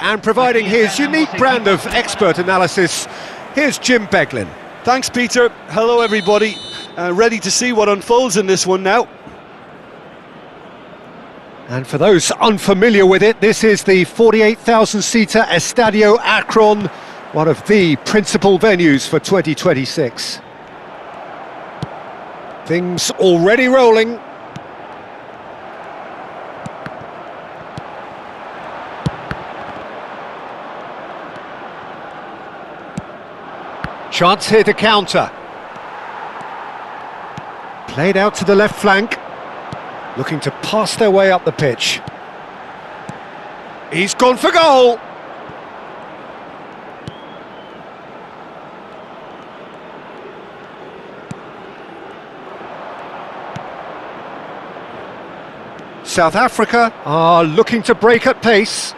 And providing his unique brand of expert analysis, here's Jim Beglin. Thanks, Peter. Hello, everybody. Ready to see what unfolds in this one now. And for those unfamiliar with it, this is the 48,000-seater Estadio Akron, one of the principal venues for 2026. Things already rolling. Chance here to counter. Played out to the left flank. Looking to pass their way up the pitch. He's gone for goal! South Africa are looking to break at pace.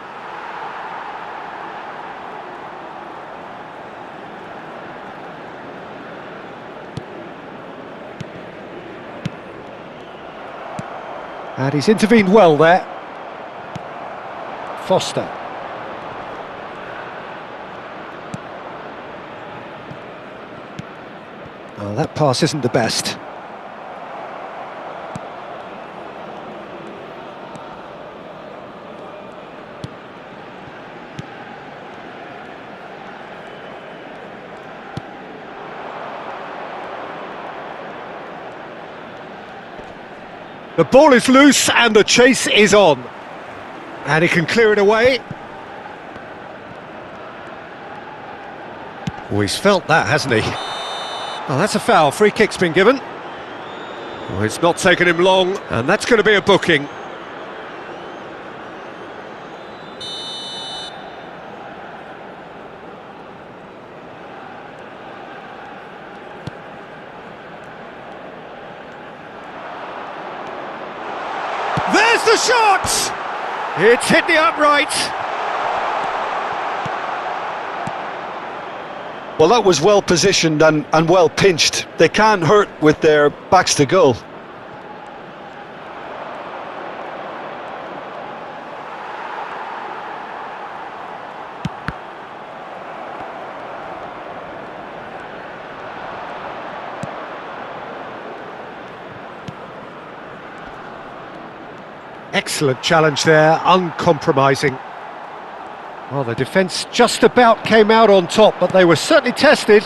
And he's intervened well there. Foster. Oh, that pass isn't the best. The ball is loose and the chase is on. And he can clear it away. Oh, he's felt that, hasn't he? Oh, that's a foul. Free kick's been given. Oh, it's not taken him long, and that's going to be a booking. There's the shot! It's hit the upright. Well, that was well positioned and well pinched. They can't hurt with their backs to goal. Excellent challenge there, uncompromising. Well, the defence just about came out on top, but they were certainly tested.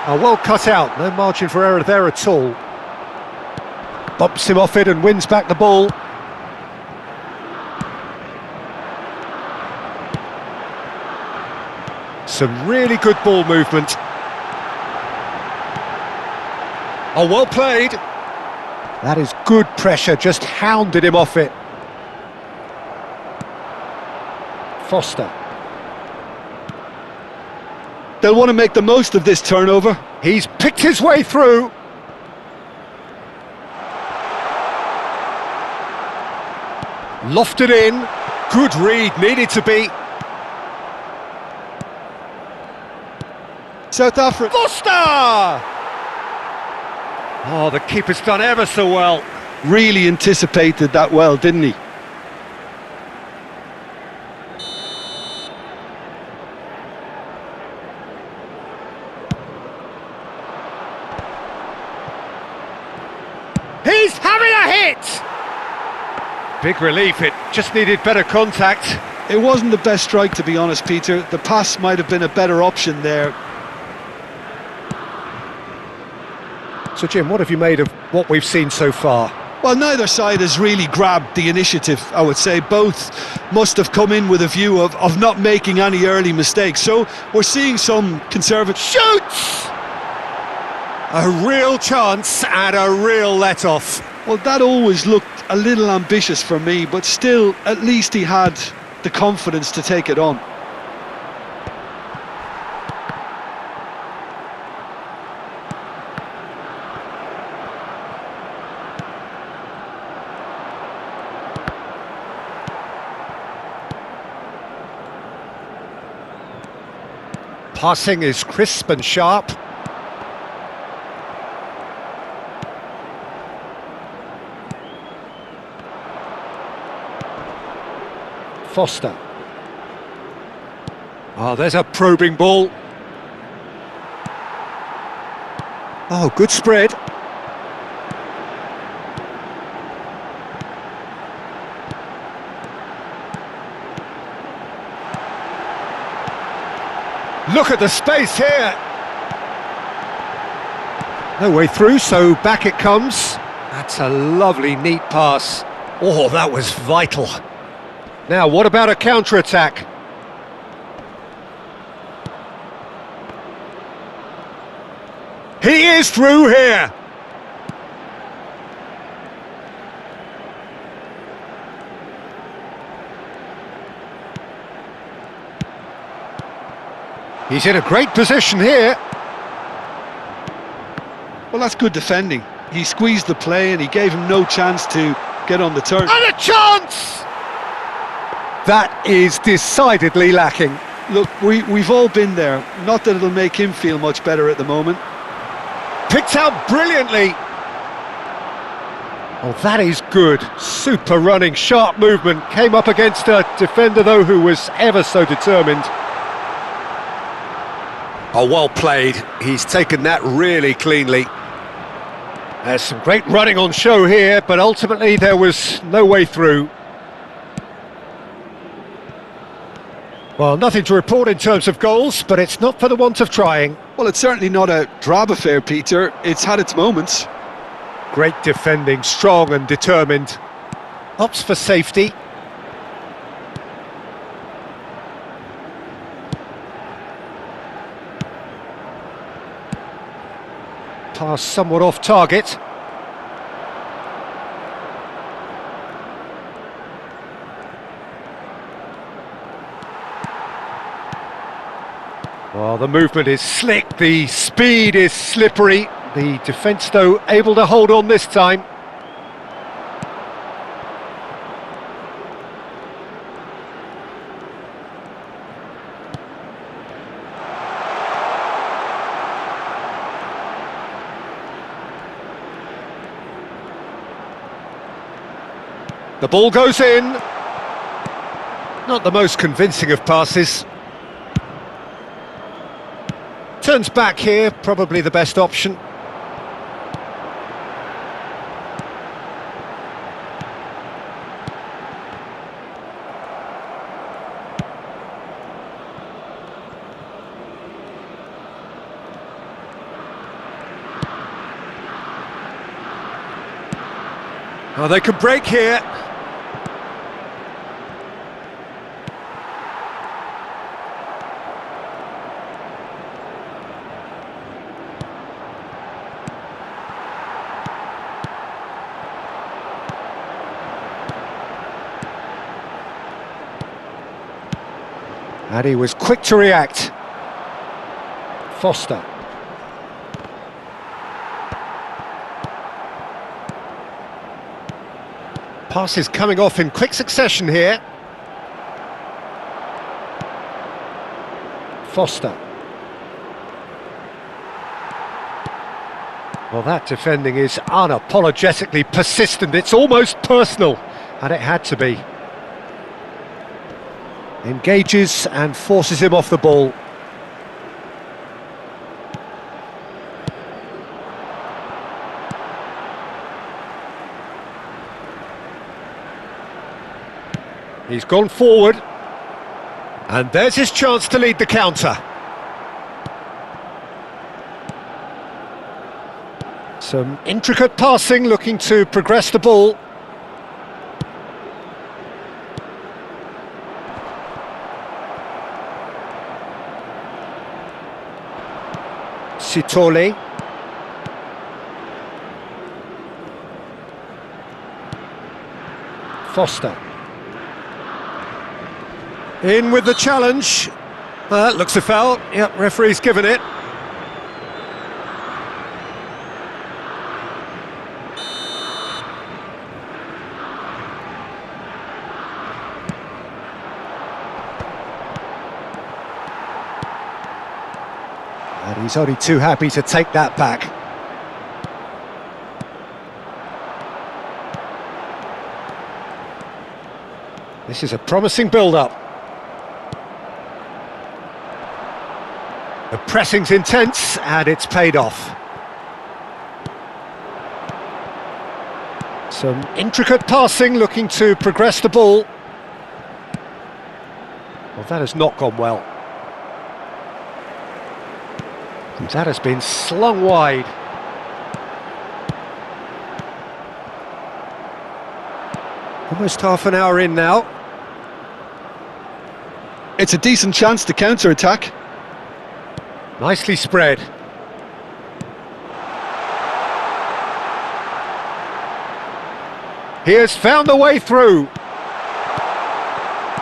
Oh, well cut out, no margin for error there at all. Bumps him off it and wins back the ball. Some really good ball movement. Oh, well played. That is good pressure, just hounded him off it. Foster. They'll want to make the most of this turnover. He's picked his way through. Lofted in. Good read, needed to be. South Africa. Foster! Oh, the keeper's done ever so well. Really anticipated that well, didn't he? He's having a hit! Big relief, it just needed better contact. It wasn't the best strike, to be honest, Peter. The pass might have been a better option there. So, Jim, what have you made of what we've seen so far? Well, neither side has really grabbed the initiative, I would say. Both must have come in with a view of not making any early mistakes. So we're seeing some conservative... Shoots! A real chance and a real let-off. Well, that always looked a little ambitious for me, but still, at least he had the confidence to take it on. Passing is crisp and sharp. Foster. Oh, there's a probing ball. Oh, good spread. Look at the space here. No way through, so back it comes. That's a lovely, neat pass. Oh, that was vital. Now, what about a counter-attack? He is through here. He's in a great position here. Well, that's good defending. He squeezed the play and he gave him no chance to get on the turn. And a chance! That is decidedly lacking. Look, we've all been there. Not that it'll make him feel much better at the moment. Picked out brilliantly. Oh, that is good. Super running, sharp movement. Came up against a defender, though, who was ever so determined. Oh, well played. He's taken that really cleanly. There's some great running on show here, but ultimately there was no way through. Well, nothing to report in terms of goals, but it's not for the want of trying. Well, it's certainly not a drab affair, Peter. It's had its moments. Great defending, strong and determined. Opts for safety. Pass somewhat off target. Well, the movement is slick, the speed is slippery. The defence, though, able to hold on this time. The ball goes in. Not the most convincing of passes. Turns back here, probably the best option. Oh, they could break here. And he was quick to react. Foster. Passes coming off in quick succession here. Foster. Well, that defending is unapologetically persistent. It's almost personal, and it had to be. Engages and forces him off the ball. He's gone forward, and there's his chance to lead the counter. Some intricate passing, looking to progress the ball. Sitole. Foster. In with the challenge. That looks a foul. Yep, referee's given it. And he's only too happy to take that back. This is a promising build-up. The pressing's intense, and it's paid off. Some intricate passing, looking to progress the ball. Well, that has not gone well. And that has been slung wide. Almost half an hour in now. It's a decent chance to counter-attack. Nicely spread. He has found the way through.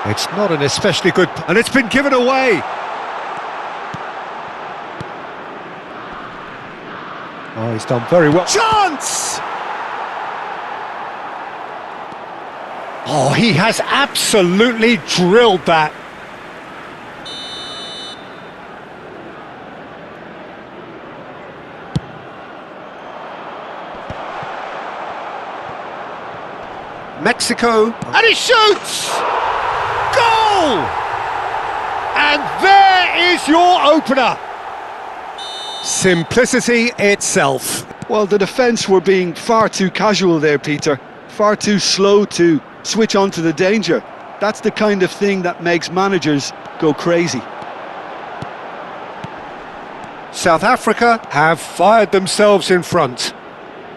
It's not an especially good... and it's been given away. Oh, he's done very well. Chance! Oh, he has absolutely drilled that. Mexico, and he shoots! Goal! And there is your opener. Simplicity itself. Well, the defence were being far too casual there, Peter. Far too slow to switch on to the danger. That's the kind of thing that makes managers go crazy. South Africa have fired themselves in front.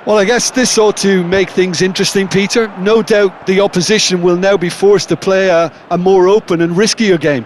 Well, I guess this ought to make things interesting, Peter. No doubt the opposition will now be forced to play a more open and riskier game.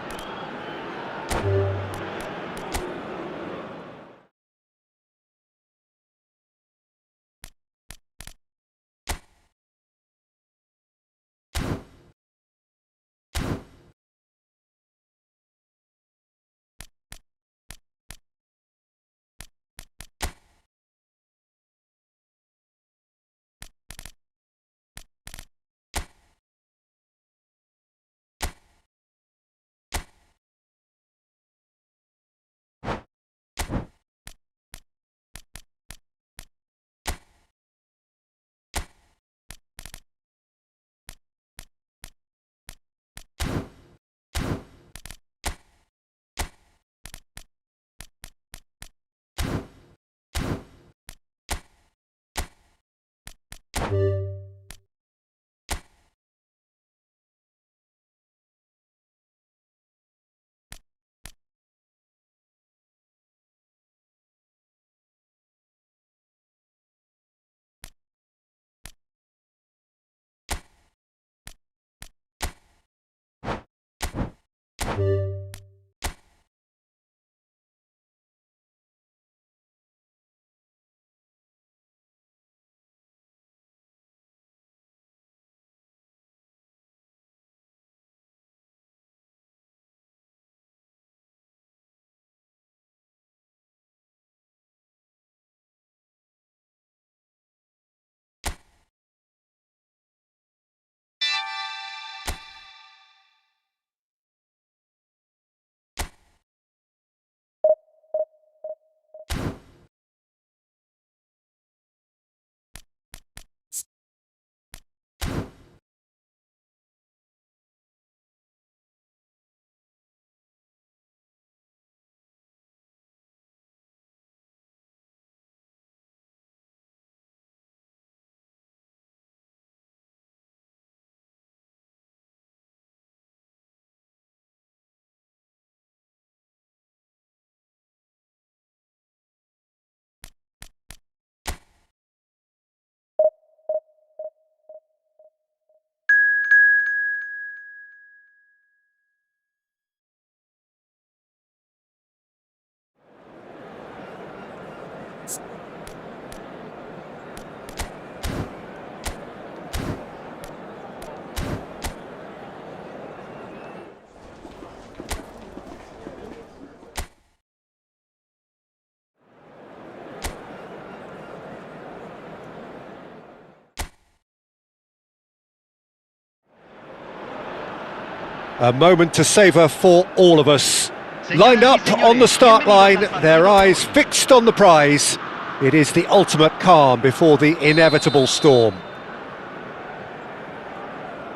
A moment to savour for all of us. Lined up on the start line, their eyes fixed on the prize. It is the ultimate calm before the inevitable storm.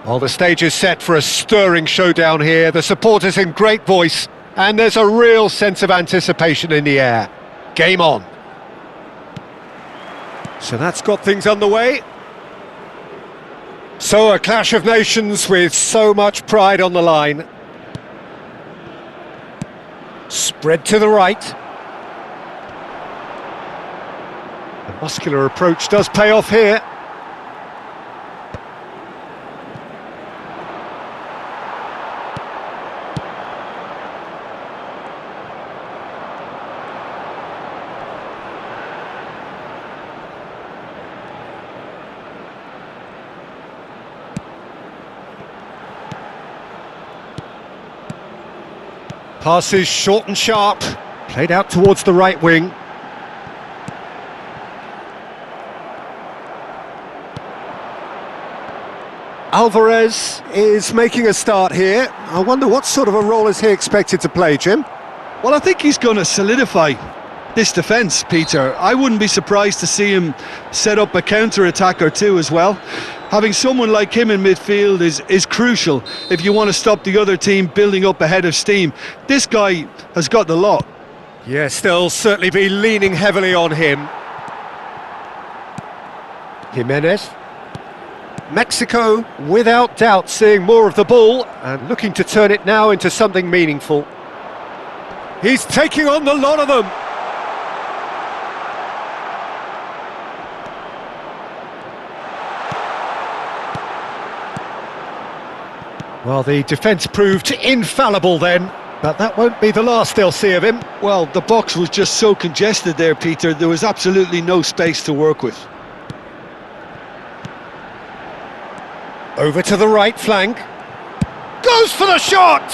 Well, the stage is set for a stirring showdown here. The supporters in great voice, and there's a real sense of anticipation in the air. Game on. So that's got things underway. So a clash of nations with so much pride on the line. Spread to the right. The muscular approach does pay off here. Passes short and sharp, played out towards the right wing. Alvarez is making a start here. I wonder what sort of a role is he expected to play, Jim? Well, I think he's going to solidify this defence, Peter. I wouldn't be surprised to see him set up a counter-attack or two as well. Having someone like him in midfield is crucial if you want to stop the other team building up a head of steam. This guy has got the lot. Yes, they'll certainly be leaning heavily on him. Jimenez. Mexico, without doubt, seeing more of the ball and looking to turn it now into something meaningful. He's taking on the lot of them. Well, the defence proved infallible then, but that won't be the last they'll see of him. Well, the box was just so congested there, Peter. There was absolutely no space to work with. Over to the right flank. Goes for the shot!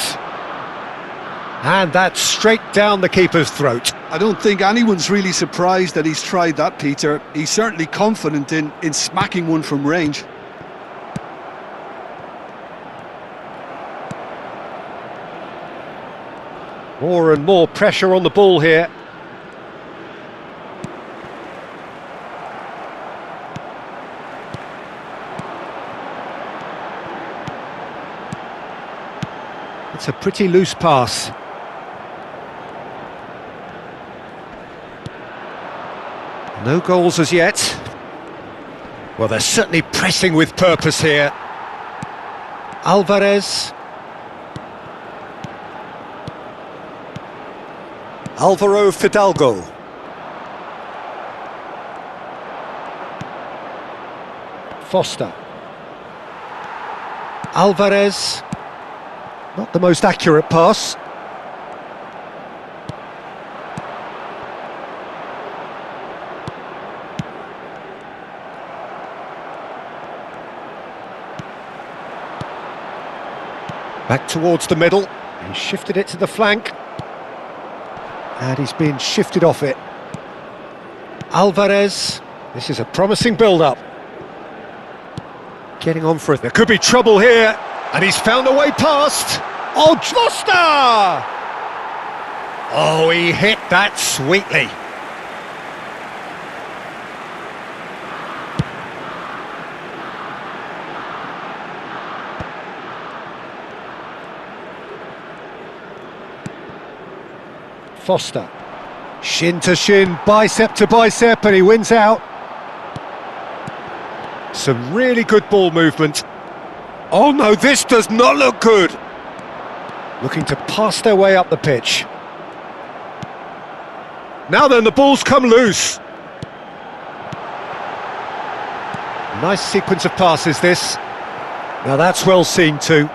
And that's straight down the keeper's throat. I don't think anyone's really surprised that he's tried that, Peter. He's certainly confident in smacking one from range. More and more pressure on the ball here. It's a pretty loose pass. No goals as yet. Well, they're certainly pressing with purpose here. Alvarez. Alvaro Fidalgo. Foster. Alvarez. Not the most accurate pass. Back towards the middle. He shifted it to the flank. And he's been shifted off it. Alvarez. This is a promising build-up. Getting on for it. There could be trouble here. And he's found a way past. Oh, Foster! Oh, he hit that sweetly. Foster. Shin to shin, bicep to bicep, and he wins out. Some really good ball movement. Oh no, this does not look good. Looking to pass their way up the pitch. Now then, the ball's come loose. Nice sequence of passes, this. Now that's well seen too.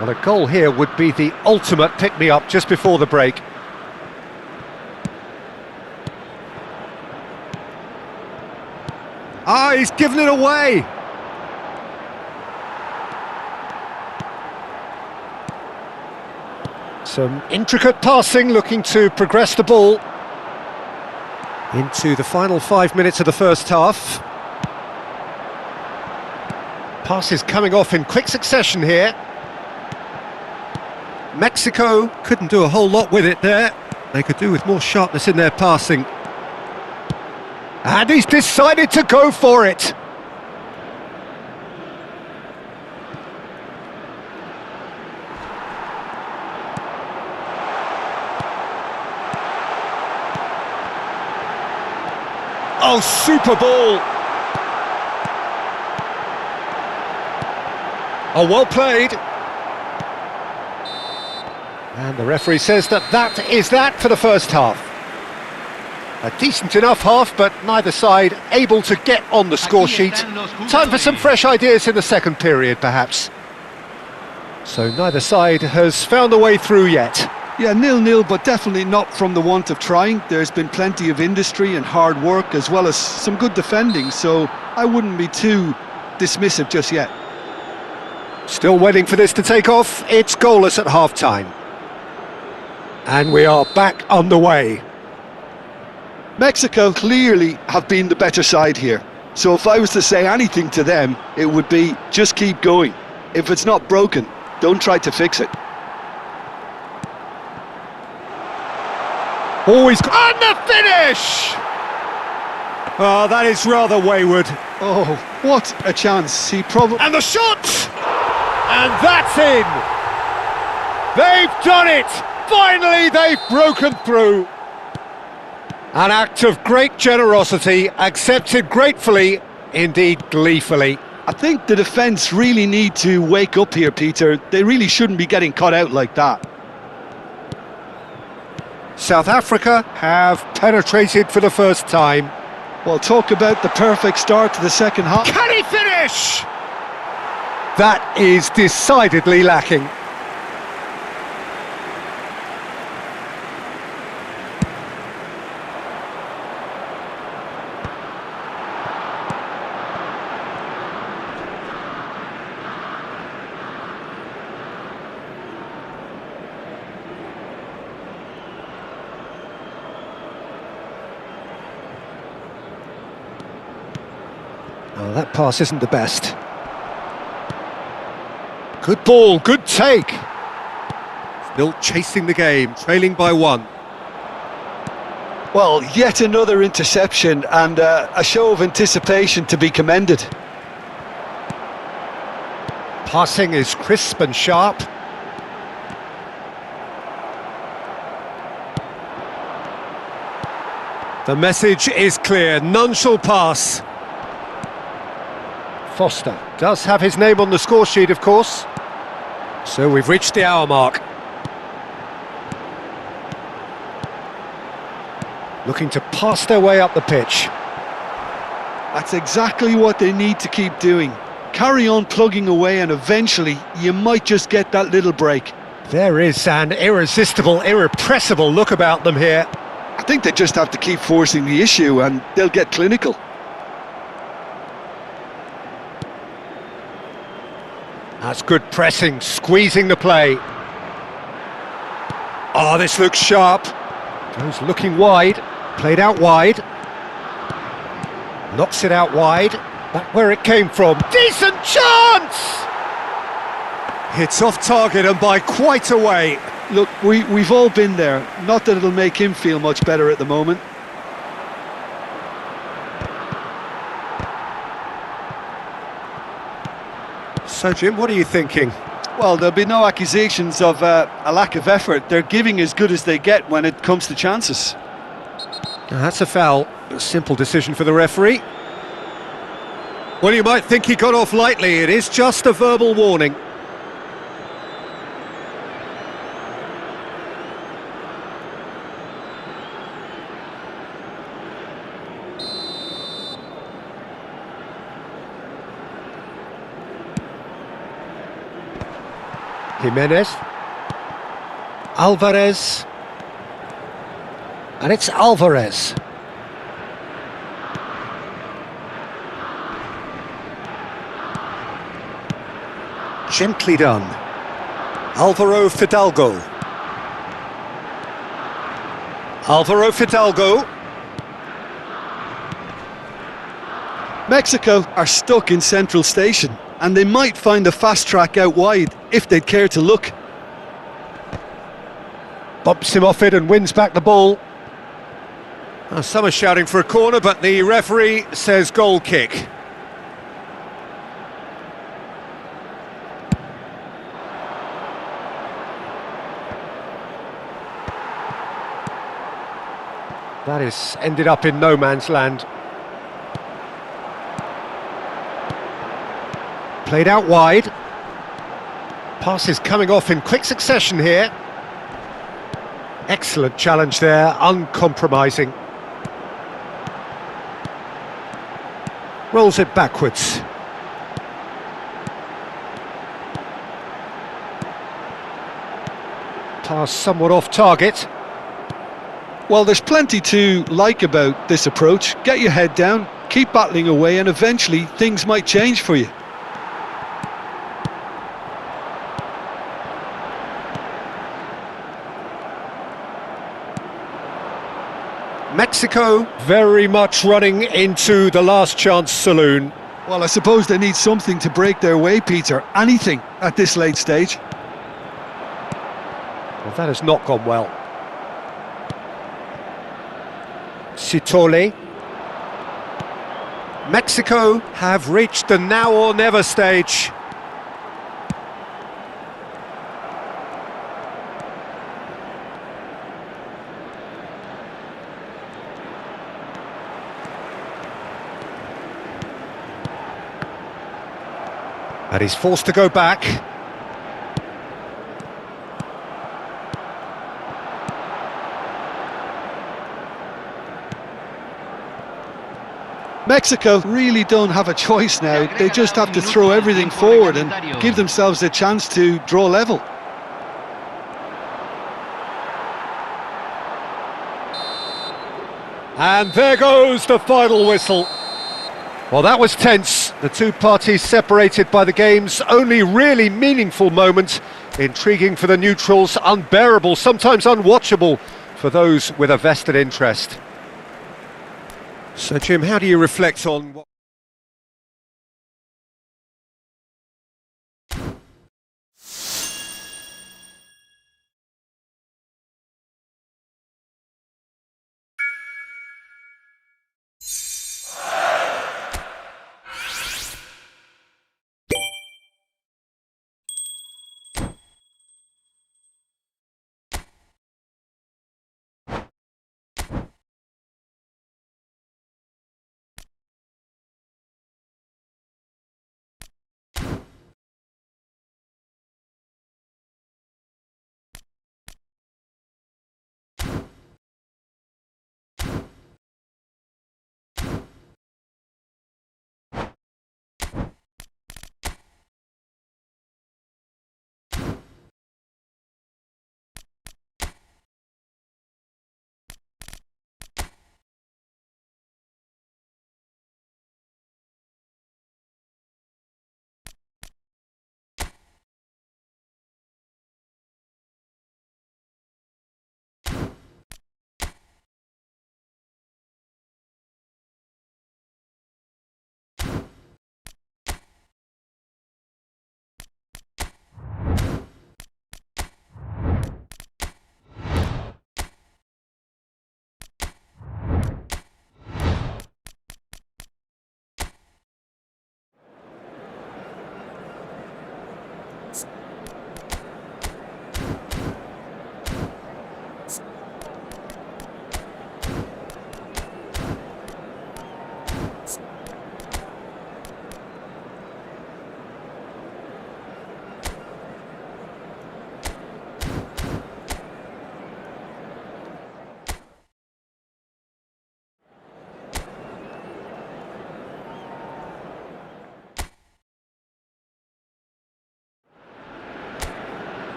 Well, a goal here would be the ultimate pick-me-up just before the break. Ah, he's given it away! Some intricate passing, looking to progress the ball into the final 5 minutes of the first half. Passes coming off in quick succession here. Mexico couldn't do a whole lot with it there. They could do with more sharpness in their passing. And he's decided to go for it. Oh, super ball. Oh, well played. And the referee says that is that for the first half. A decent enough half, but neither side able to get on the score sheet. Time for some fresh ideas in the second period, perhaps. So neither side has found a way through yet. Yeah, 0-0, but definitely not from the want of trying. There's been plenty of industry and hard work, as well as some good defending, so I wouldn't be too dismissive just yet. Still waiting for this to take off. It's goalless at half-time. And we are back on the way. Mexico clearly have been the better side here. So if I was to say anything to them, it would be just keep going. If it's not broken, don't try to fix it. Always on the finish! Oh, that is rather wayward. Oh, what a chance. He probably... And the shot! And that's in! They've done it! Finally, they've broken through. An act of great generosity, accepted gratefully, indeed gleefully. I think the defence really need to wake up here, Peter. They really shouldn't be getting caught out like that. South Africa have penetrated for the first time. Well, talk about the perfect start to the second half. Can he finish? That is decidedly lacking. Oh, that pass isn't the best. Good ball, good take. Still chasing the game, trailing by 1. Well, yet another interception and a show of anticipation to be commended. Passing is crisp and sharp. The message is clear, none shall pass. Foster does have his name on the score sheet, of course. So we've reached the hour mark. Looking to pass their way up the pitch. That's exactly what they need to keep doing. Carry on plugging away and eventually you might just get that little break. There is an irresistible, irrepressible look about them here. I think they just have to keep forcing the issue and they'll get clinical. That's good pressing, squeezing the play. Oh, this looks sharp. Goes looking wide, played out wide. Knocks it out wide, back where it came from. Decent chance! Hits off target and by quite a way. Look, we've all been there. Not that it'll make him feel much better at the moment. So, Jim, what are you thinking? Well, there'll be no accusations of a lack of effort. They're giving as good as they get when it comes to chances. Now, that's a foul. A simple decision for the referee. Well, you might think he got off lightly. It is just a verbal warning. Jimenez, Alvarez, and it's Alvarez. Gently done. Alvaro Fidalgo. Alvaro Fidalgo. Mexico are stuck in Central Station, and they might find a fast track out wide if they'd care to look. Bumps him off it and wins back the ball. Some are shouting for a corner, but the referee says goal kick. That is ended up in no man's land. Played out wide. Passes coming off in quick succession here. Excellent challenge there, uncompromising. Rolls it backwards. Pass somewhat off target. Well, there's plenty to like about this approach. Get your head down, keep battling away, and eventually things might change for you. Mexico very much running into the last chance saloon. Well, I suppose they need something to break their way, Peter. Anything at this late stage. Well, that has not gone well. Sitole. Mexico have reached the now or never stage. And he's forced to go back. Mexico really don't have a choice now. They just have to throw everything forward and give themselves a chance to draw level. And there goes the final whistle. Well, that was tense. The two parties separated by the game's only really meaningful moment. Intriguing for the neutrals, unbearable, sometimes unwatchable for those with a vested interest. So, Jim, how do you reflect on what...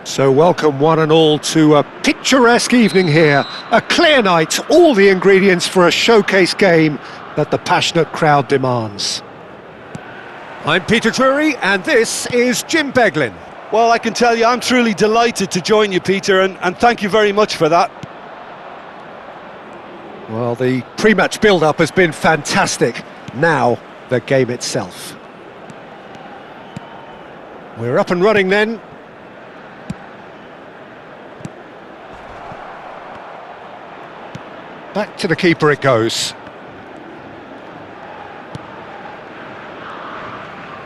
So welcome one and all to a picturesque evening here, a clear night, all the ingredients for a showcase game that the passionate crowd demands. I'm Peter Drury and this is Jim Beglin. Well, I can tell you I'm truly delighted to join you, Peter, and thank you very much for that. Well, the pre-match build-up has been fantastic. Now, the game itself. We're up and running then. Back to the keeper it goes.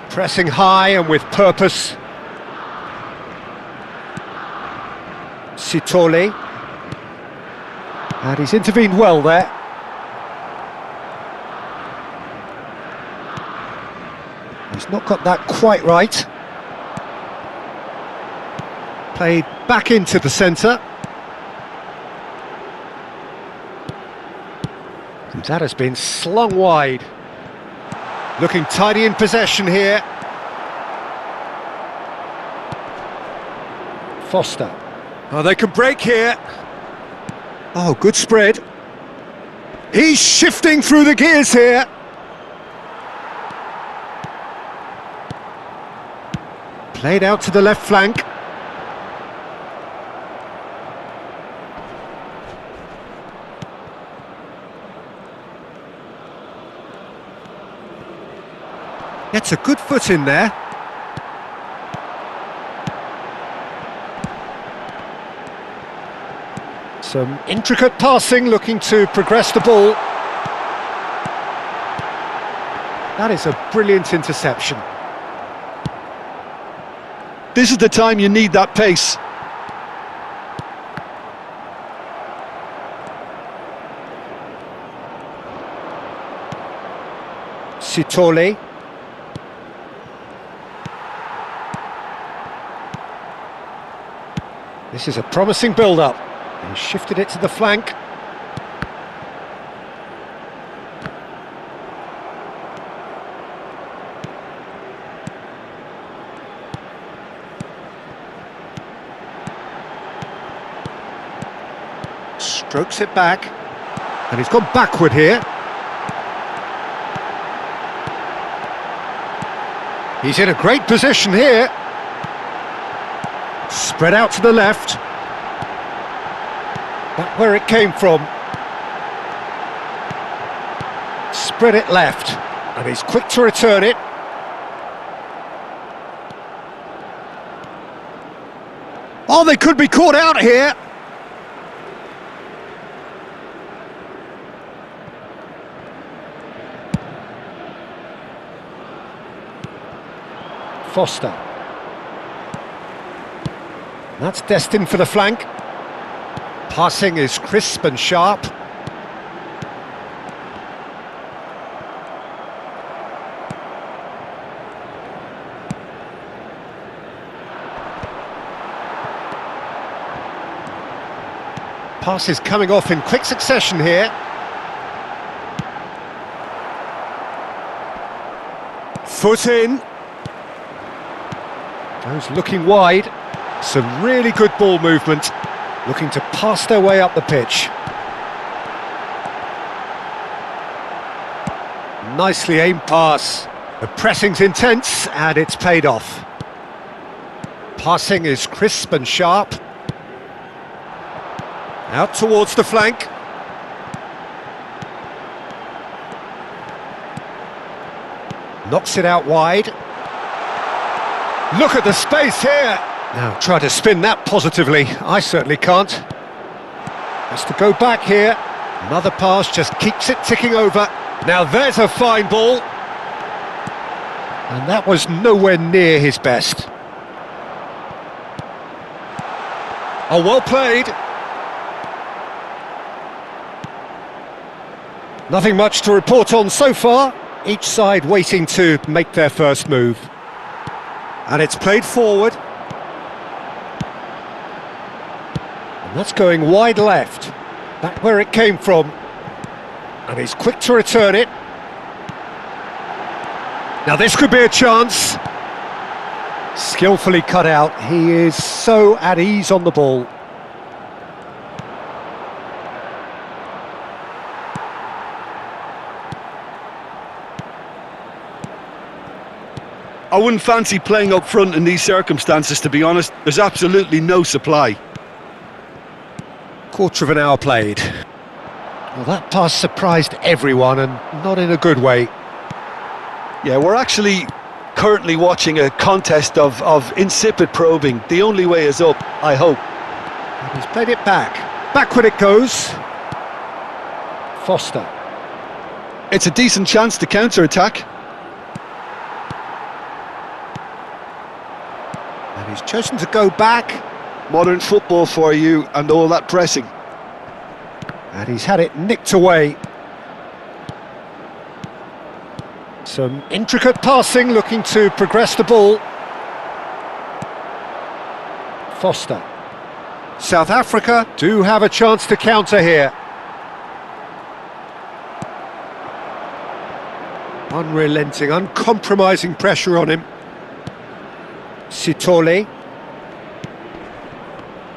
Pressing high and with purpose. Sitole. And he's intervened well there. He's not got that quite right. Played back into the centre. And that has been slung wide. Looking tidy in possession here. Foster. Oh, they can break here. Oh, good spread. He's shifting through the gears here. Played out to the left flank. Gets a good foot in there. Some intricate passing, looking to progress the ball. That is a brilliant interception. This is the time you need that pace. Sitole. This is a promising build-up. He shifted it to the flank. Strokes it back. And he's gone backward here. He's in a great position here. Spread out to the left. Back where it came from. Spread it left. And he's quick to return it. Oh, they could be caught out here. Foster. That's destined for the flank. Passing is crisp and sharp. Pass is coming off in quick succession here. Foot in. Goes looking wide. Some really good ball movement. Looking to pass their way up the pitch. Nicely aimed pass. The pressing's intense and it's paid off. Passing is crisp and sharp. Out towards the flank. Knocks it out wide. Look at the space here. Now try to spin that positively. I certainly can't. Has to go back here. Another pass just keeps it ticking over. Now there's a fine ball. And that was nowhere near his best. Oh, well played. Nothing much to report on so far. Each side waiting to make their first move. And it's played forward. And that's going wide left. Back where it came from. And he's quick to return it. Now this could be a chance. Skillfully cut out. He is so at ease on the ball. I wouldn't fancy playing up front in these circumstances, to be honest. There's absolutely no supply. Quarter of an hour played. Well, that pass surprised everyone, and not in a good way. Yeah, we're actually currently watching a contest of insipid probing. The only way is up, I hope. And he's played it back. Backward it goes. Foster. It's a decent chance to counter-attack. And he's chosen to go back. Modern football for you, and all that pressing. And he's had it nicked away. Some intricate passing, looking to progress the ball. Foster. South Africa do have a chance to counter here. Unrelenting, uncompromising pressure on him. Sitole.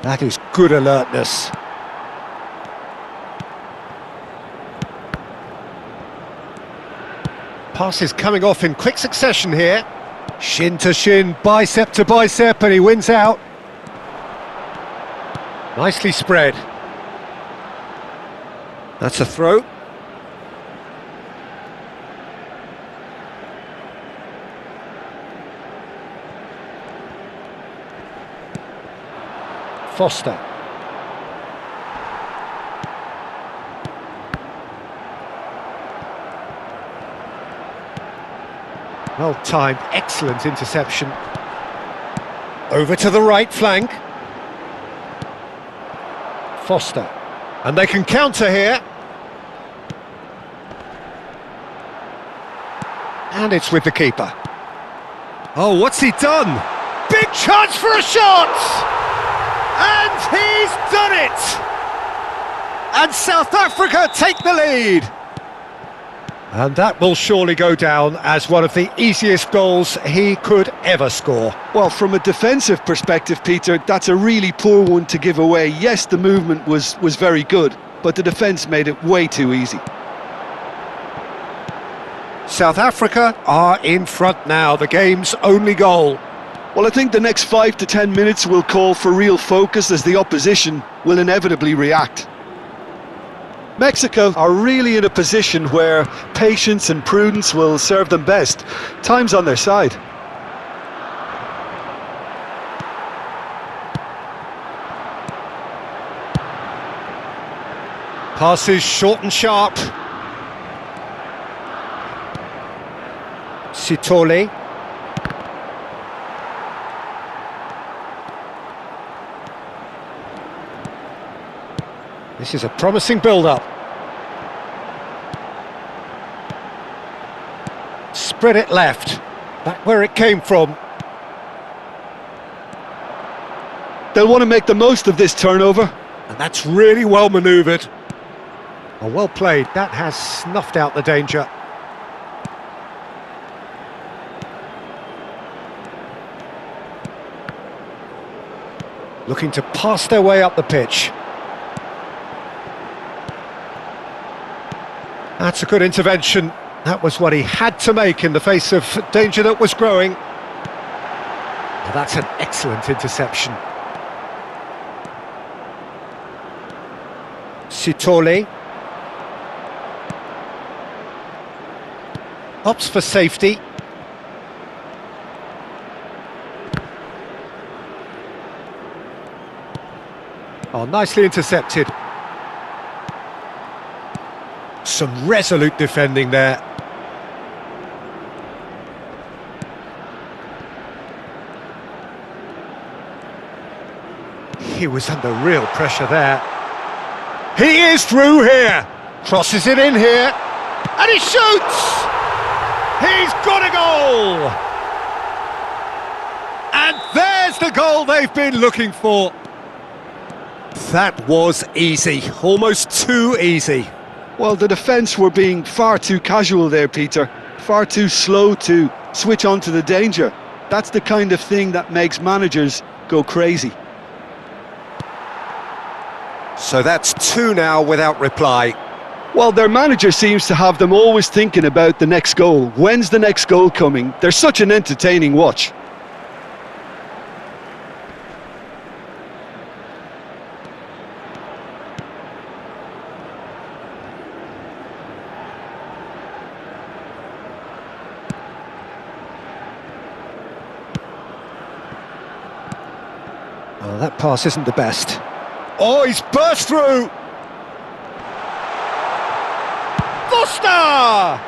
That is good alertness. Passes coming off in quick succession here. Shin to shin, bicep to bicep, and he wins out. Nicely spread. That's a throw. Foster. Well timed, excellent interception. Over to the right flank. Foster. And they can counter here. And it's with the keeper. Oh, what's he done? Big chance for a shot! And he's done it! And South Africa take the lead! And that will surely go down as one of the easiest goals he could ever score. Well, from a defensive perspective, Peter, that's a really poor one to give away. Yes, the movement was very good, but the defence made it way too easy. South Africa are in front now, the game's only goal. Well, I think the next 5 to 10 minutes will call for real focus as the opposition will inevitably react. Mexico are really in a position where patience and prudence will serve them best. Time's on their side. Passes short and sharp. Sitole. This is a promising build-up. Spread it left, back where it came from. They'll want to make the most of this turnover. And that's really well manoeuvred. Oh, well played, that has snuffed out the danger. Looking to pass their way up the pitch. That's a good intervention. That was what he had to make in the face of danger that was growing. Well, that's an excellent interception. Sitole. Opts for safety. Oh, nicely intercepted. Some resolute defending there. He was under real pressure there. He is through here. Crosses it in here. And he shoots! He's got a goal! And there's the goal they've been looking for. That was easy, almost too easy. Well, the defence were being far too casual there, Peter. Far too slow to switch on to the danger. That's the kind of thing that makes managers go crazy. So that's 2 now without reply. Well, their manager seems to have them always thinking about the next goal. When's the next goal coming? They're such an entertaining watch. Well, that pass isn't the best. Oh, he's burst through! Foster!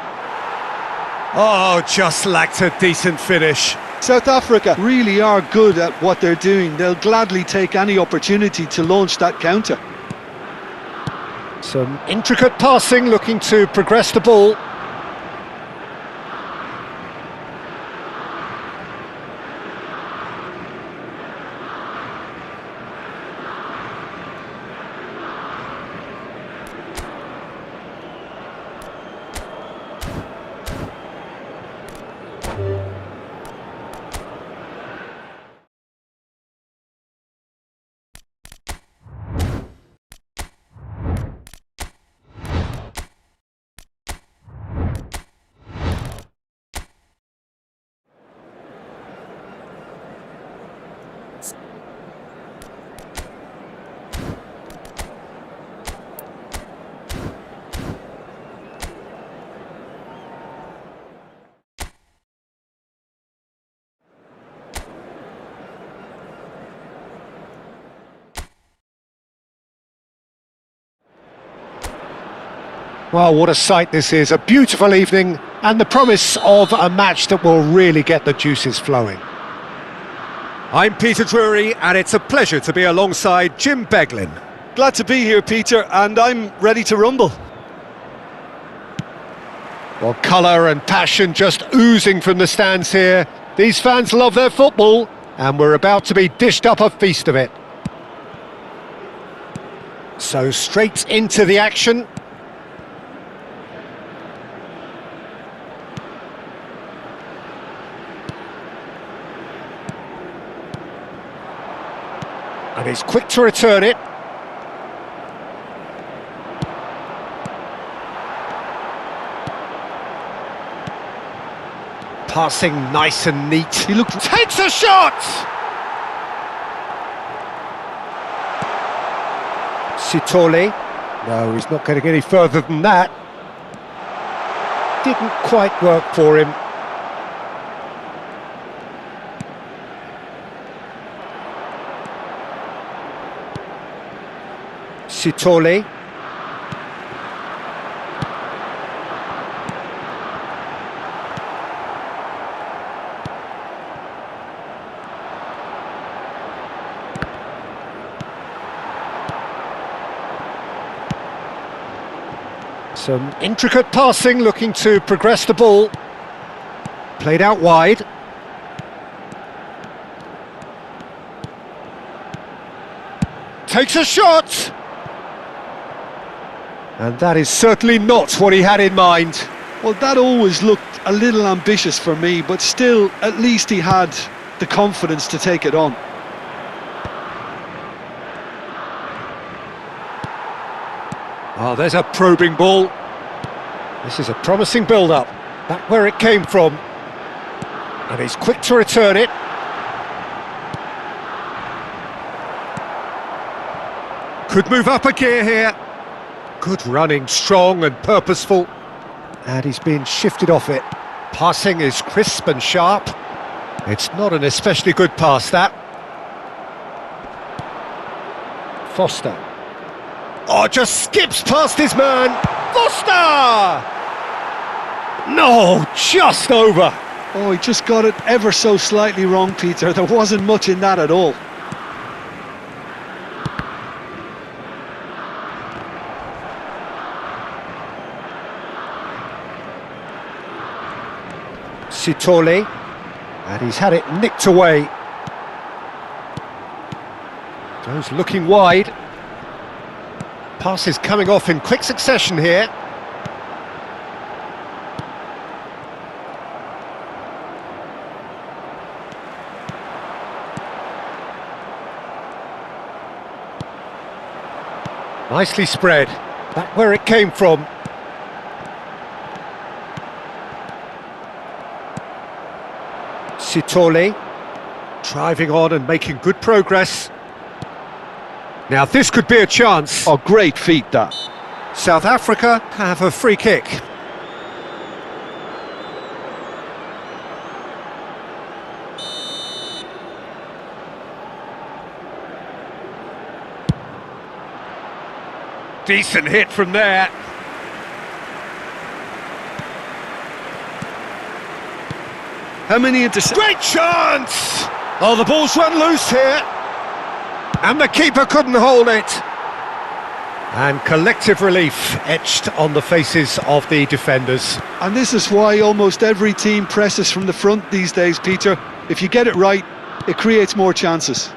Oh, just lacked a decent finish. South Africa really are good at what they're doing. They'll gladly take any opportunity to launch that counter. Some intricate passing, looking to progress the ball. Well, what a sight this is, a beautiful evening and the promise of a match that will really get the juices flowing. I'm Peter Drury and it's a pleasure to be alongside Jim Beglin. Glad to be here, Peter, and I'm ready to rumble. Well, colour and passion just oozing from the stands here. These fans love their football and we're about to be dished up a feast of it. So straight into the action. And he's quick to return it. Passing nice and neat. He looked... Takes a shot! Sitole. No, he's not going to get any further than that. Didn't quite work for him. Sitole. Some intricate passing, looking to progress the ball. Played out wide. Takes a shot! And that is certainly not what he had in mind. Well, that always looked a little ambitious for me, but still, at least he had the confidence to take it on. Oh, there's a probing ball. This is a promising build-up. Back where it came from. And he's quick to return it. Could move up a gear here. Good running, strong and purposeful. And he's being shifted off it. Passing is crisp and sharp. It's not an especially good pass, that. Foster. Oh, just skips past his man. Foster! No, just over. Oh, he just got it ever so slightly wrong, Peter. There wasn't much in that at all. Sitole, and he's had it nicked away. Goes looking wide. Passes coming off in quick succession here. Nicely spread. Back where it came from. Sitole, driving on and making good progress. Now this could be a chance. Oh, great feat, that. South Africa have a free kick. Decent hit from there. How many interceptions? Great chance! Oh, the ball's run loose here. And the keeper couldn't hold it. And collective relief etched on the faces of the defenders. And this is why almost every team presses from the front these days, Peter. If you get it right, it creates more chances.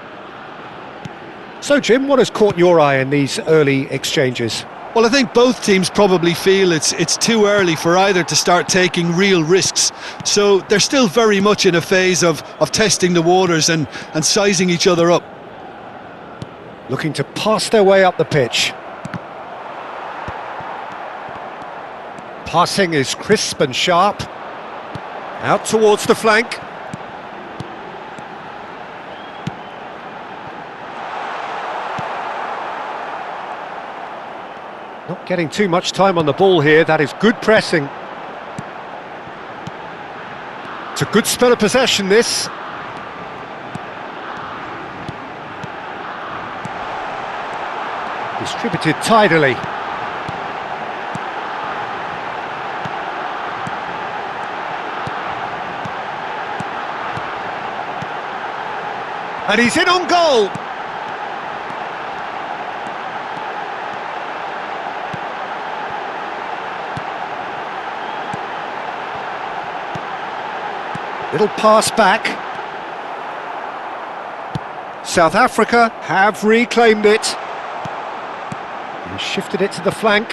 So, Jim, what has caught your eye in these early exchanges? Well, I think both teams probably feel it's too early for either to start taking real risks. So they're still very much in a phase of testing the waters and sizing each other up. Looking to pass their way up the pitch. Passing is crisp and sharp. Out towards the flank. Not getting too much time on the ball here. That is good pressing. It's a good spell of possession, this. Distributed tidily. And he's in on goal. Little pass back. South Africa have reclaimed it. He shifted it to the flank.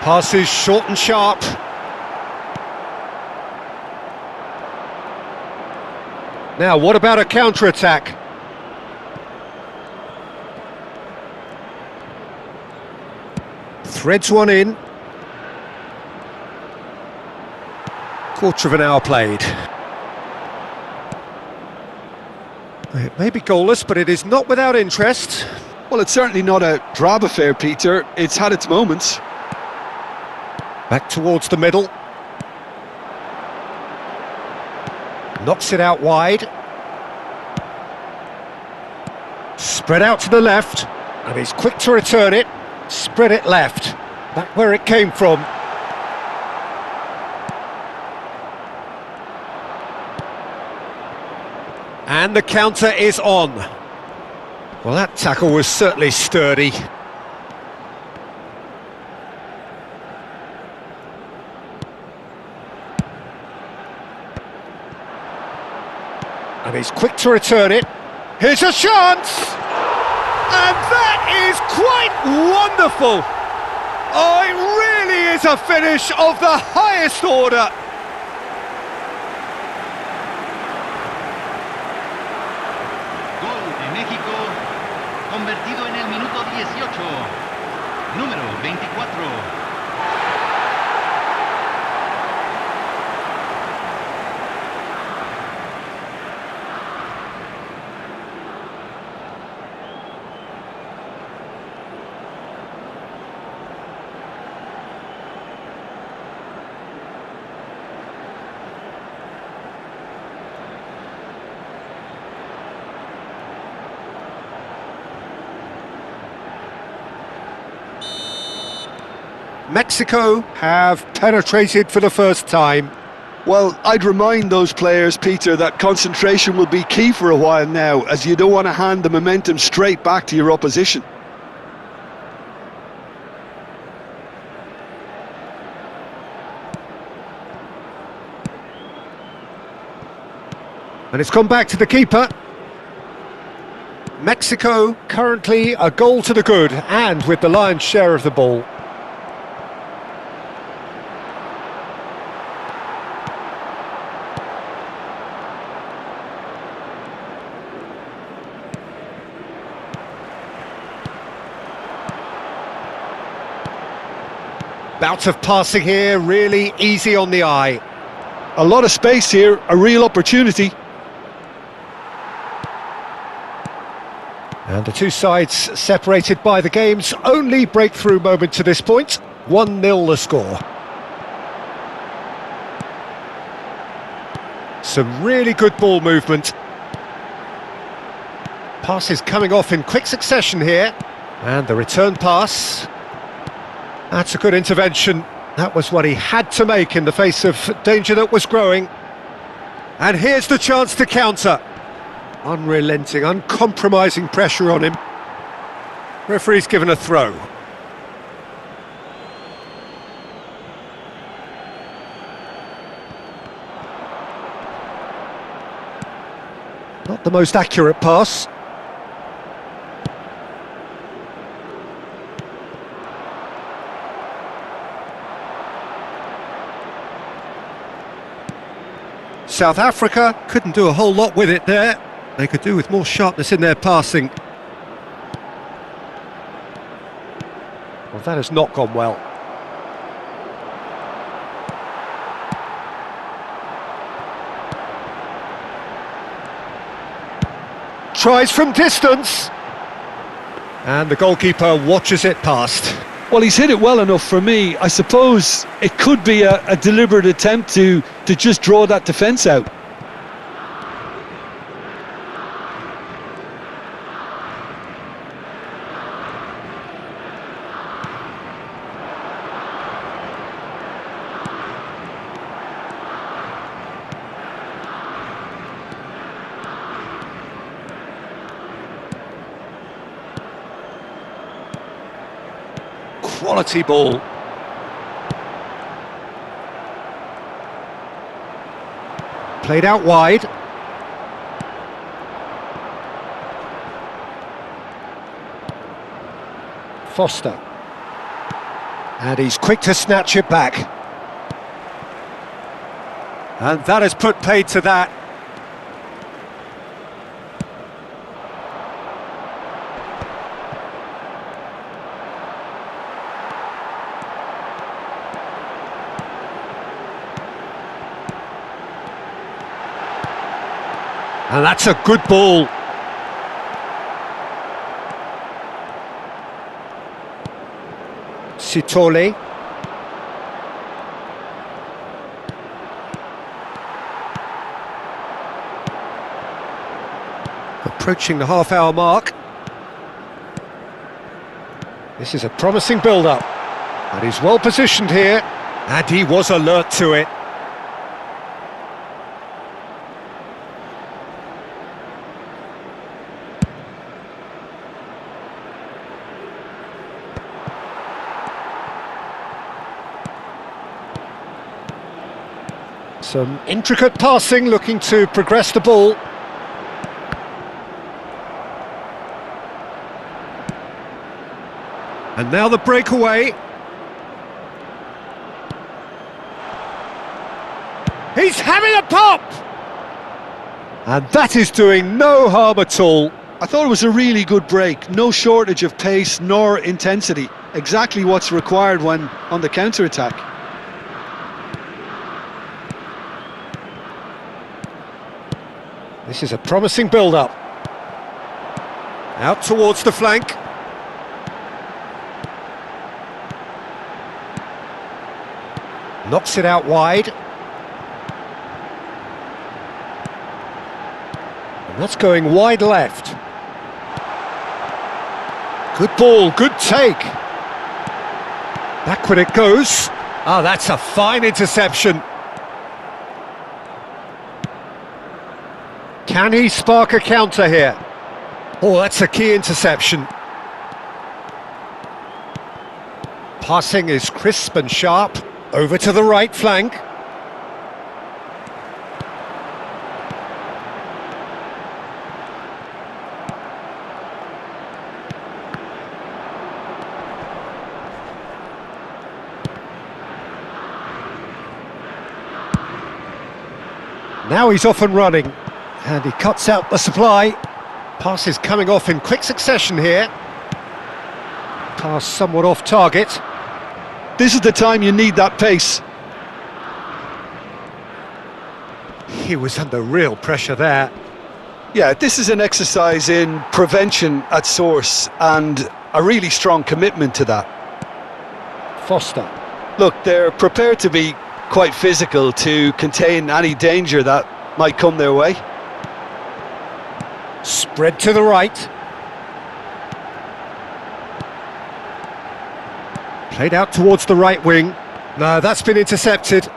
Passes short and sharp. Now, what about a counter-attack? Threads one in. Quarter of an hour played. It may be goalless, but it is not without interest. Well, it's certainly not a drab affair, Peter. It's had its moments. Back towards the middle. Knocks it out wide. Spread out to the left. And he's quick to return it. Spread it left. Back where it came from. And the counter is on. Well, that tackle was certainly sturdy. And he's quick to return it. Here's a chance! And that is quite wonderful! Oh, it really is a finish of the highest order! Gol de México, convertido en el minuto 18, número 24. Mexico have penetrated for the first time. Well, I'd remind those players, Peter, that concentration will be key for a while now, as you don't want to hand the momentum straight back to your opposition. And it's gone back to the keeper. Mexico currently a goal to the good and with the lion's share of the ball. Bout of passing here, really easy on the eye. A lot of space here, a real opportunity. And the two sides separated by the game's only breakthrough moment to this point. 1-0 the score. Some really good ball movement. Passes coming off in quick succession here. And the return pass. That's a good intervention. That was what he had to make in the face of danger that was growing. And here's the chance to counter. Unrelenting, uncompromising pressure on him. Referee's given a throw. Not the most accurate pass. South Africa couldn't do a whole lot with it there. They could do with more sharpness in their passing. Well, that has not gone well. Tries from distance. And the goalkeeper watches it past. Well, he's hit it well enough for me. I suppose it could be a deliberate attempt to just draw that defence out. Quality ball. Played out wide. Foster. And he's quick to snatch it back. And that has put paid to that. And that's a good ball. Sitole. Approaching the half-hour mark. This is a promising build-up. And he's well positioned here. And he was alert to it. Some intricate passing, looking to progress the ball. And now the breakaway. He's having a pop! And that is doing no harm at all. I thought it was a really good break. No shortage of pace nor intensity. Exactly what's required when on the counter-attack. This is a promising build-up. Out towards the flank. Knocks it out wide. And that's going wide left. Good ball, good take. Backward it goes. Ah, that's a fine interception. Can he spark a counter here? Oh, that's a key interception. Passing is crisp and sharp. Over to the right flank. Now he's off and running. And he cuts out the supply. Pass is coming off in quick succession here. Pass somewhat off target. This is the time you need that pace. He was under real pressure there. Yeah, this is an exercise in prevention at source and a really strong commitment to that. Foster. Look, they're prepared to be quite physical to contain any danger that might come their way. Spread to the right. Played out towards the right wing. No, that's been intercepted.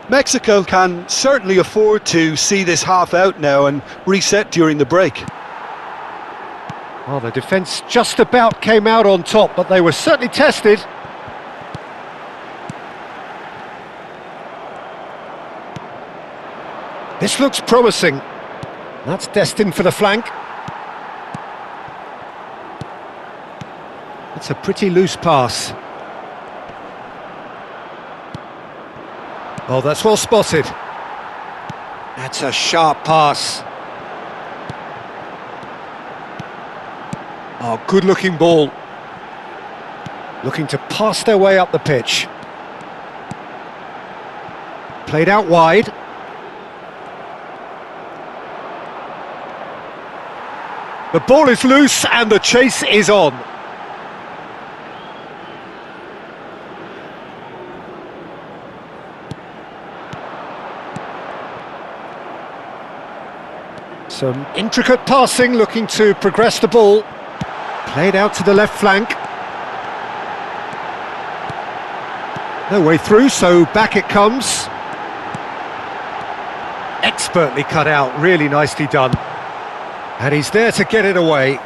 Mexico can certainly afford to see this half out now and reset during the break. Well, the defence just about came out on top, but they were certainly tested. This looks promising. That's destined for the flank. It's a pretty loose pass. Oh, that's well spotted. That's a sharp pass. Oh, good-looking ball. Looking to pass their way up the pitch. Played out wide. The ball is loose and the chase is on. Some intricate passing, looking to progress the ball. Played out to the left flank. No way through, so back it comes. Expertly cut out, really nicely done. And he's there to get it away.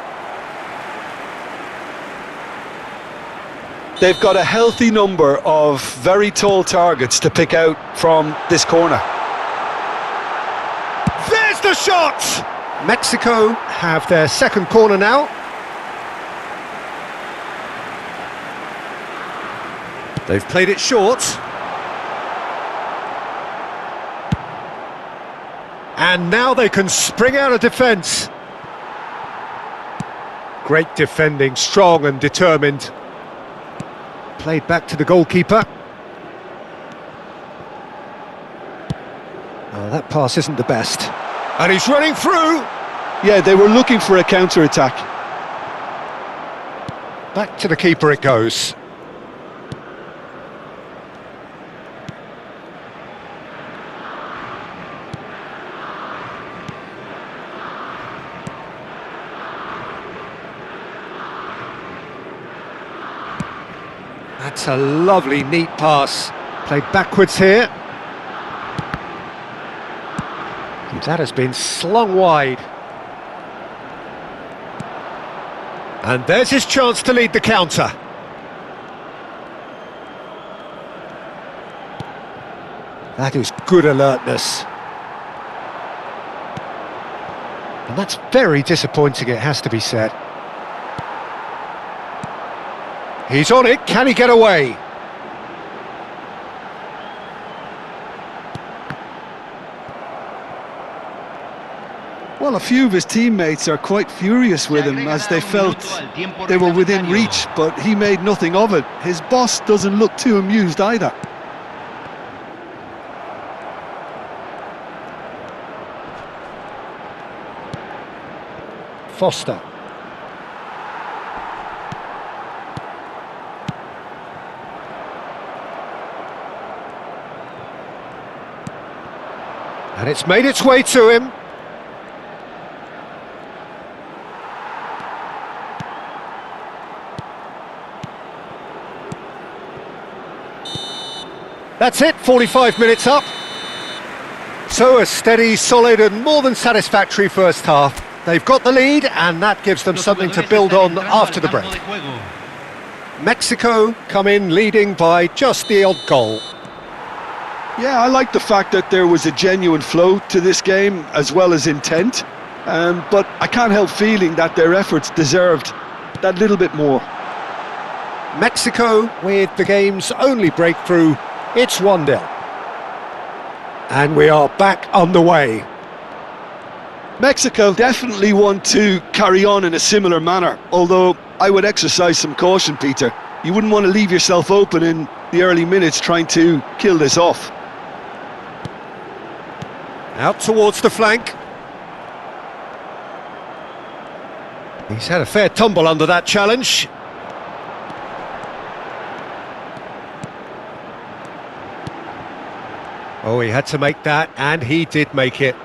They've got a healthy number of very tall targets to pick out from this corner. There's the shot! Mexico have their second corner now. They've played it short. And now they can spring out of defence. Great defending, strong and determined. Played back to the goalkeeper. Oh, that pass isn't the best. And he's running through! Yeah, they were looking for a counter-attack. Back to the keeper it goes. That's a lovely, neat pass. Played backwards here. That has been slung wide. And there's his chance to lead the counter. That is good alertness. And that's very disappointing, it has to be said. He's on it, can he get away? Well, a few of his teammates are quite furious with him as they felt they were within reach, but he made nothing of it. His boss doesn't look too amused either. Foster. And it's made its way to him. That's it, 45 minutes up. So a steady, solid and more than satisfactory first half. They've got the lead and that gives them something to build on after the break. Mexico come in leading by just the odd goal. Yeah, I like the fact that there was a genuine flow to this game as well as intent, but I can't help feeling that their efforts deserved that little bit more. Mexico with the game's only breakthrough, it's 1-0. And we are back on the way. Mexico definitely want to carry on in a similar manner, although I would exercise some caution, Peter. You wouldn't want to leave yourself open in the early minutes trying to kill this off. Out towards the flank. He's had a fair tumble under that challenge. Oh, he had to make that, and he did make it.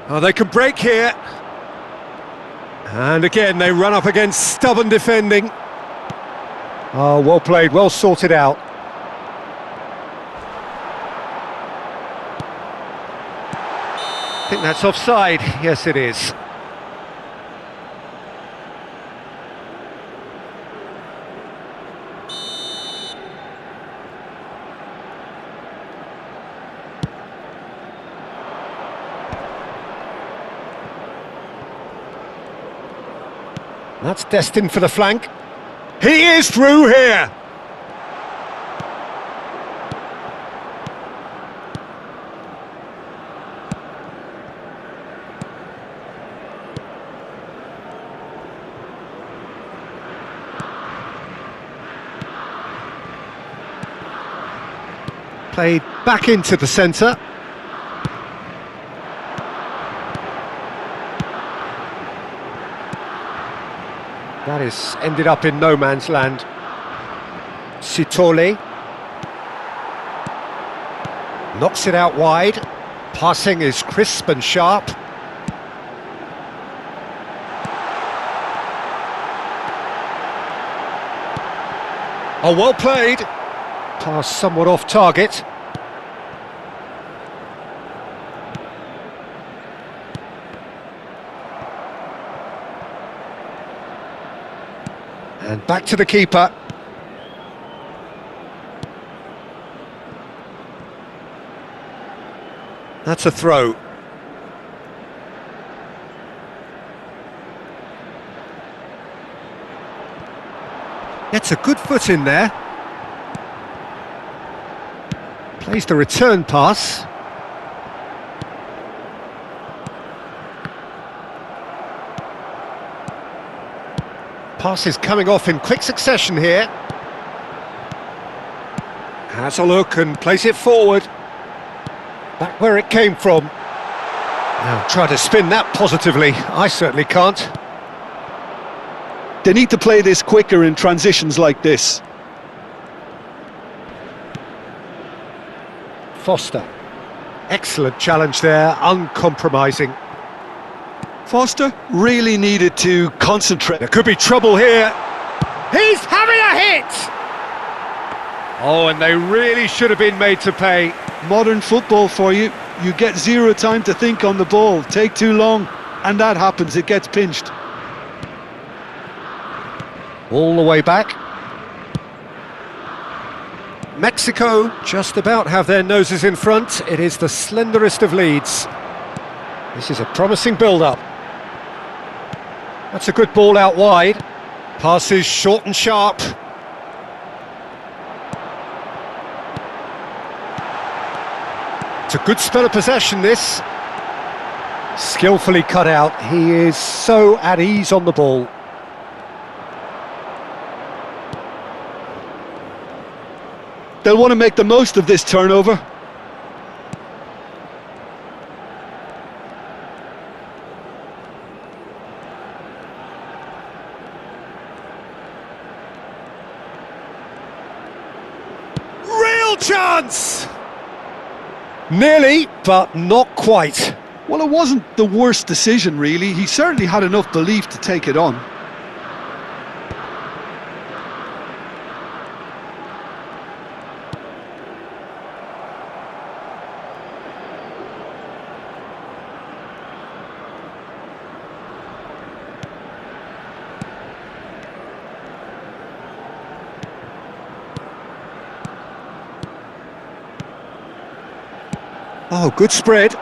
Oh, they can break here. And again, they run up against stubborn defending. Oh, well played, well sorted out. I think that's offside. Yes, it is. That's destined for the flank. He is through here! Played back into the centre. That has ended up in no man's land. Sitole knocks it out wide. Passing is crisp and sharp. Oh, well played. Pass somewhat off target. And back to the keeper. That's a throw. Gets a good foot in there. Plays the return pass. Pass is coming off in quick succession here. Has a look and plays it forward. Back where it came from. Now try to spin that positively. I certainly can't. They need to play this quicker in transitions like this. Foster. Excellent challenge there, uncompromising. Foster really needed to concentrate. There could be trouble here. He's having a hit! Oh, and they really should have been made to pay. Modern football for you. You get zero time to think on the ball. Take too long, and that happens. It gets pinched. All the way back. Mexico just about have their noses in front. It is the slenderest of leads. This is a promising build-up. That's a good ball out wide. Passes short and sharp. It's a good spell of possession, this. Skillfully cut out. He is so at ease on the ball. They'll want to make the most of this turnover. Real chance! Nearly, but not quite. Well, it wasn't the worst decision, really. He certainly had enough belief to take it on. Oh, good spread.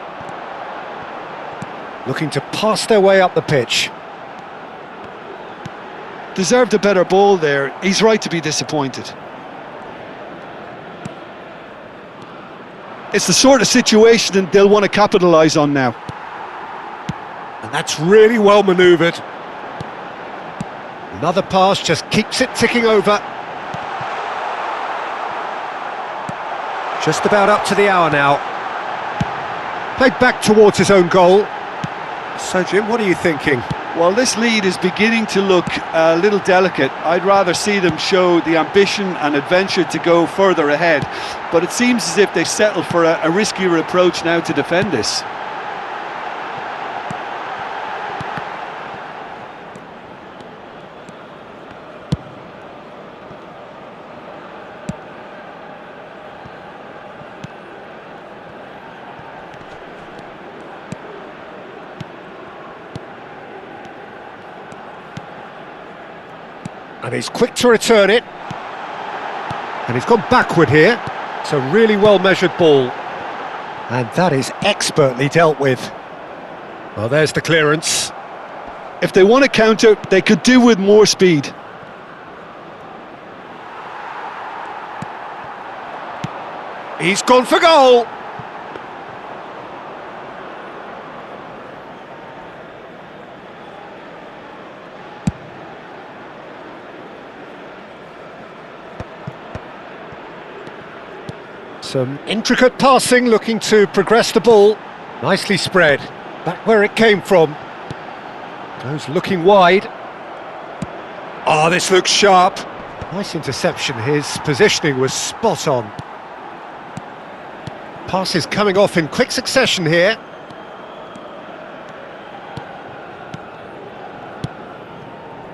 Looking to pass their way up the pitch. Deserved a better ball there. He's right to be disappointed. It's the sort of situation that they'll want to capitalise on now. And that's really well manoeuvred. Another pass just keeps it ticking over. Just about up to the hour now. Played back towards his own goal. So, Jim, what are you thinking? Well, this lead is beginning to look a little delicate. I'd rather see them show the ambition and adventure to go further ahead. But it seems as if they settled for a riskier approach now to defend this. And he's quick to return it. And he's gone backward here. It's a really well-measured ball. And that is expertly dealt with. Well, there's the clearance. If they want to counter, they could do with more speed. He's gone for goal. Some intricate passing, looking to progress the ball. Nicely spread. Back where it came from. Goes looking wide. Oh, this looks sharp. Nice interception. His positioning was spot on. Passes coming off in quick succession here.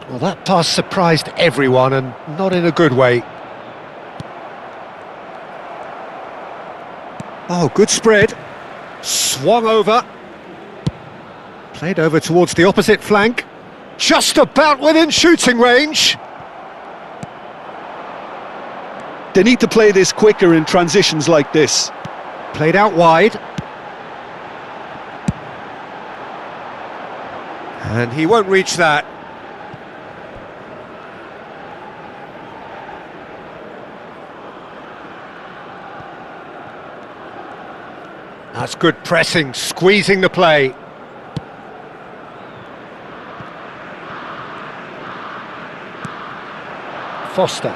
Well, that pass surprised everyone, and not in a good way. Oh, good spread. Swung over. Played over towards the opposite flank. Just about within shooting range. They need to play this quicker in transitions like this. Played out wide. And he won't reach that. That's good pressing, squeezing the play. Foster.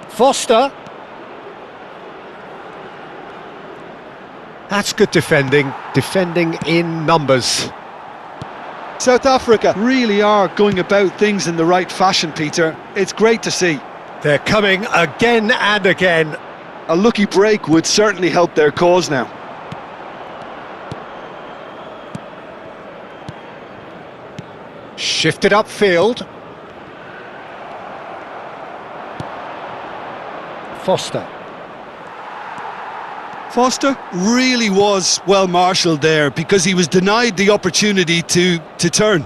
Foster. That's good defending. Defending in numbers. South Africa really are going about things in the right fashion, Peter. It's great to see. They're coming again and again. A lucky break would certainly help their cause now. Shifted upfield. Foster. Foster really was well marshalled there because he was denied the opportunity to turn.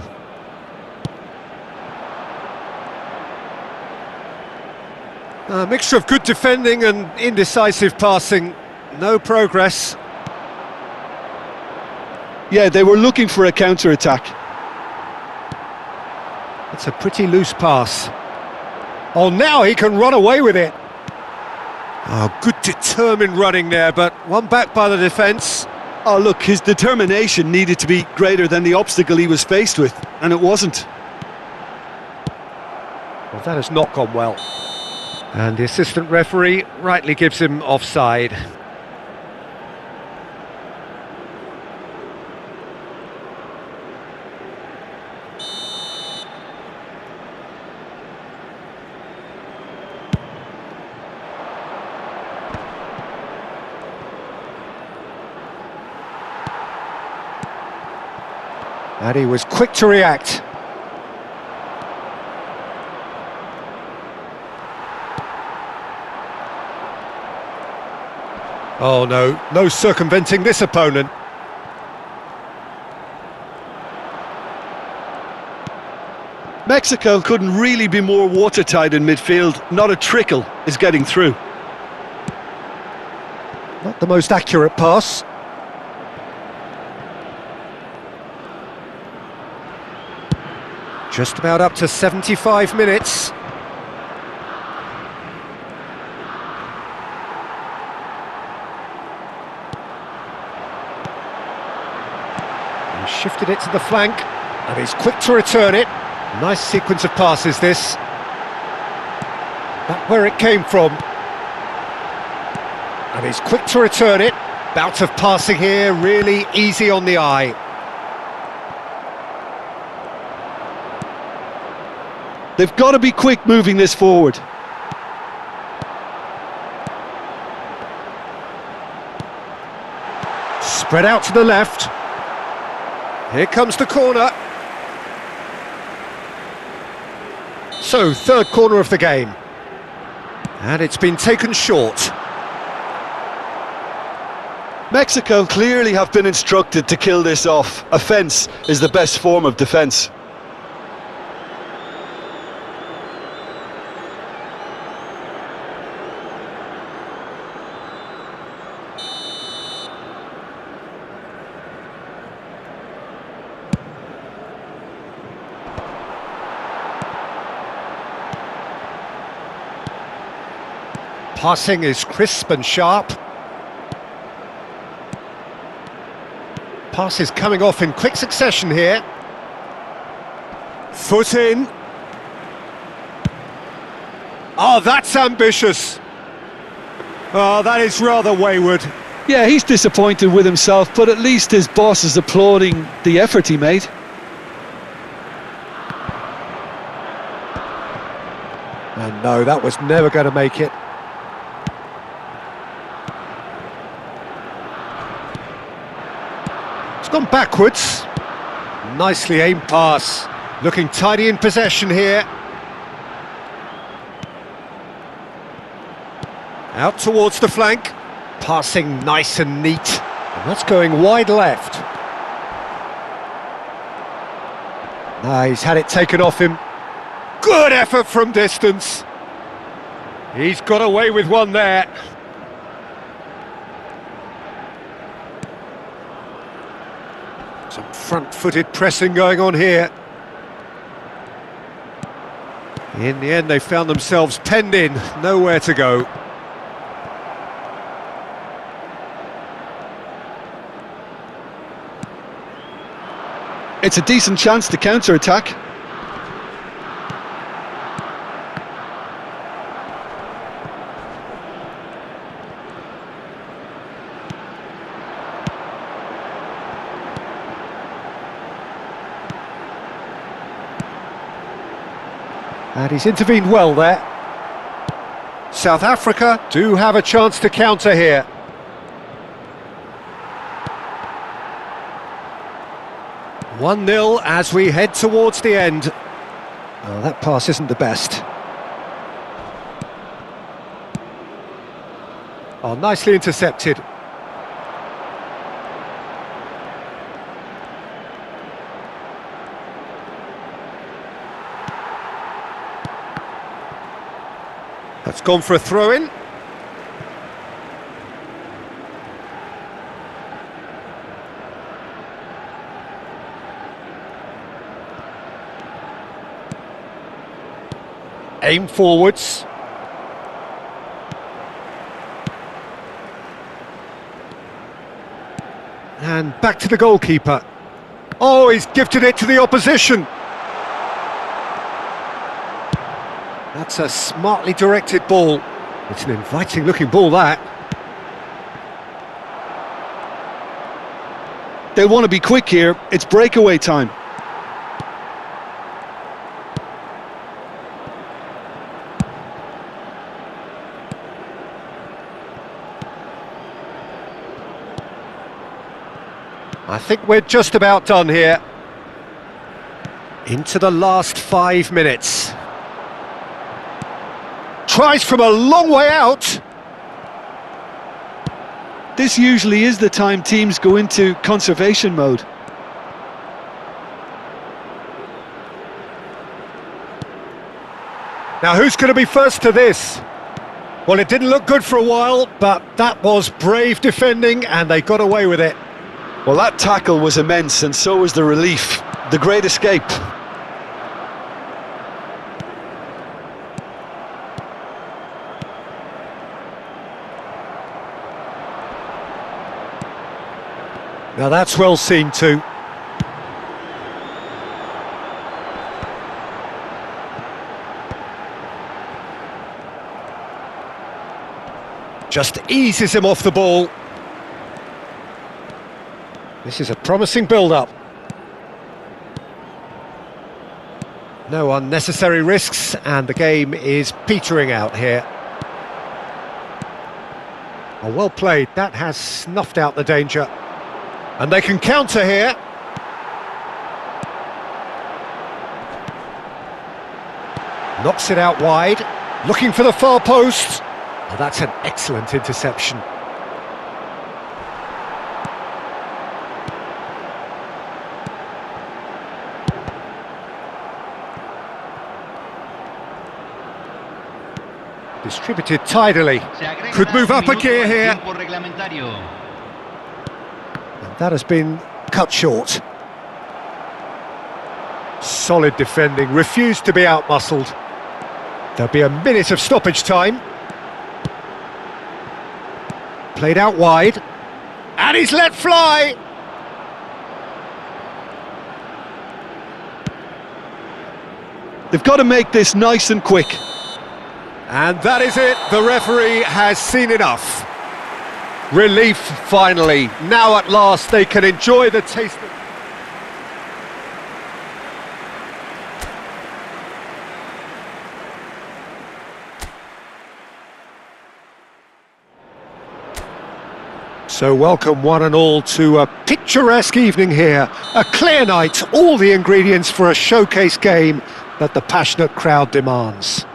A mixture of good defending and indecisive passing. No progress. Yeah, they were looking for a counter-attack. It's a pretty loose pass. Oh, now he can run away with it. Oh, good determined running there, but one back by the defence. Oh, look, his determination needed to be greater than the obstacle he was faced with, and it wasn't. Well, that has not gone well. And the assistant referee rightly gives him offside. And he was quick to react. Oh no, no circumventing this opponent. Mexico couldn't really be more watertight in midfield. Not a trickle is getting through. Not the most accurate pass. Just about up to 75 minutes. He shifted it to the flank, and he's quick to return it. Nice sequence of passes, this. Back where it came from. And he's quick to return it. Bout of passing here, really easy on the eye. They've got to be quick moving this forward. Spread out to the left. Here comes the corner. So, third corner of the game. And it's been taken short. Mexico clearly have been instructed to kill this off. Offence is the best form of defence. Passing is crisp and sharp. Pass is coming off in quick succession here. Foot in. Oh, that's ambitious. Oh, that is rather wayward. Yeah, he's disappointed with himself, but at least his boss is applauding the effort he made. And no, that was never going to make it. It's gone backwards. Nicely aimed pass. Looking tidy in possession here. Out towards the flank. Passing nice and neat. And that's going wide left. He's had it taken off him. Good effort from distance. He's got away with one there. Some front-footed pressing going on here. In the end, they found themselves penned in, nowhere to go. It's a decent chance to counter-attack. And he's intervened well there. South Africa do have a chance to counter here. One 0 as we head towards the end. Oh, that pass isn't the best. Oh, nicely intercepted. That's gone for a throw-in. Aim forwards. And back to the goalkeeper. Oh, he's gifted it to the opposition. That's a smartly directed ball. It's an inviting looking ball, that. They'll want to be quick here. It's breakaway time. I think we're just about done here. Into the last 5 minutes. Tries from a long way out. This usually is the time teams go into conservation mode. Now who's going to be first to this? Well, it didn't look good for a while, but that was brave defending and they got away with it. Well, that tackle was immense, and so was the relief. The great escape. Now that's well seen too. Just eases him off the ball. This is a promising build-up. No unnecessary risks, and the game is petering out here. Oh, well played. That has snuffed out the danger. And they can counter here. Knocks it out wide. Looking for the far post. Oh, that's an excellent interception. Distributed tidily. Se agrega Could move un up a minuto gear al here. tiempo reglamentario. And that has been cut short. Solid defending, refused to be outmuscled. There'll be a minute of stoppage time. Played out wide. And he's let fly! They've got to make this nice and quick. And that is it, the referee has seen enough. Relief finally, now at last they can enjoy the taste of... So welcome one and all to a picturesque evening here, a clear night, all the ingredients for a showcase game that the passionate crowd demands.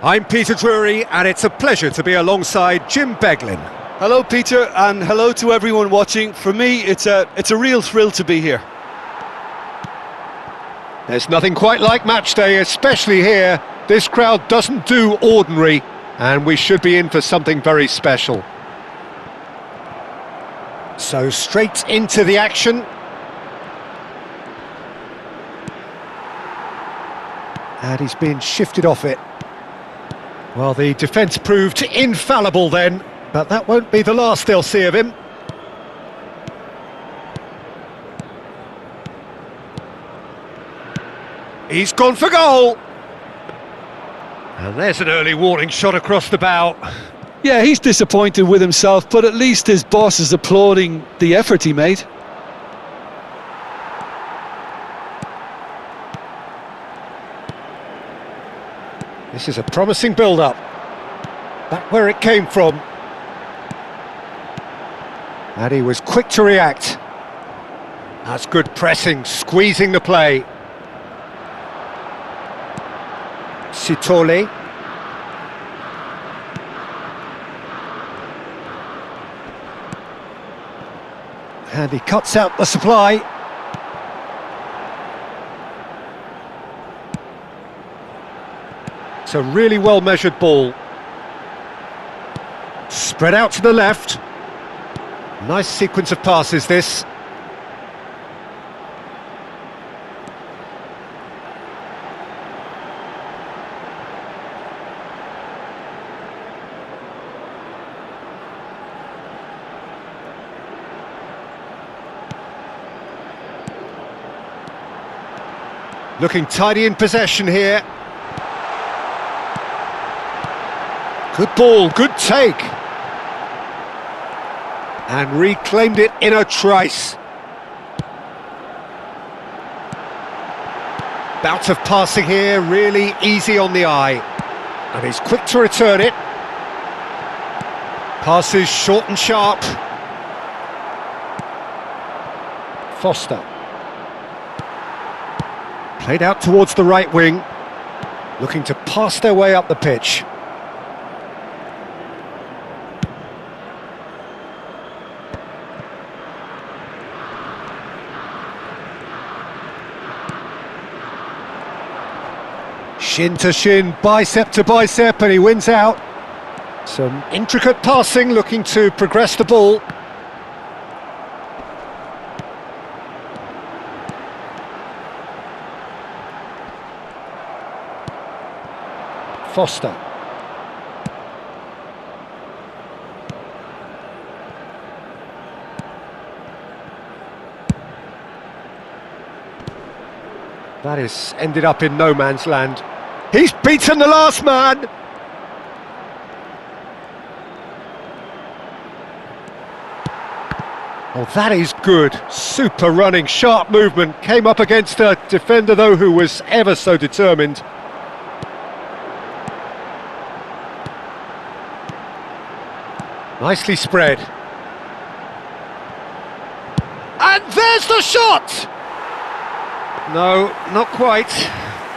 I'm Peter Drury, and it's a pleasure to be alongside Jim Beglin. Hello, Peter, and hello to everyone watching. For me, it's a real thrill to be here. There's nothing quite like match day, especially here. This crowd doesn't do ordinary, and we should be in for something very special. So straight into the action. And he's been shifted off it. Well, the defence proved infallible then, but that won't be the last they'll see of him. He's gone for goal! And there's an early warning shot across the bow. Yeah, he's disappointed with himself, but at least his boss is applauding the effort he made. This is a promising build-up. Back where it came from. And he was quick to react. That's good pressing, squeezing the play. Sitole. And he cuts out the supply. It's a really well-measured ball. Spread out to the left. Nice sequence of passes, this. Looking tidy in possession here. Good ball, good take. And reclaimed it in a trice. Bout of passing here, really easy on the eye. And he's quick to return it. Passes short and sharp. Foster. Played out towards the right wing, looking to pass their way up the pitch. Shin to shin, bicep to bicep, and he wins out. Some intricate passing, looking to progress the ball. Foster. That is ended up in no man's land. He's beaten the last man! Oh, that is good. Super running, sharp movement. Came up against a defender, though, who was ever so determined. Nicely spread. And there's the shot! No, not quite.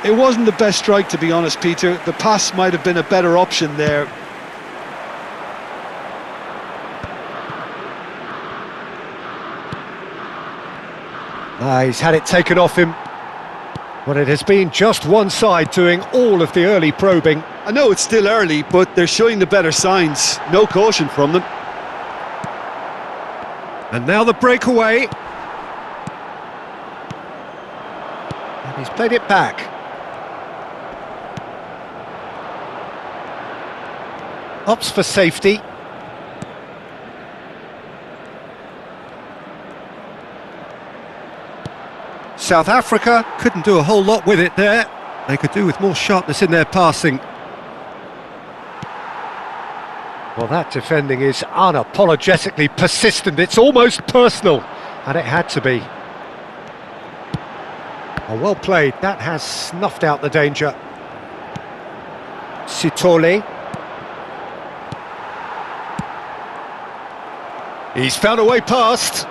It wasn't the best strike, to be honest, Peter. The pass might have been a better option there. He's had it taken off him. Well, it has been just one side doing all of the early probing, I know it's still early, but they're showing the better signs. No caution from them. And now the breakaway. And he's played it back. Opts for safety. South Africa couldn't do a whole lot with it there. They could do with more sharpness in their passing. Well, that defending is unapologetically persistent. It's almost personal, and it had to be. Oh, well played. That has snuffed out the danger. Sitole. He's found a way past.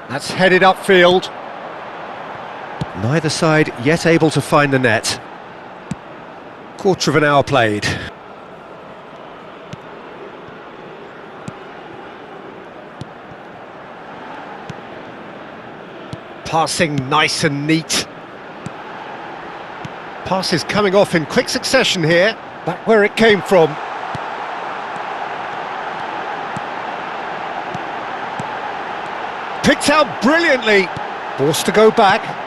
That's headed upfield. Neither side yet able to find the net. Quarter of an hour played. Passing nice and neat. Passes coming off in quick succession here. Back where it came from. Picked out brilliantly. Forced to go back.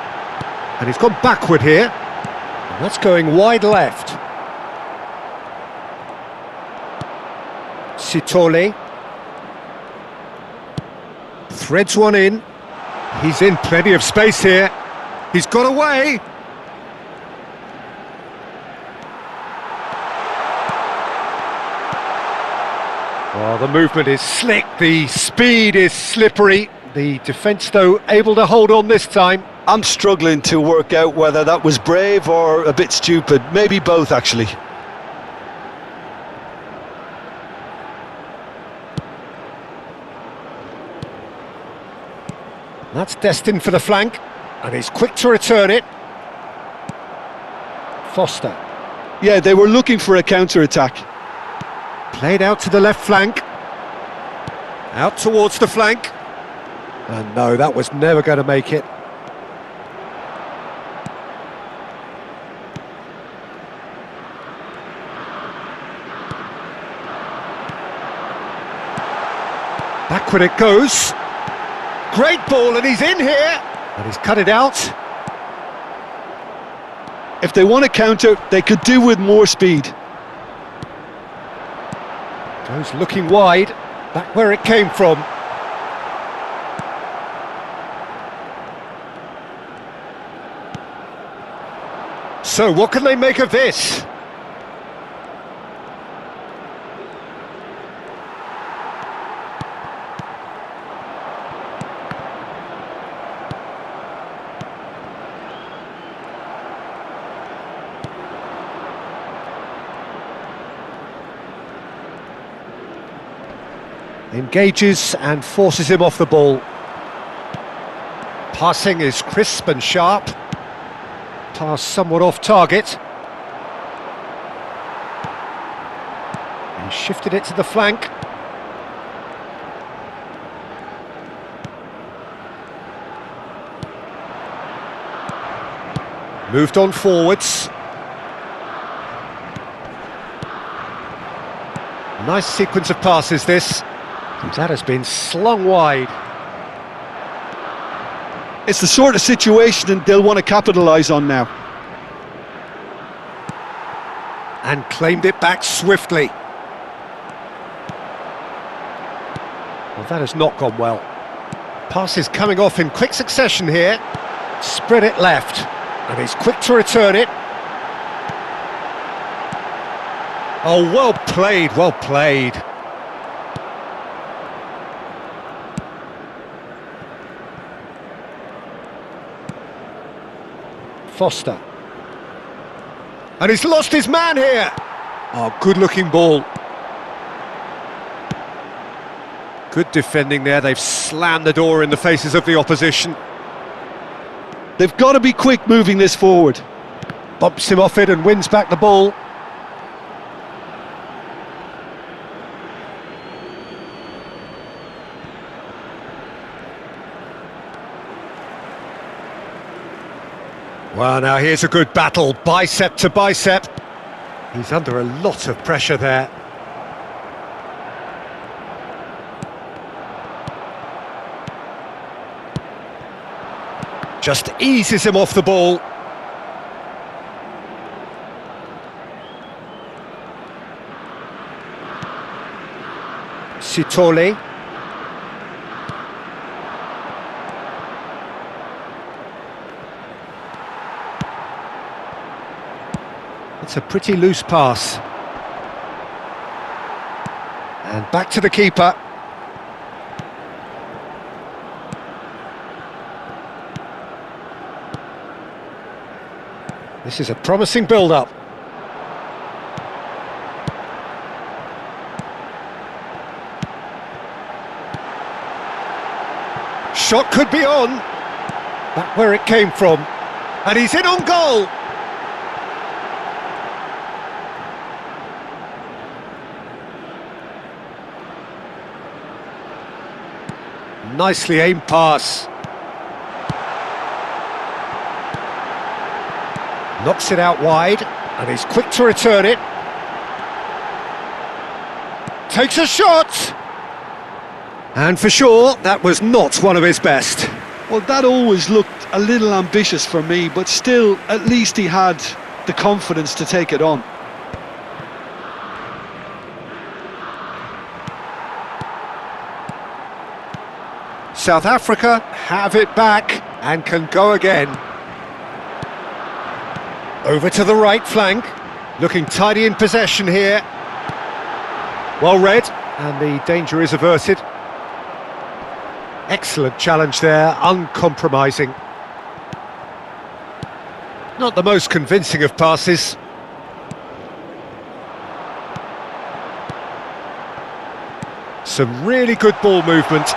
And he's gone backward here. And that's going wide left. Sitole. Threads one in. He's in plenty of space here. He's got away. Well, the movement is slick, the speed is slippery. The defence, though, able to hold on this time. I'm struggling to work out whether that was brave or a bit stupid. Maybe both, actually. That's destined for the flank, and he's quick to return it. Foster. Yeah, they were looking for a counter-attack. Played out to the left flank. Out towards the flank. And no, that was never going to make it. Backward it goes. Great ball, and he's in here. And he's cut it out. If they want to counter, they could do with more speed. Goes looking wide. Back where it came from. So, what can they make of this? Engages and forces him off the ball. Passing is crisp and sharp. Pass somewhat off target. He shifted it to the flank. Moved on forwards. Nice sequence of passes this. That has been slung wide. It's the sort of situation they'll want to capitalise on now. And claimed it back swiftly. Well, that has not gone well. Passes coming off in quick succession here. Spread it left. And he's quick to return it. Oh, well played, well played. Foster. And he's lost his man here. Oh, good-looking ball. Good defending there. They've slammed the door in the faces of the opposition. They've got to be quick moving this forward. Bumps him off it and wins back the ball. Well, now here's a good battle, bicep to bicep. He's under a lot of pressure there. Just eases him off the ball. Sitole. It's a pretty loose pass. And back to the keeper. This is a promising build-up. Shot could be on. Back where it came from. And he's in on goal. Nicely aimed pass. Knocks it out wide, and he's quick to return it. Takes a shot! And for sure, that was not one of his best. Well, that always looked a little ambitious for me, but still, at least he had the confidence to take it on. South Africa have it back and can go again. Over to the right flank, looking tidy in possession here. Well read, and the danger is averted. Excellent challenge there, uncompromising. Not the most convincing of passes. Some really good ball movement.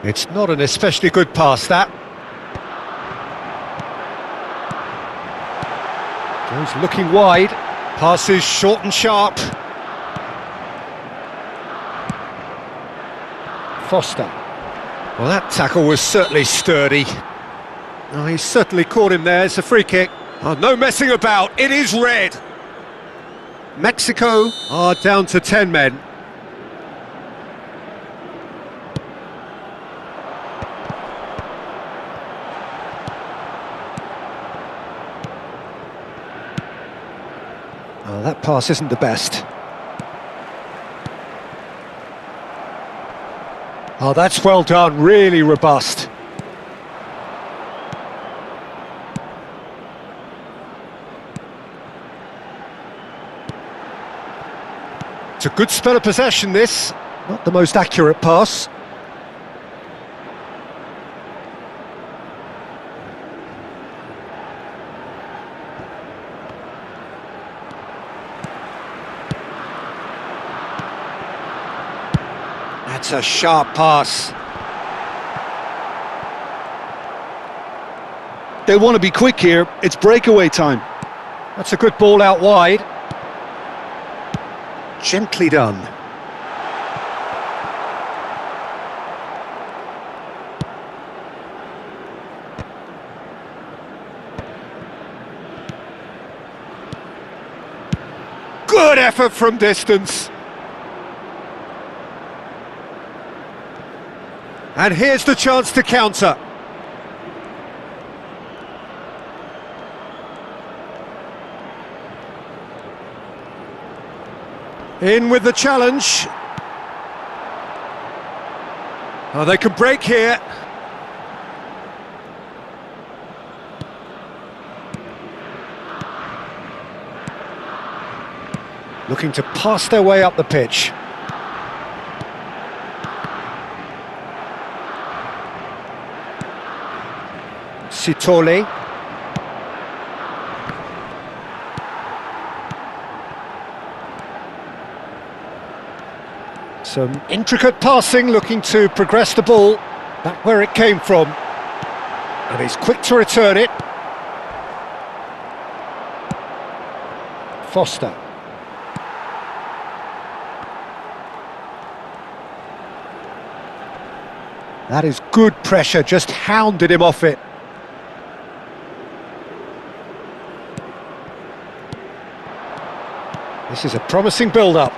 It's not an especially good pass, that. Goes looking wide. Passes short and sharp. Foster. Well, that tackle was certainly sturdy. Oh, he certainly caught him there. It's a free kick. Oh, no messing about. It is red. Mexico are down to 10 men. Oh, that pass isn't the best. Oh, that's well done, really robust. It's a good spell of possession, this. Not the most accurate pass. That's a sharp pass. They want to be quick here. It's breakaway time. That's a good ball out wide. Gently done. Good effort from distance. And here's the chance to counter. In with the challenge. Oh, they can break here. Looking to pass their way up the pitch. Sitole. Some intricate passing, looking to progress the ball back where it came from. And he's quick to return it. Foster. That is good pressure, just hounded him off it. This is a promising build-up.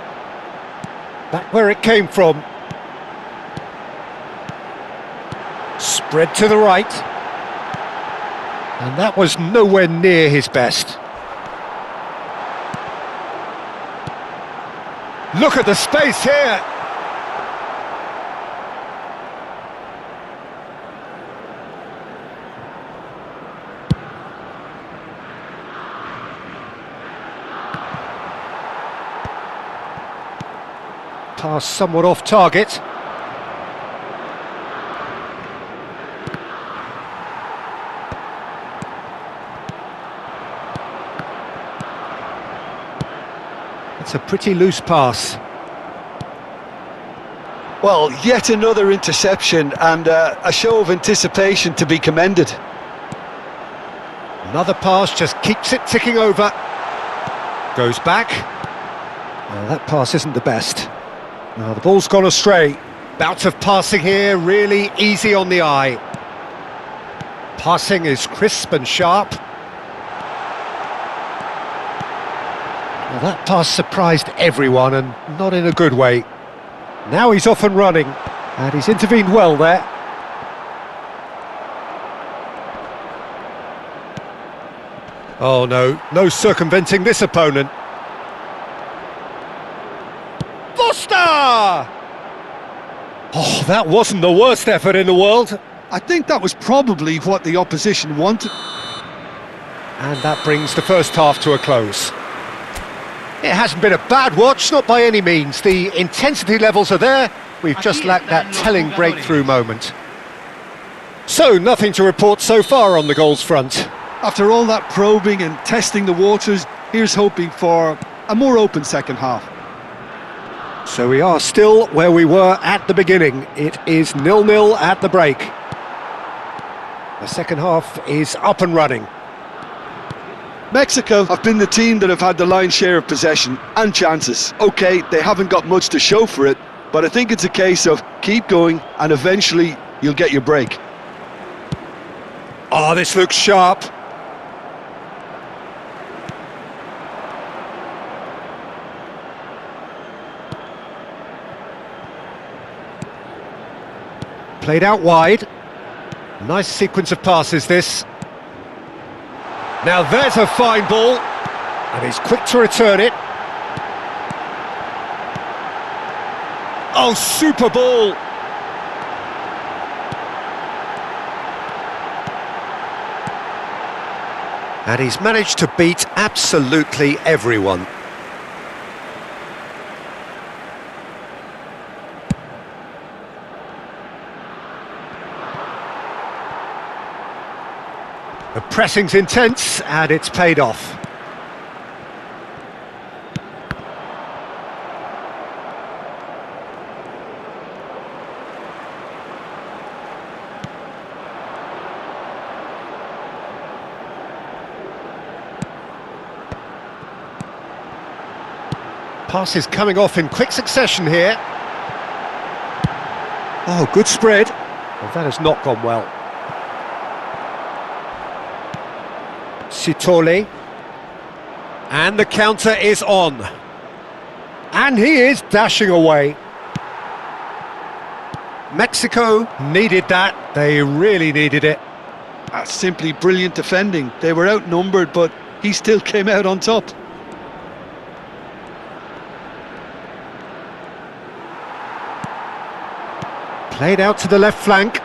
Back where it came from. Spread to the right. And that was nowhere near his best. Look at the space here. Pass somewhat off target. It's a pretty loose pass. Well, yet another interception and a show of anticipation to be commended. Another pass just keeps it ticking over. Goes back. Well, that pass isn't the best. Now the ball's gone astray. Bout of passing here, really easy on the eye. Passing is crisp and sharp. Well, that pass surprised everyone, and not in a good way. Now he's off and running, and he's intervened well there. Oh no, no circumventing this opponent. Foster! Oh, that wasn't the worst effort in the world. I think that was probably what the opposition wanted. And that brings the first half to a close. It hasn't been a bad watch, not by any means. The intensity levels are there. We've just lacked that telling breakthrough moment. So, nothing to report so far on the goals front. After all that probing and testing the waters, here's hoping for a more open second half. So we are still where we were at the beginning. It is 0-0 at the break. The second half is up and running. Mexico have been the team that have had the lion's share of possession and chances. OK, they haven't got much to show for it, but I think it's a case of keep going and eventually you'll get your break. Oh, this looks sharp. Played out wide. Nice sequence of passes, this. Now there's a fine ball, and he's quick to return it. Oh, super ball! And he's managed to beat absolutely everyone. The pressing's intense, and it's paid off. Pass is coming off in quick succession here. Oh, good spread. Well, that has not gone well. Sitole, and the counter is on, and he is dashing away. Mexico needed that, they really needed it. That's simply brilliant defending. They were outnumbered, but he still came out on top. Played out to the left flank,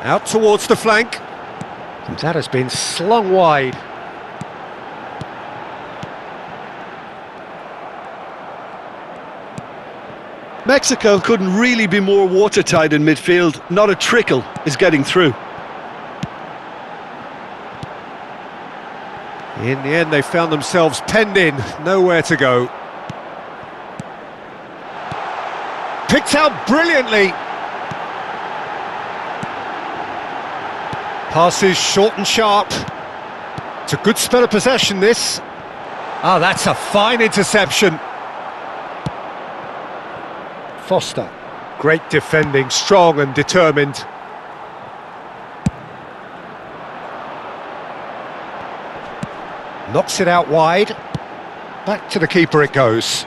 out towards the flank. That has been slung wide. Mexico couldn't really be more watertight in midfield. Not a trickle is getting through. In the end, they found themselves penned in, nowhere to go. Picked out brilliantly. Passes short and sharp. It's a good spell of possession, this. Ah, that's a fine interception. Foster. Great defending, strong and determined. Knocks it out wide. Back to the keeper it goes.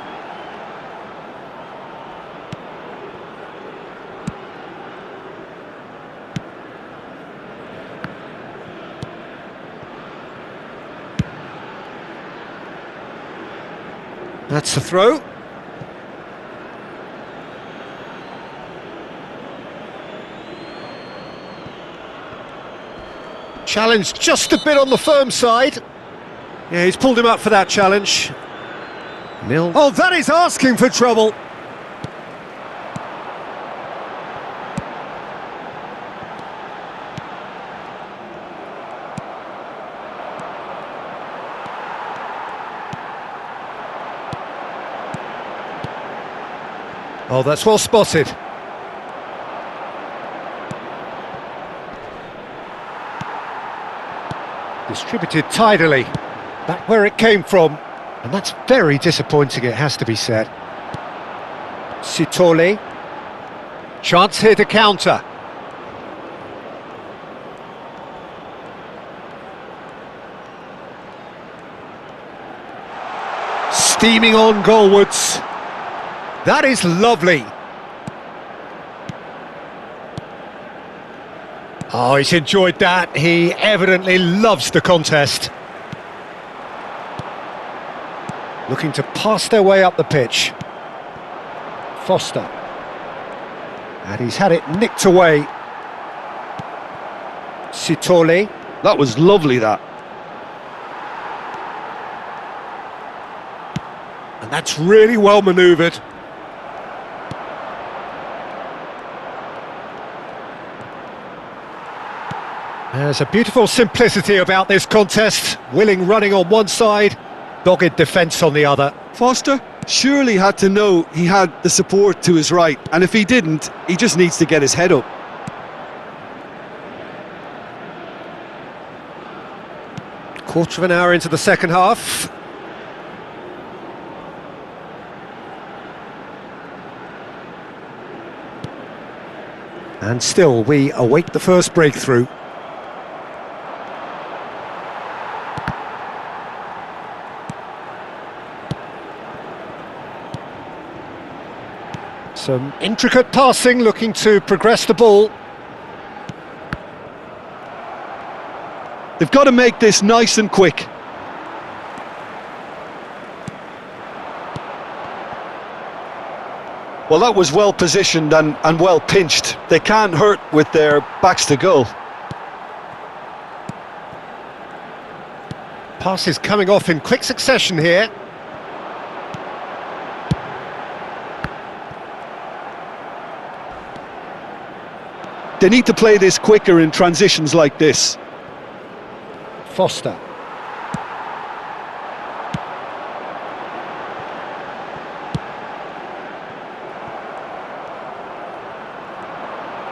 That's the throw. Challenge just a bit on the firm side. Yeah, he's pulled him up for that challenge. Nil. Oh, that is asking for trouble. Oh, that's well spotted. Distributed tidily, back where it came from, and that's very disappointing, it has to be said. Sitole, chance here to counter. Steaming on goalwards. That is lovely. Oh, he's enjoyed that. He evidently loves the contest. Looking to pass their way up the pitch. Foster. And he's had it nicked away. Sitole. That was lovely, that. And that's really well manoeuvred. There's a beautiful simplicity about this contest. Willing running on one side, dogged defence on the other. Foster surely had to know he had the support to his right, and if he didn't, he just needs to get his head up. Quarter of an hour into the second half. And still we await the first breakthrough. Some intricate passing, looking to progress the ball. They've got to make this nice and quick. Well, that was well positioned and well pinched. They can't hurt with their backs to goal. Passes coming off in quick succession here. They need to play this quicker in transitions like this. Foster.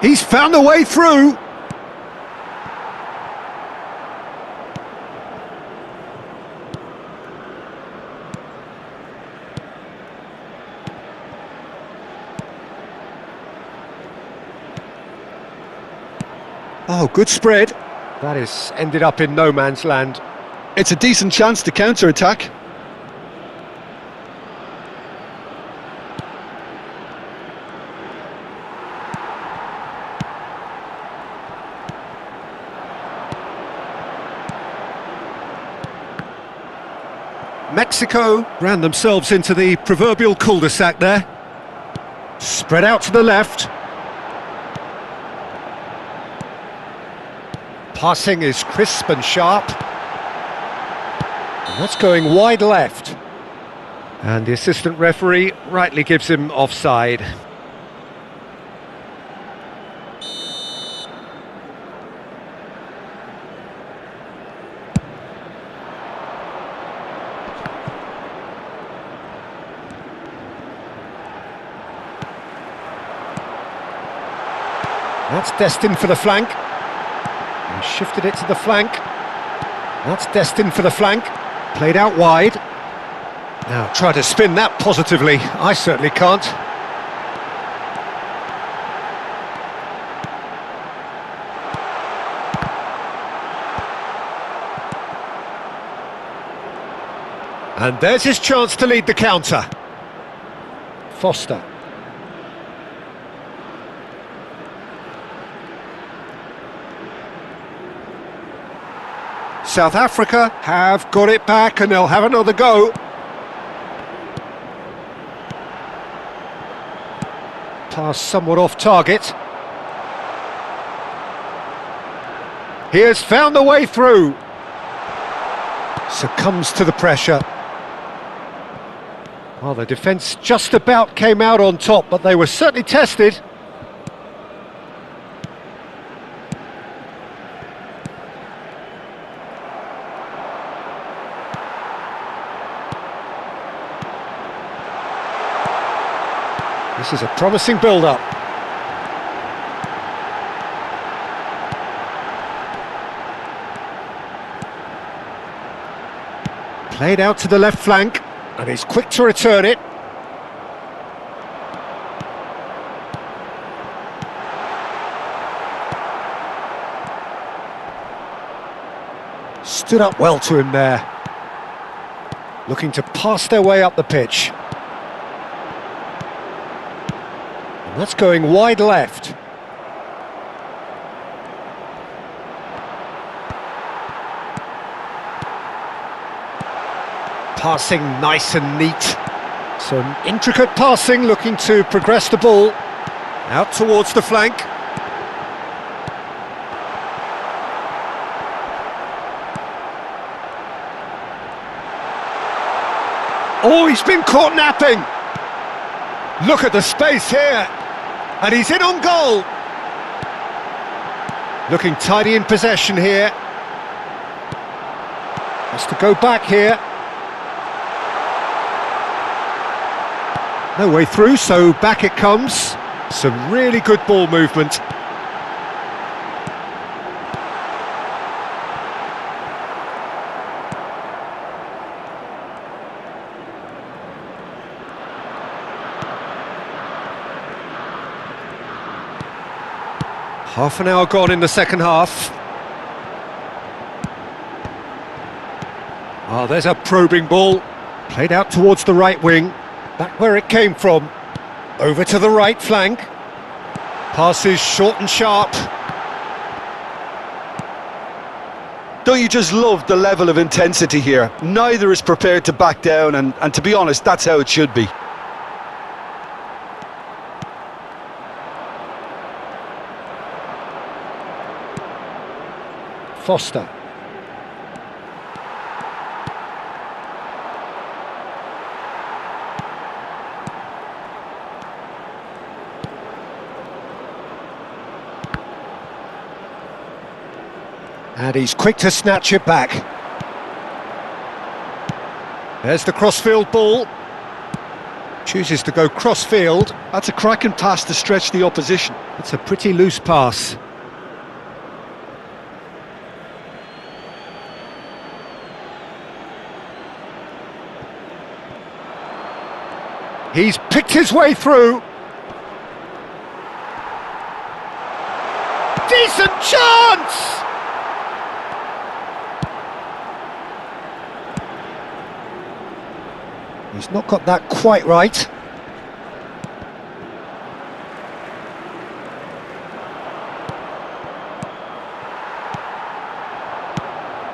He's found a way through. Oh, good spread. That has ended up in no man's land. It's a decent chance to counter-attack. Mexico ran themselves into the proverbial cul-de-sac there. Spread out to the left. Passing is crisp and sharp. And that's going wide left. And the assistant referee rightly gives him offside. That's destined for the flank. He shifted it to the flank. That's destined for the flank. Played out wide. Now try to spin that positively. I certainly can't. And there's his chance to lead the counter. Foster. South Africa have got it back and they'll have another go. Pass somewhat off target. He has found the way through. Succumbs to the pressure. Well, the defence just about came out on top, but they were certainly tested. This is a promising build-up. Played out to the left flank, and he's quick to return it. Stood up well to him there. Looking to pass their way up the pitch. And that's going wide left. Passing nice and neat. Some intricate passing, looking to progress the ball. Out towards the flank. Oh, he's been caught napping. Look at the space here. And he's in on goal. Looking tidy in possession here. Has to go back here. No way through, so back it comes. Some really good ball movement. Half an hour gone in the second half. Oh, there's a probing ball. Played out towards the right wing. Back where it came from. Over to the right flank. Passes short and sharp. Don't you just love the level of intensity here? Neither is prepared to back down, and to be honest, that's how it should be. Foster. And he's quick to snatch it back. There's the cross-field ball. Chooses to go cross-field. That's a cracking pass to stretch the opposition. It's a pretty loose pass. He's picked his way through. Decent chance! He's not got that quite right.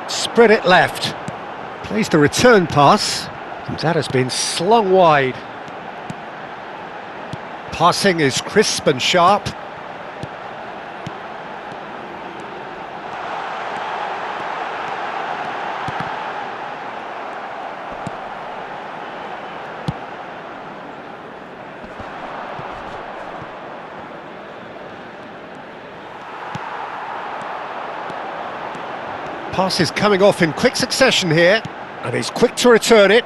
Spread it left. Plays the return pass. That has been slung wide. Passing is crisp and sharp. Pass is coming off in quick succession here, and he's quick to return it.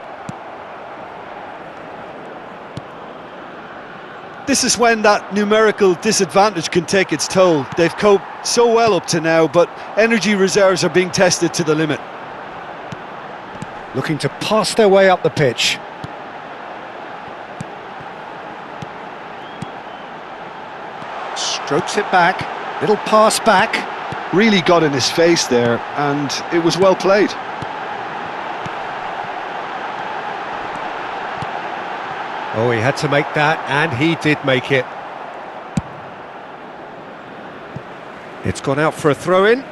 This is when that numerical disadvantage can take its toll. They've coped so well up to now, but energy reserves are being tested to the limit. Looking to pass their way up the pitch. Strokes it back, little pass back. Really got in his face there, and it was well played. Oh, he had to make that, and he did make it. It's gone out for a throw-in.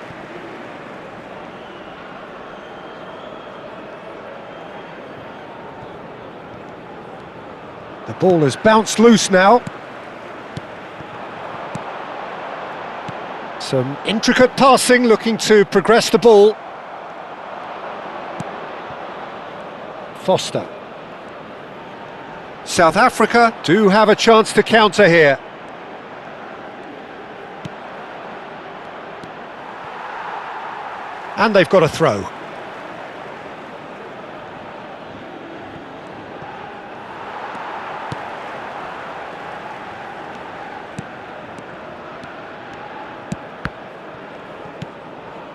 The ball has bounced loose now. Some intricate passing, looking to progress the ball. Foster. South Africa do have a chance to counter here. And they've got a throw.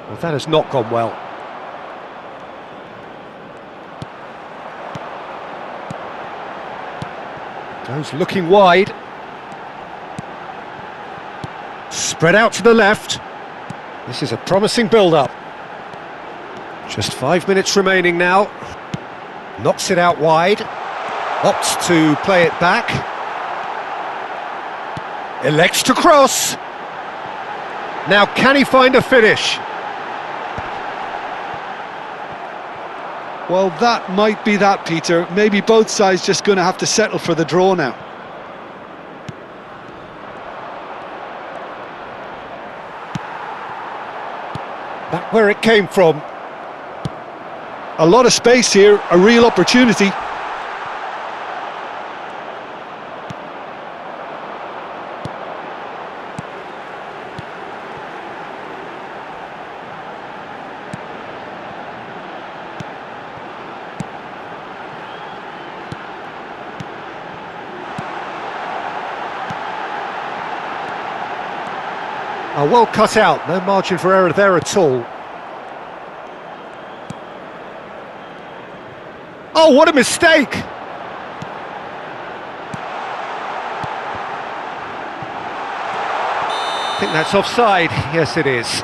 Well, that has not gone well. Goes looking wide. Spread out to the left. This is a promising build-up. Just 5 minutes remaining now. Knocks it out wide. Opts to play it back. Elects to cross. Now can he find a finish? Well, that might be that, Peter. Maybe both sides just going to have to settle for the draw now. Back where it came from. A lot of space here, a real opportunity. Well cut out, no margin for error there at all. Oh, what a mistake! I think that's offside. Yes, it is.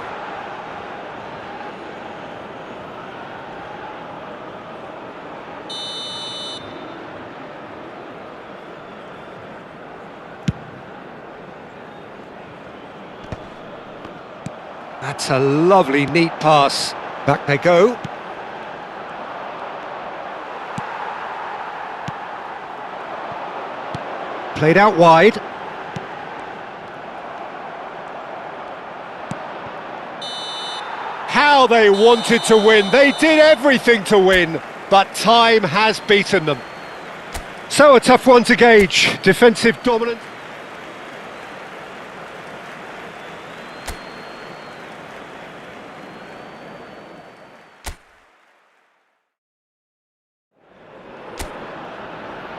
That's a lovely, neat pass. Back they go. Played out wide. How they wanted to win. They did everything to win, but time has beaten them. So a tough one to gauge. Defensive dominance.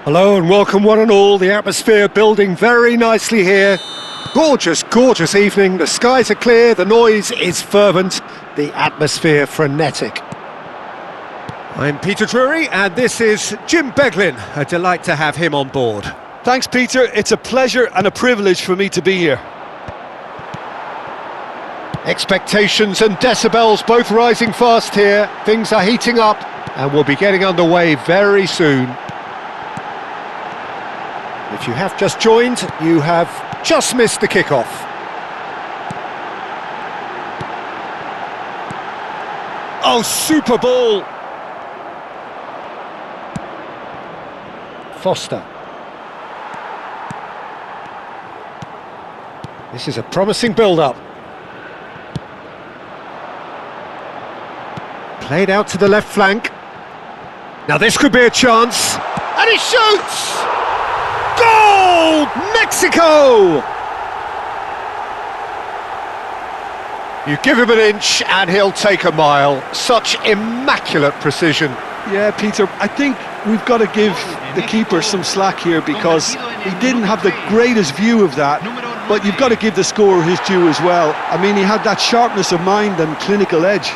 Hello and welcome one and all, the atmosphere building very nicely here. Gorgeous, gorgeous evening, the skies are clear, the noise is fervent, the atmosphere frenetic. I'm Peter Drury and this is Jim Beglin, a delight to have him on board. Thanks, Peter, it's a pleasure and a privilege for me to be here. Expectations and decibels both rising fast here, things are heating up and we'll be getting underway very soon. If you have just joined, you have just missed the kickoff. Oh, super ball! Foster. This is a promising build-up. Played out to the left flank. Now this could be a chance. And he shoots! Goal! Mexico! You give him an inch and he'll take a mile. Such immaculate precision. Yeah, Peter, I think we've got to give the keeper some slack here because he didn't have the greatest view of that, but you've got to give the scorer his due as well. I mean, he had that sharpness of mind and clinical edge.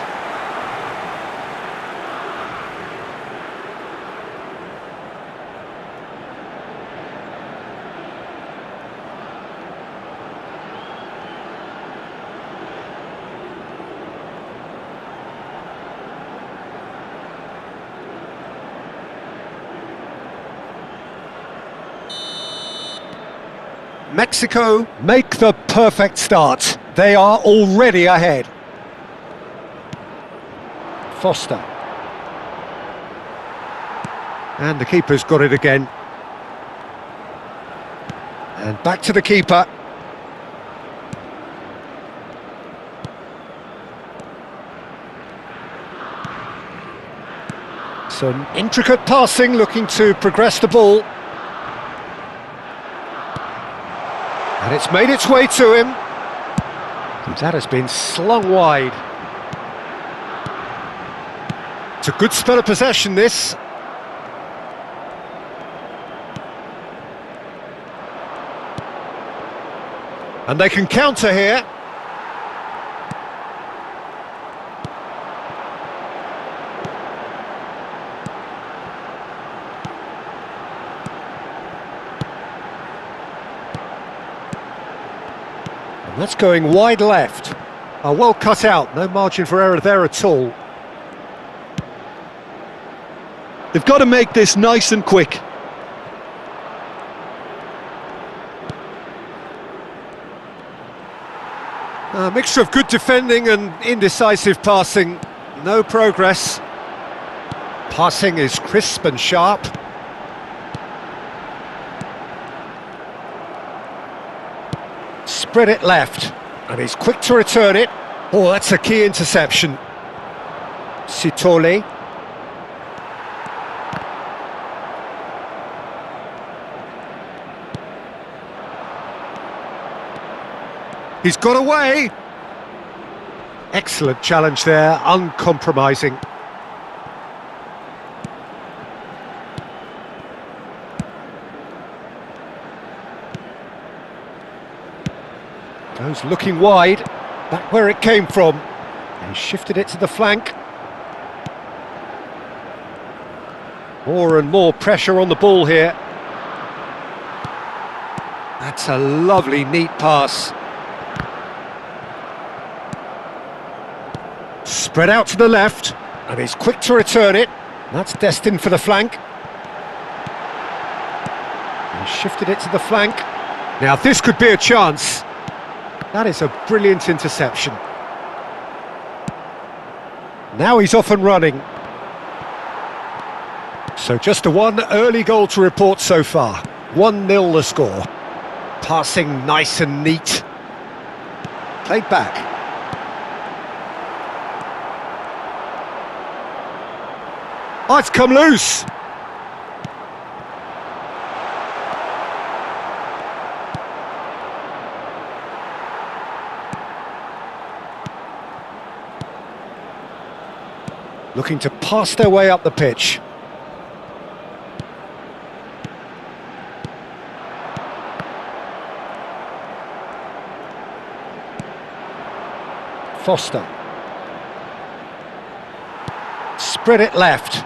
Mexico make the perfect start. They are already ahead. Foster. And the keeper's got it again. And back to the keeper. Some intricate passing, looking to progress the ball. And it's made its way to him. That has been slung wide. It's a good spell of possession, this. And they can counter here. And that's going wide left. Well cut out, no margin for error there at all. They've got to make this nice and quick. A mixture of good defending and indecisive passing. No progress. Passing is crisp and sharp. Spread it left, and he's quick to return it. Oh, that's a key interception. Sitole. He's got away. Excellent challenge there, uncompromising. Goes looking wide, back where it came from. And shifted it to the flank. More and more pressure on the ball here. That's a lovely, neat pass. Spread out to the left, and he's quick to return it. That's destined for the flank. He shifted it to the flank. Now this could be a chance. That is a brilliant interception. Now he's off and running. So just the one early goal to report so far. 1-0 the score. Passing nice and neat. Played back. Oh, it's come loose. Looking to pass their way up the pitch. Foster. Spread it left.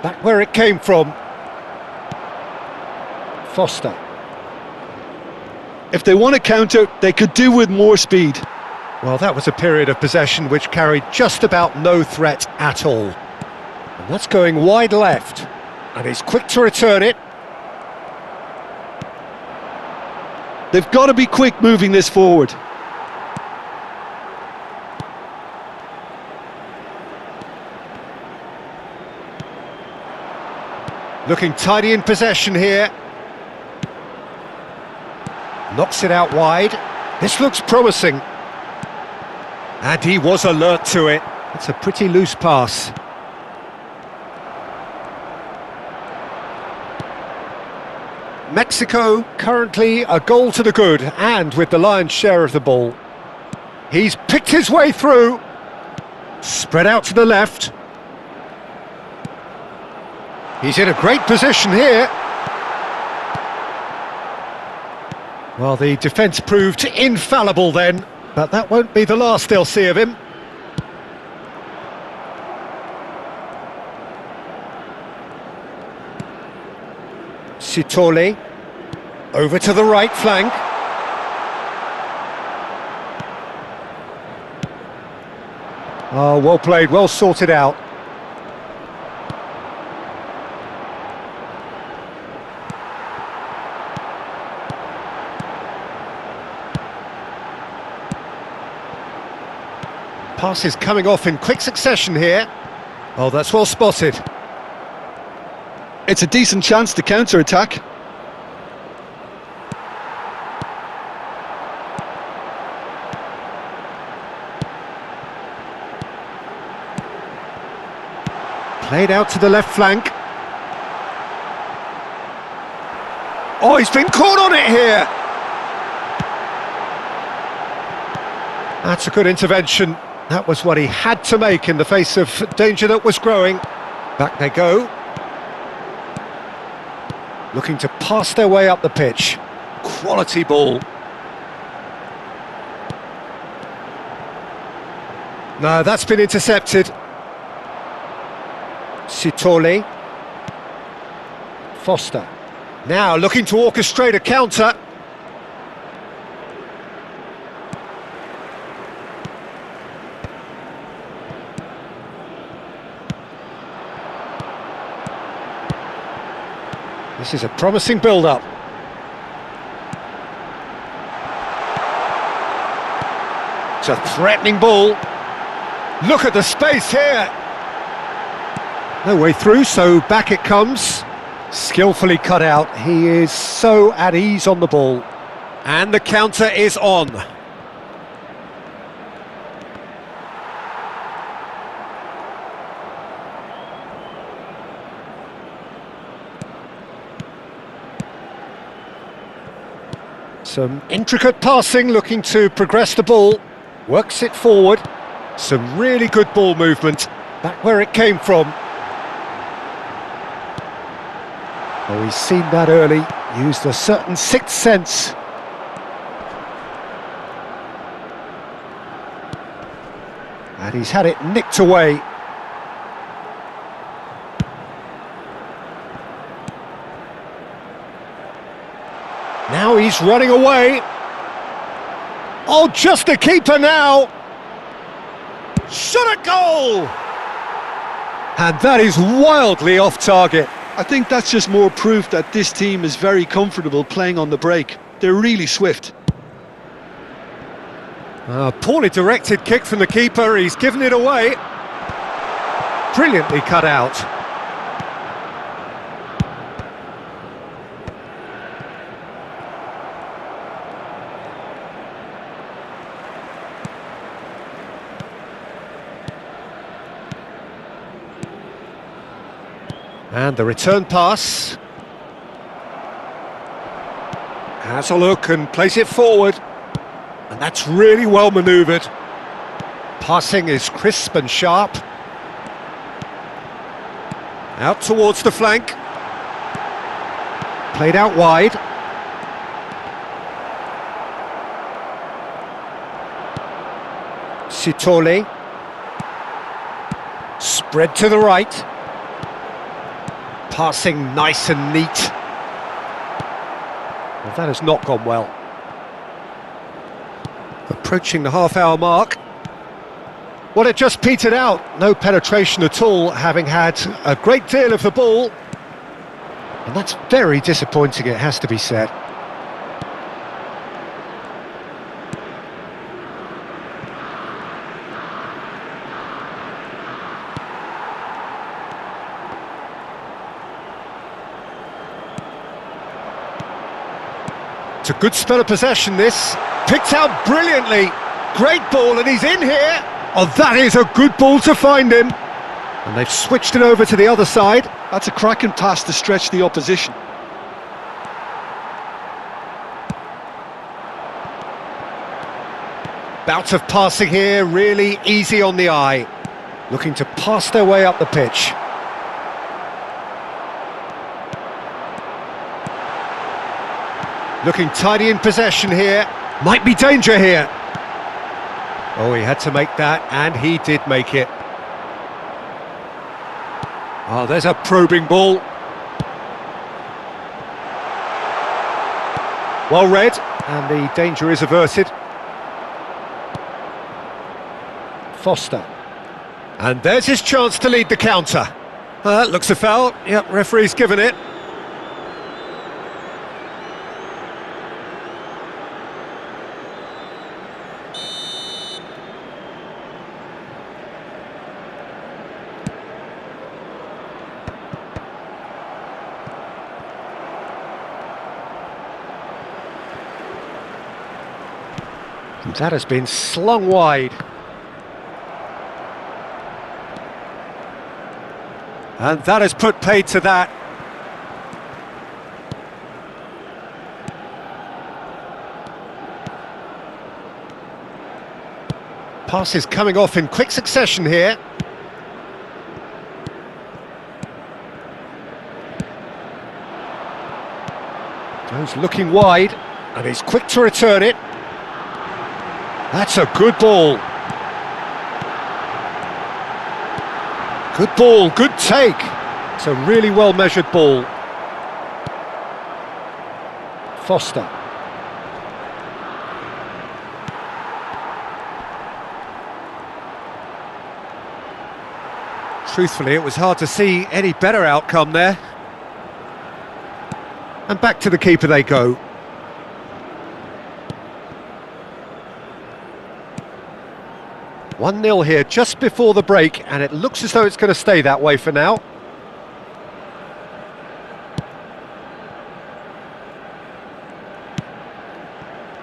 Back where it came from. Foster. If they want to counter, they could do with more speed. Well, that was a period of possession which carried just about no threat at all. And that's going wide left. And he's quick to return it. They've got to be quick moving this forward. Looking tidy in possession here. Knocks it out wide. This looks promising. And he was alert to it. It's a pretty loose pass. Mexico currently a goal to the good and with the lion's share of the ball. He's picked his way through. Spread out to the left. He's in a great position here. Well, the defence proved infallible then, but that won't be the last they'll see of him. Sitole, over to the right flank. Oh, well played, well sorted out. Passes coming off in quick succession here. Oh, that's well spotted. It's a decent chance to counter-attack. Played out to the left flank. Oh, he's been caught on it here. That's a good intervention. That was what he had to make in the face of danger that was growing. Back they go. Looking to pass their way up the pitch. Quality ball. No, that's been intercepted. Sitole. Foster. Now looking to orchestrate a counter. This is a promising build-up. It's a threatening ball. Look at the space here. No way through, so back it comes. Skillfully cut out. He is so at ease on the ball. And the counter is on. Some intricate passing, looking to progress the ball. Works it forward. Some really good ball movement. Back where it came from. Oh, he's seen that early. Used a certain sixth sense. And he's had it nicked away. Now he's running away. Oh, just a keeper now. Shot a goal! And that is wildly off target. I think that's just more proof that this team is very comfortable playing on the break. They're really swift. Poorly directed kick from the keeper, he's given it away. Brilliantly cut out. And the return pass. Has a look and plays it forward. And that's really well manoeuvred. Passing is crisp and sharp. Out towards the flank. Played out wide. Sitole. Spread to the right. Passing nice and neat. Well, that has not gone well. Approaching the half-hour mark. Well, it just petered out. No penetration at all, having had a great deal of the ball. And that's very disappointing, it has to be said. It's a good spell of possession, this. Picked out brilliantly. Great ball, and he's in here. Oh, that is a good ball to find him. And they've switched it over to the other side. That's a cracking pass to stretch the opposition. Bout of passing here, really easy on the eye. Looking to pass their way up the pitch. Looking tidy in possession here. Might be danger here. Oh, he had to make that, and he did make it. Oh, there's a probing ball. Well read, and the danger is averted. Foster. And there's his chance to lead the counter. That looks a foul. Yep, referee's given it. That has been slung wide. And that has put paid to that. Passes coming off in quick succession here. Goes looking wide, and he's quick to return it. That's a good ball. Good ball, good take. It's a really well-measured ball. Foster. Truthfully, it was hard to see any better outcome there. And back to the keeper they go. One 0 here just before the break, and it looks as though it's going to stay that way for now.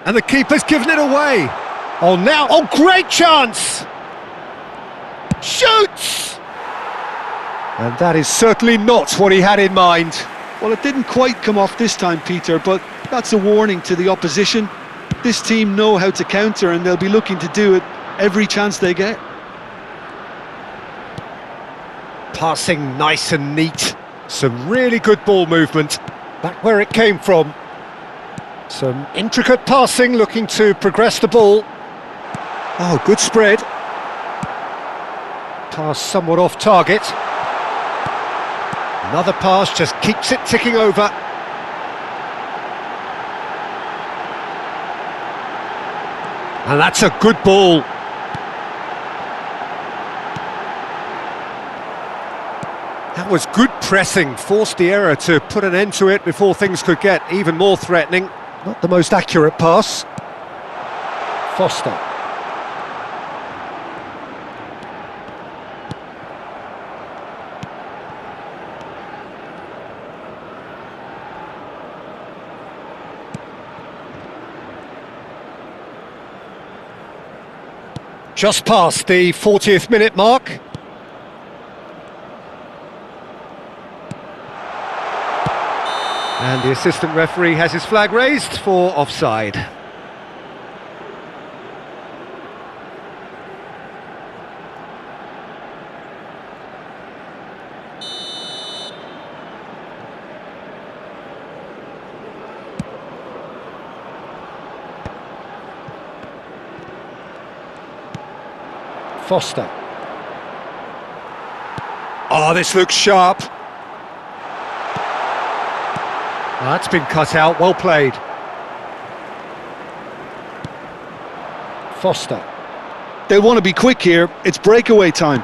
And the keeper's given it away. Oh, now, oh, great chance! Shoots! And that is certainly not what he had in mind. Well, it didn't quite come off this time, Peter, but that's a warning to the opposition. This team know how to counter, and they'll be looking to do it every chance they get. Passing nice and neat. Some really good ball movement. Back where it came from. Some intricate passing, looking to progress the ball. Oh, good spread. Pass somewhat off target. Another pass just keeps it ticking over. And that's a good ball. That was good pressing, forced the error to put an end to it before things could get even more threatening. Not the most accurate pass. Foster. Just past the 40th minute mark. And the assistant referee has his flag raised for offside. Foster. Oh, this looks sharp. That's been cut out, well played. Foster. They'll want to be quick here, it's breakaway time.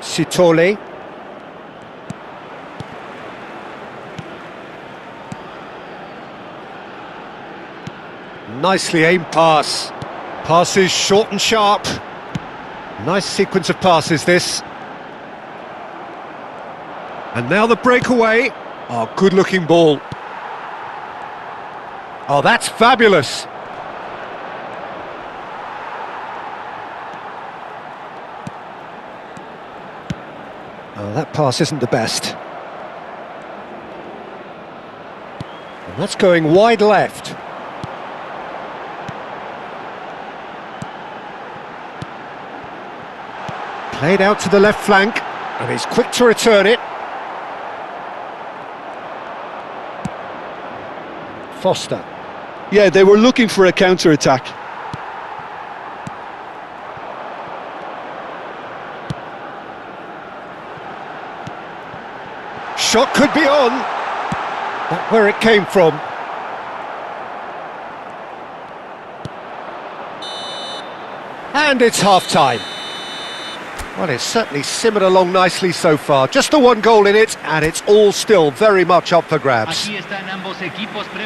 Sitole. Nicely aimed pass. Passes short and sharp. Nice sequence of passes, this. And now the breakaway. Oh, good-looking ball. Oh, that's fabulous. Oh, that pass isn't the best. And that's going wide left. Played out to the left flank, and he's quick to return it. Foster. Yeah, they were looking for a counter-attack. Shot could be on. Back where it came from. And it's half-time. Well, it's certainly simmered along nicely so far. Just the one goal in it, and it's all still very much up for grabs.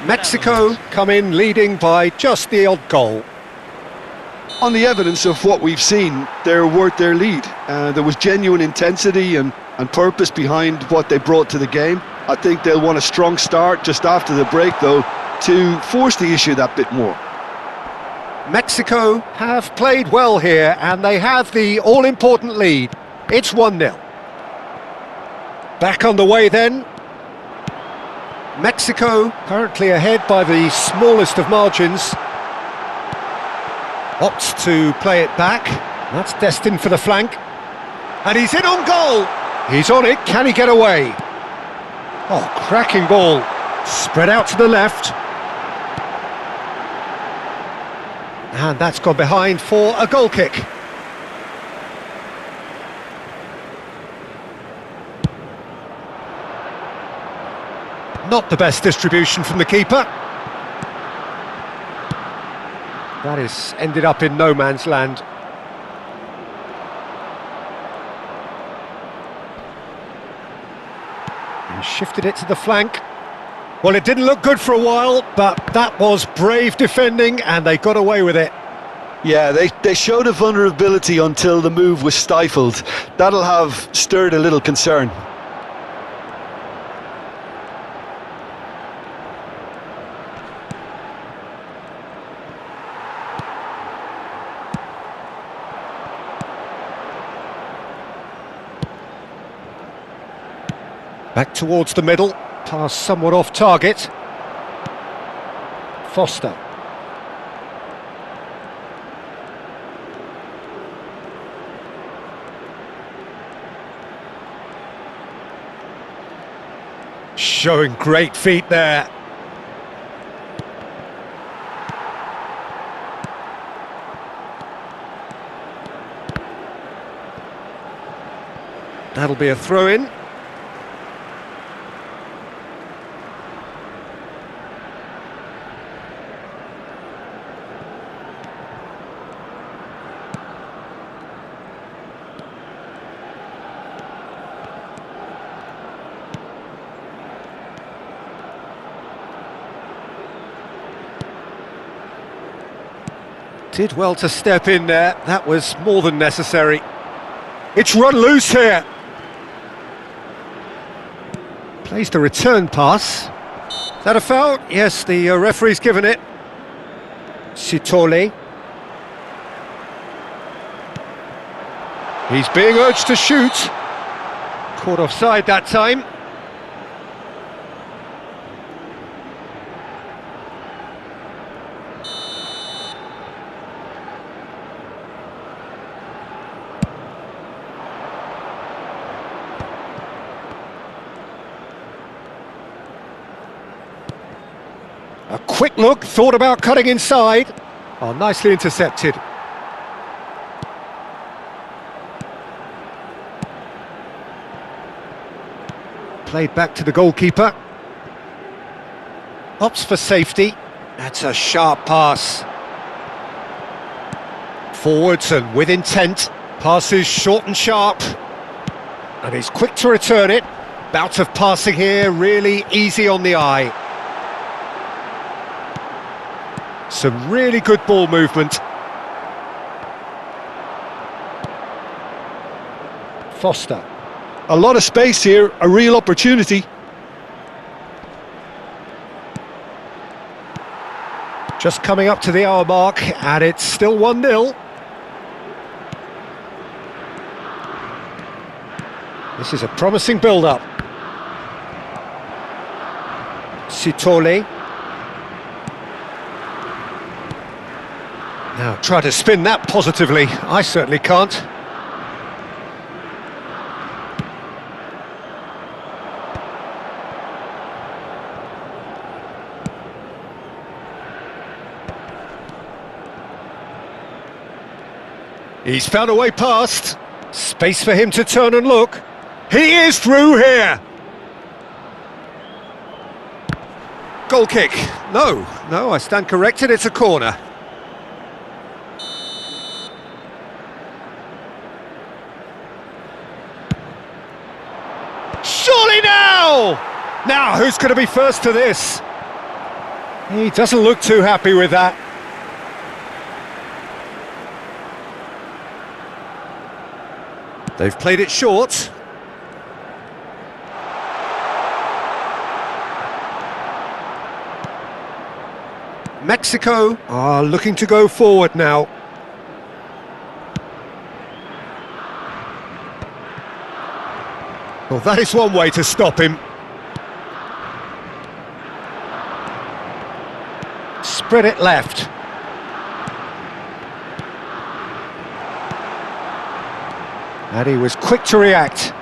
Mexico come in leading by just the odd goal. On the evidence of what we've seen, they're worth their lead. There was genuine intensity and purpose behind what they brought to the game, I think they'll want a strong start just after the break, though, to force the issue that bit more. Mexico have played well here, and they have the all-important lead. It's 1-0. Back on the way then. Mexico currently ahead by the smallest of margins. Opts to play it back. That's destined for the flank. And he's in on goal. He's on it. Can he get away? Oh, cracking ball. Spread out to the left. And that's gone behind for a goal kick. Not the best distribution from the keeper. That is ended up in no man's land. He shifted it to the flank. Well, it didn't look good for a while, but that was brave defending and they got away with it. Yeah, they showed a vulnerability until the move was stifled. That'll have stirred a little concern. Back towards the middle, pass somewhat off target. Foster. Showing great feet there. That'll be a throw-in. Did well to step in there, that was more than necessary. It's run loose here. Plays the return pass. Is that a foul? Yes, the referee's given it. Sitole. He's being urged to shoot. Caught offside that time. A quick look, thought about cutting inside. Oh, nicely intercepted. Played back to the goalkeeper. Opts for safety. That's a sharp pass. Forwards and with intent. Passes short and sharp. And he's quick to return it. Bout of passing here, really easy on the eye. Some really good ball movement. Foster. A lot of space here, a real opportunity. Just coming up to the hour mark, and it's still 1-0. This is a promising build-up. Sitole. Now, try to spin that positively. I certainly can't. He's found a way past. Space for him to turn and look. He is through here. Goal kick. No, I stand corrected. It's a corner. Surely now! Now, who's going to be first to this? He doesn't look too happy with that. They've played it short. Mexico are looking to go forward now. Well, that is one way to stop him. Spread it left. And he was quick to react.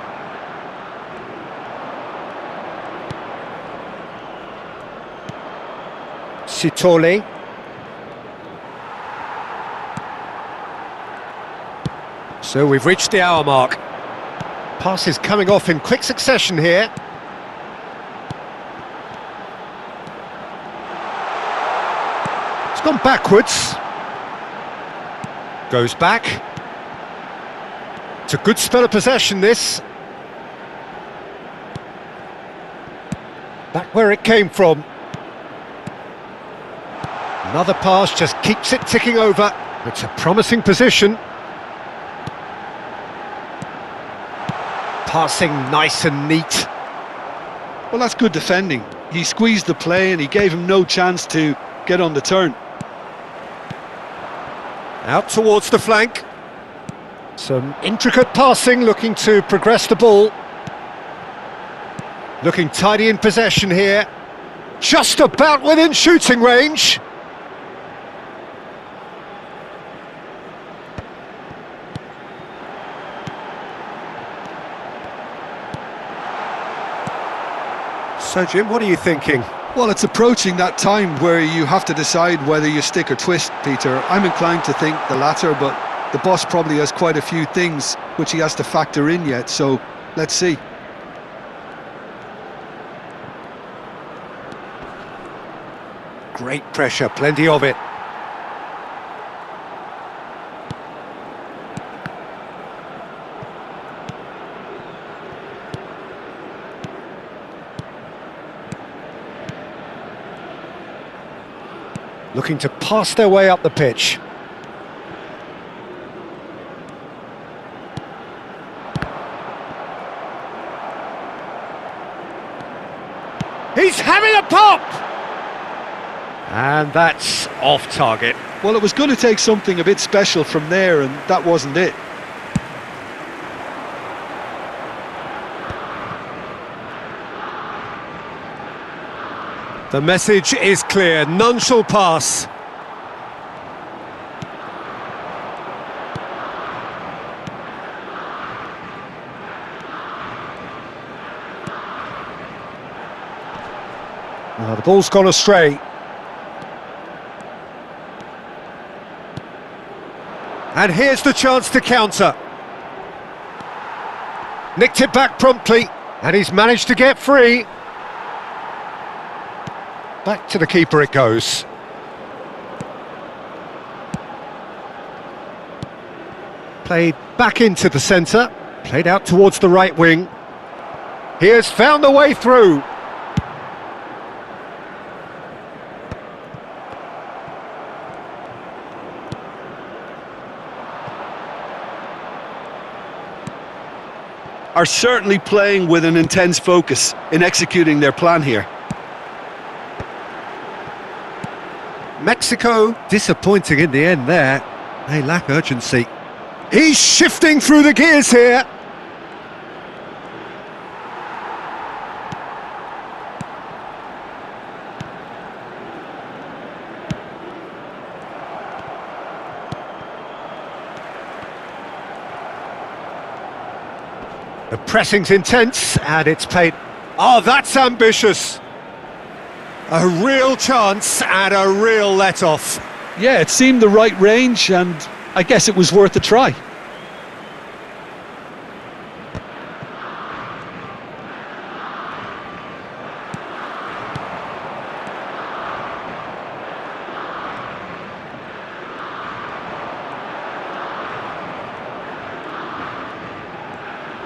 Sitole. So we've reached the hour mark. Passes coming off in quick succession here. It's gone backwards. Goes back. It's a good spell of possession, this. Back where it came from. Another pass just keeps it ticking over. It's a promising position. Passing nice and neat. Well, that's good defending. He squeezed the play and he gave him no chance to get on the turn. Out towards the flank. Some intricate passing, looking to progress the ball. Looking tidy in possession here. Just about within shooting range. So, Jim, what are you thinking? Well, it's approaching that time where you have to decide whether you stick or twist, Peter. I'm inclined to think the latter, but the boss probably has quite a few things which he has to factor in yet, so let's see. Great pressure, plenty of it. Looking to pass their way up the pitch. He's having a pop! And that's off target. Well, it was going to take something a bit special from there, and that wasn't it. The message is clear, none shall pass. Well, the ball's gone astray. And here's the chance to counter. Nicked it back promptly, and he's managed to get free. Back to the keeper it goes. Played back into the centre, played out towards the right wing. He has found the way through. Are certainly playing with an intense focus in executing their plan here. Mexico disappointing in the end there. They lack urgency. He's shifting through the gears here. The pressing's intense and it's played. Oh, that's ambitious. A real chance and a real let-off. Yeah, it seemed the right range, and I guess it was worth a try.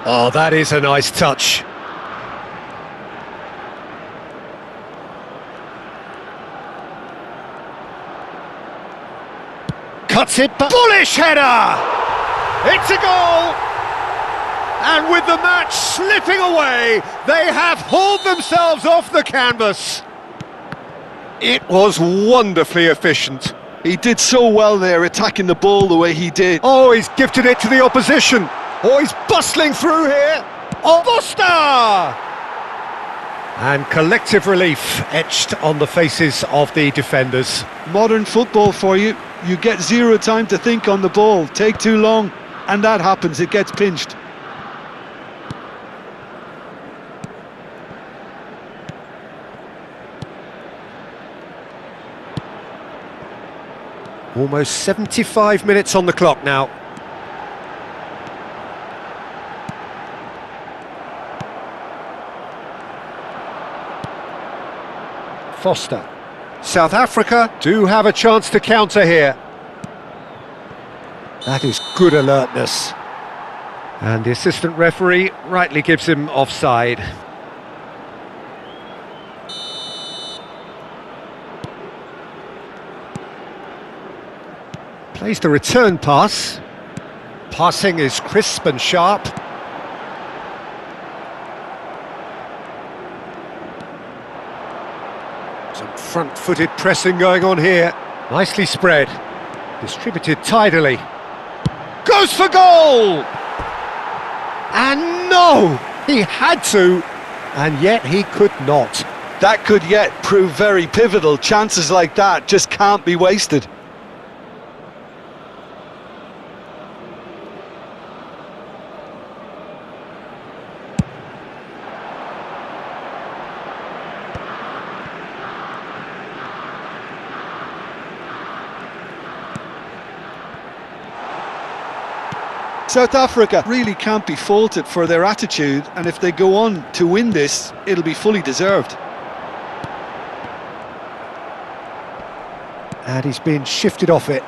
Oh, that is a nice touch. Cuts it, but bullish header! It's a goal! And with the match slipping away, they have hauled themselves off the canvas. It was wonderfully efficient. He did so well there, attacking the ball the way he did. Oh, he's gifted it to the opposition. Oh, he's bustling through here. Oh, Foster! And collective relief etched on the faces of the defenders. Modern football for you. You get zero time to think on the ball. Take too long, and that happens. It gets pinched. Almost 75 minutes on the clock now. Foster. South Africa do have a chance to counter here. That is good alertness. And the assistant referee rightly gives him offside. Plays the return pass. Passing is crisp and sharp. Some front-footed pressing going on here. Nicely spread. Distributed tidily. Goes for goal! And no! He had to, and yet he could not. That could yet prove very pivotal. Chances like that just can't be wasted. South Africa really can't be faulted for their attitude, and if they go on to win this, it'll be fully deserved. And he's been shifted off it.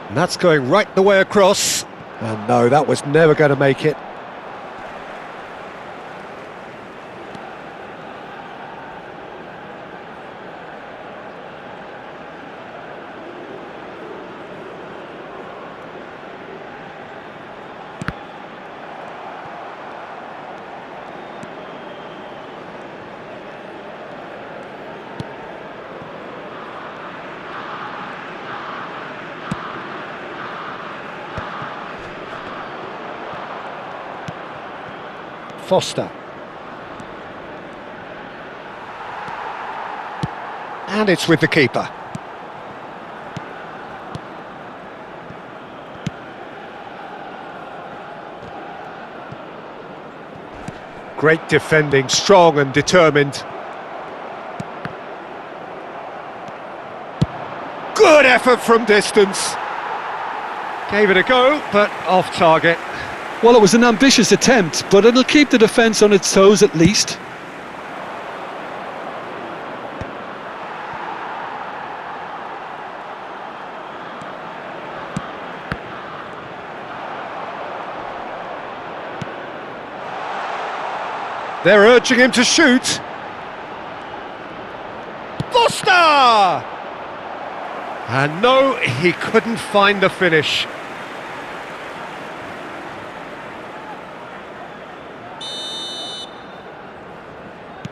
And that's going right the way across. And no, that was never going to make it. Foster. And it's with the keeper. Great defending, strong and determined. Good effort from distance. Gave it a go, but off target. Well, it was an ambitious attempt, but it'll keep the defence on its toes at least. They're urging him to shoot. Foster! And no, he couldn't find the finish.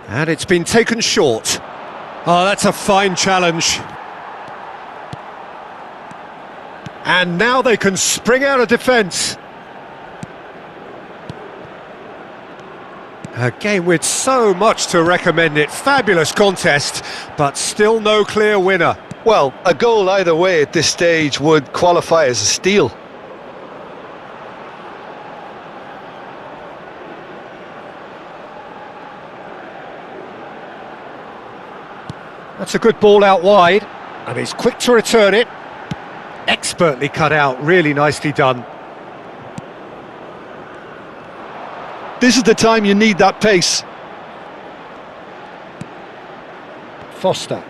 And it's been taken short. Oh, that's a fine challenge. And now they can spring out of defence. A game with so much to recommend it. Fabulous contest, but still no clear winner. Well, a goal either way at this stage would qualify as a steal. That's a good ball out wide, and he's quick to return it. Expertly cut out, really nicely done. This is the time you need that pace. Foster.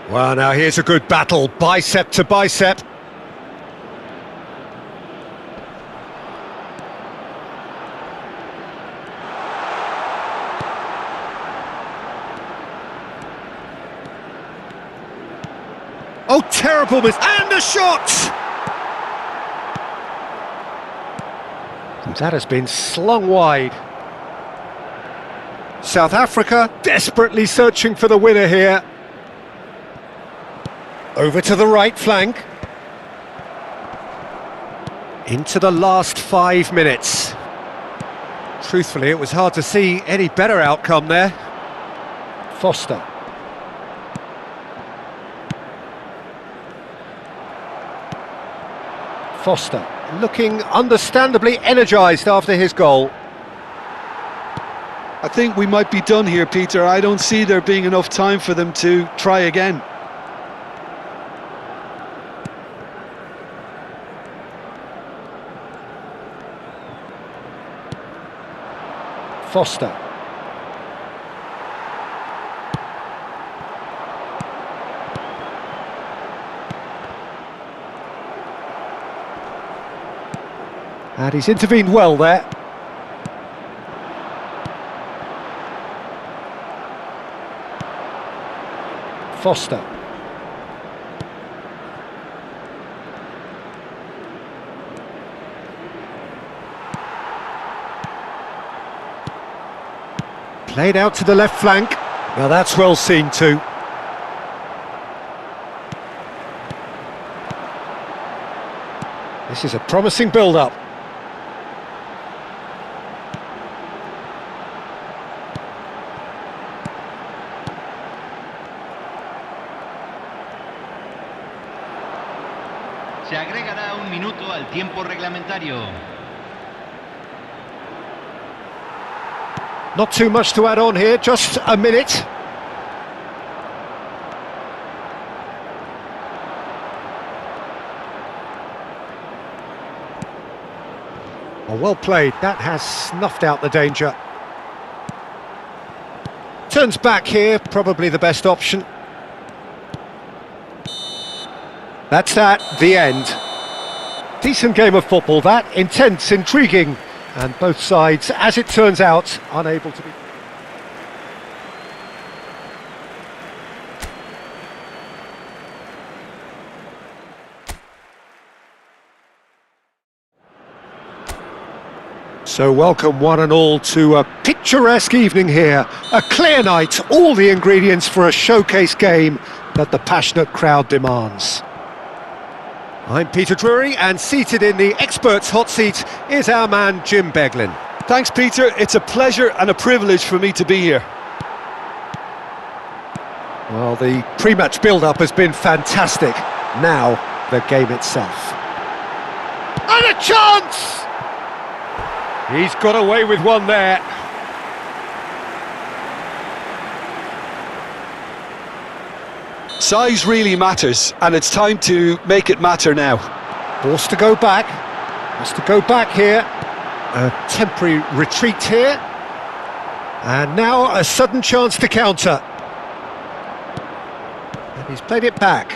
Well, now here's a good battle, bicep to bicep. Oh, terrible miss, and a shot! That has been slung wide. South Africa desperately searching for the winner here. Over to the right flank. Into the last 5 minutes. Truthfully, it was hard to see any better outcome there. Foster. Foster, looking understandably energised after his goal. I think we might be done here, Peter. I don't see there being enough time for them to try again. Foster. And he's intervened well there. Foster. Played out to the left flank. Now that's well seen too. This is a promising build-up. Se agregará un minuto al tiempo reglamentario. Not too much to add on here, just a minute. Oh, well played, that has snuffed out the danger. Turns back here, probably the best option. That's that, the end. Decent game of football that, intense, intriguing, and both sides, as it turns out, unable to be... So welcome one and all to a picturesque evening here, a clear night, all the ingredients for a showcase game that the passionate crowd demands. I'm Peter Drury, and seated in the experts' hot seat is our man Jim Beglin. Thanks, Peter. It's a pleasure and a privilege for me to be here. Well, the pre-match build-up has been fantastic. Now, the game itself. And a chance! He's got away with one there. Size really matters, and it's time to make it matter now. Forced to go back. Has to go back here. A temporary retreat here. And now a sudden chance to counter. And he's played it back.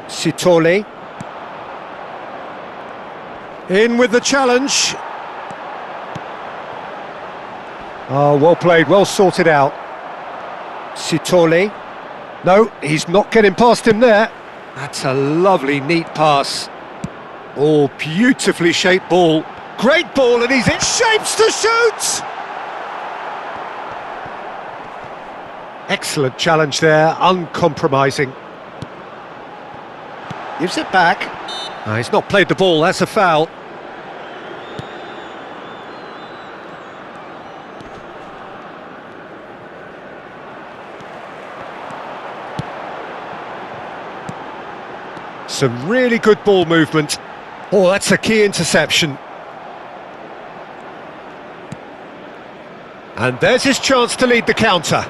Sitole. In with the challenge. Oh, well played, well sorted out. Sitole. No, he's not getting past him there. That's a lovely, neat pass. Oh, beautifully shaped ball. Great ball, and he's in shapes to shoot! Excellent challenge there, uncompromising. Gives it back. Oh, he's not played the ball, that's a foul. Some really good ball movement. Oh, that's a key interception. And there's his chance to lead the counter.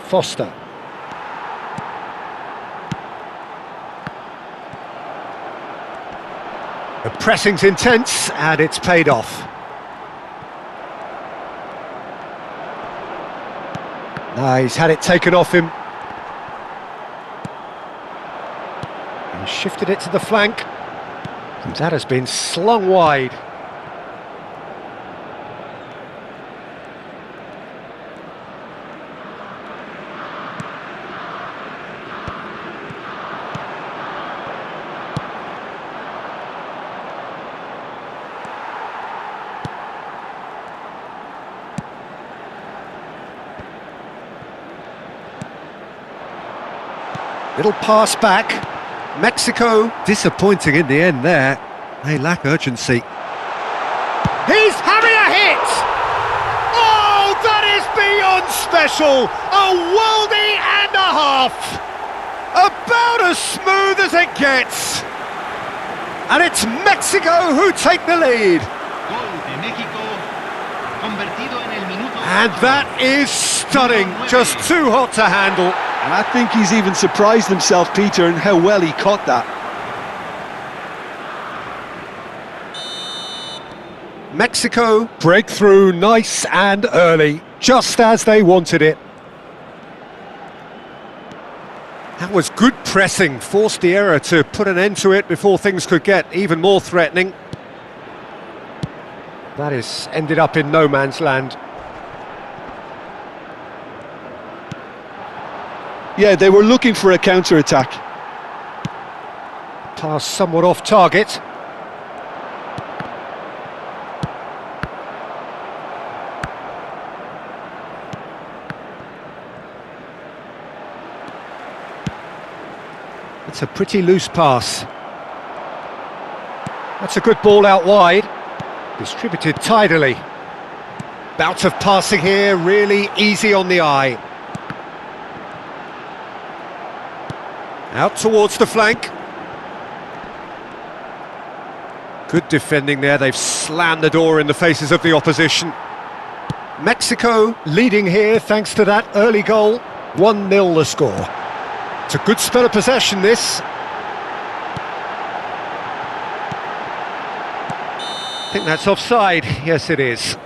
Foster. The pressing's intense, and it's paid off. He's had it taken off him. He shifted it to the flank. And that has been slung wide. Little pass back. Mexico disappointing in the end there. They lack urgency. He's having a hit! Oh, that is beyond special! A worldie and a half! About as smooth as it gets! And it's Mexico who take the lead. Gol de México, convertido en el minuto. And that is stunning, just too hot to handle. And I think he's even surprised himself, Peter, in how well he caught that. Mexico break through nice and early, just as they wanted it. That was good pressing, forced the error to put an end to it before things could get even more threatening. That is ended up in no man's land. Yeah, they were looking for a counter-attack. Pass somewhat off target. It's a pretty loose pass. That's a good ball out wide. Distributed tidily. Bout of passing here, really easy on the eye. Out towards the flank. Good defending there, they've slammed the door in the faces of the opposition. Mexico leading here thanks to that early goal. 1-0 the score. It's a good spell of possession, this. I think that's offside. Yes, it is.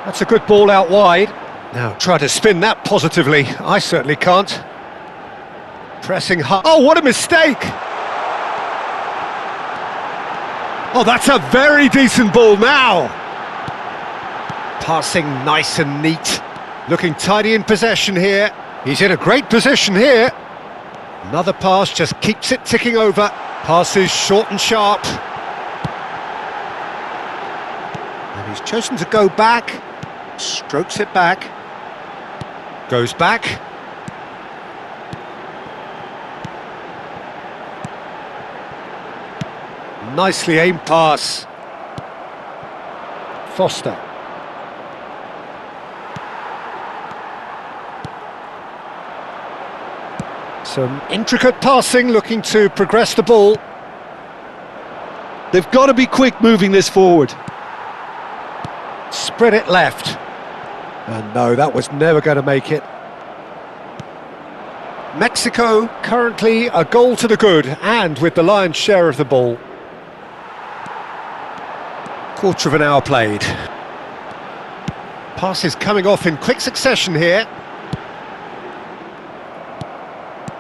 That's a good ball out wide. Now try to spin that positively. I certainly can't. Pressing hard. Oh, what a mistake! Oh, that's a very decent ball now. Passing nice and neat. Looking tidy in possession here. He's in a great position here. Another pass just keeps it ticking over. Passes short and sharp. And he's chosen to go back. Strokes it back. Goes back. Nicely aimed pass. Foster. Some intricate passing, looking to progress the ball. They've got to be quick moving this forward. Spread it left. And no, that was never going to make it. Mexico currently a goal to the good and with the lion's share of the ball. Quarter of an hour played. Passes coming off in quick succession here.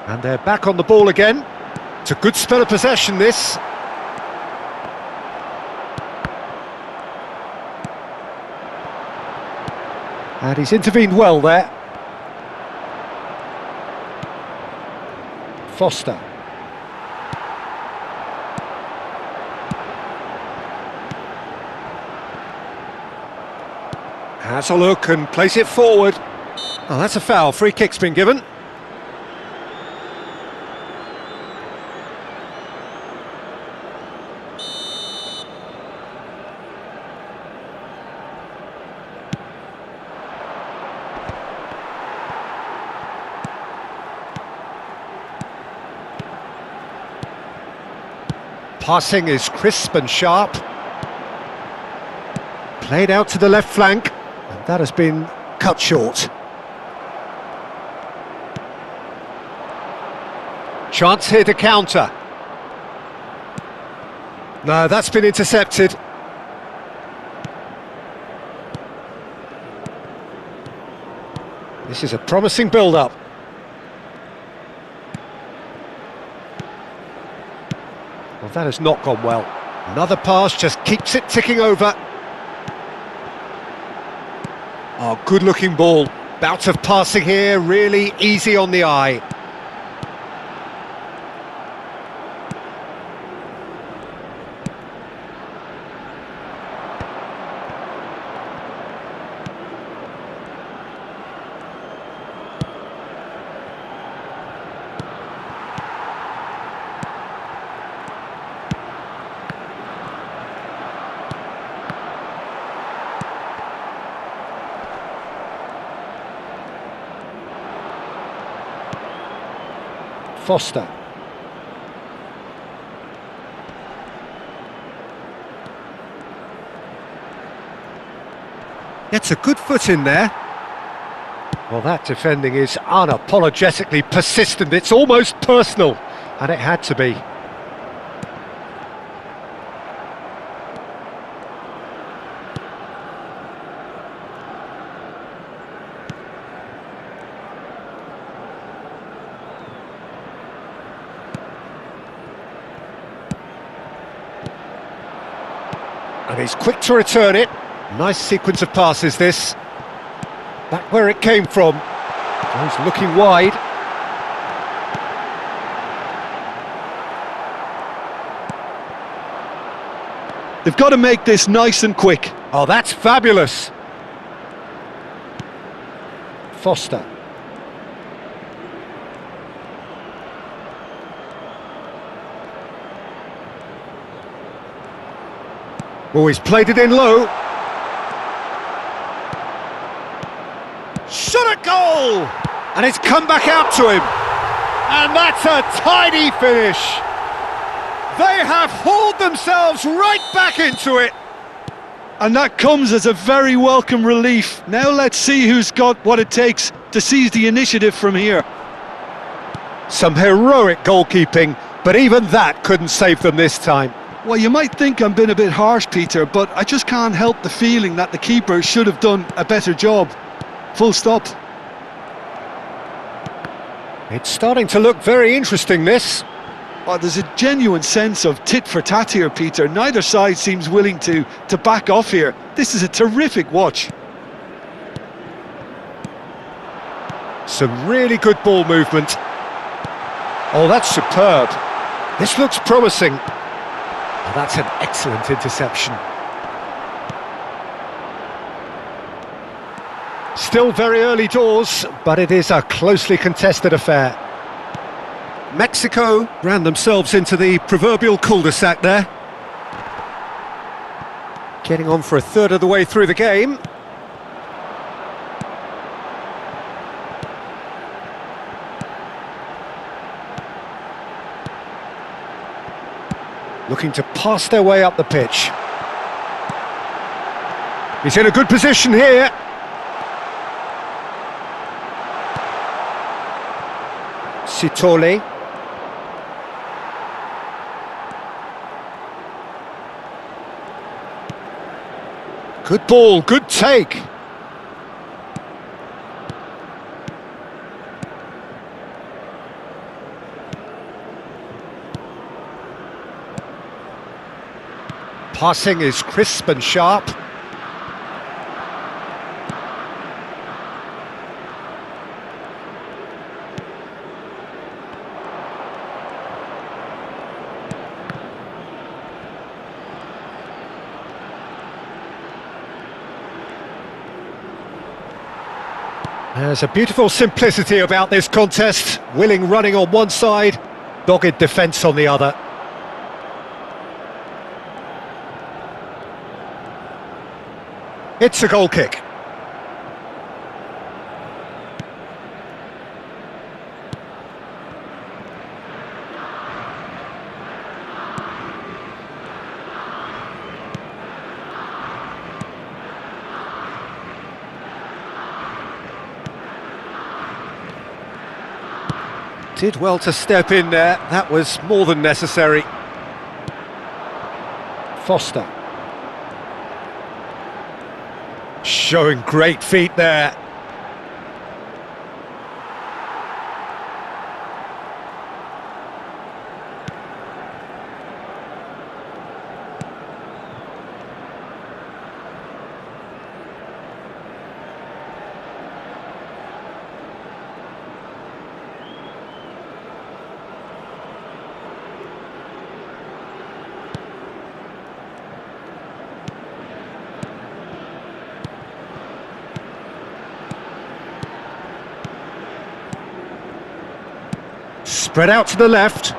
And they're back on the ball again. It's a good spell of possession, this. And he's intervened well there. Foster. Has a look and plays it forward. Oh, that's a foul. Free kick's been given. Passing is crisp and sharp. Played out to the left flank, and that has been cut short. Chance here to counter. No, that's been intercepted. This is a promising build-up. Well, that has not gone well. Another pass just keeps it ticking over. Oh, good-looking ball. Bout of passing here, really easy on the eye. Foster. Gets a good foot in there. Well, that defending is unapologetically persistent. It's almost personal, and it had to be. And he's quick to return it. Nice sequence of passes, this. Back where it came from. He's looking wide. They've got to make this nice and quick. Oh, that's fabulous. Foster. Oh, he's played it in low. Shot at goal! And it's come back out to him. And that's a tidy finish. They have hauled themselves right back into it. And that comes as a very welcome relief. Now let's see who's got what it takes to seize the initiative from here. Some heroic goalkeeping, but even that couldn't save them this time. Well, you might think I'm being a bit harsh, Peter, but I just can't help the feeling that the keeper should have done a better job. Full stop. It's starting to look very interesting, this. Oh, there's a genuine sense of tit for tat here, Peter. Neither side seems willing to back off here. This is a terrific watch. Some really good ball movement. Oh, that's superb. This looks promising. Oh, that's an excellent interception. Still very early doors, but it is a closely contested affair. Mexico ran themselves into the proverbial cul-de-sac there. Getting on for a third of the way through the game. Looking to pass their way up the pitch. He's in a good position here. Sitole. Good ball, good take. Passing is crisp and sharp. There's a beautiful simplicity about this contest. Willing running on one side, dogged defence on the other. It's a goal kick. Did well to step in there, that was more than necessary. Foster. Showing great feet there. Spread out to the left.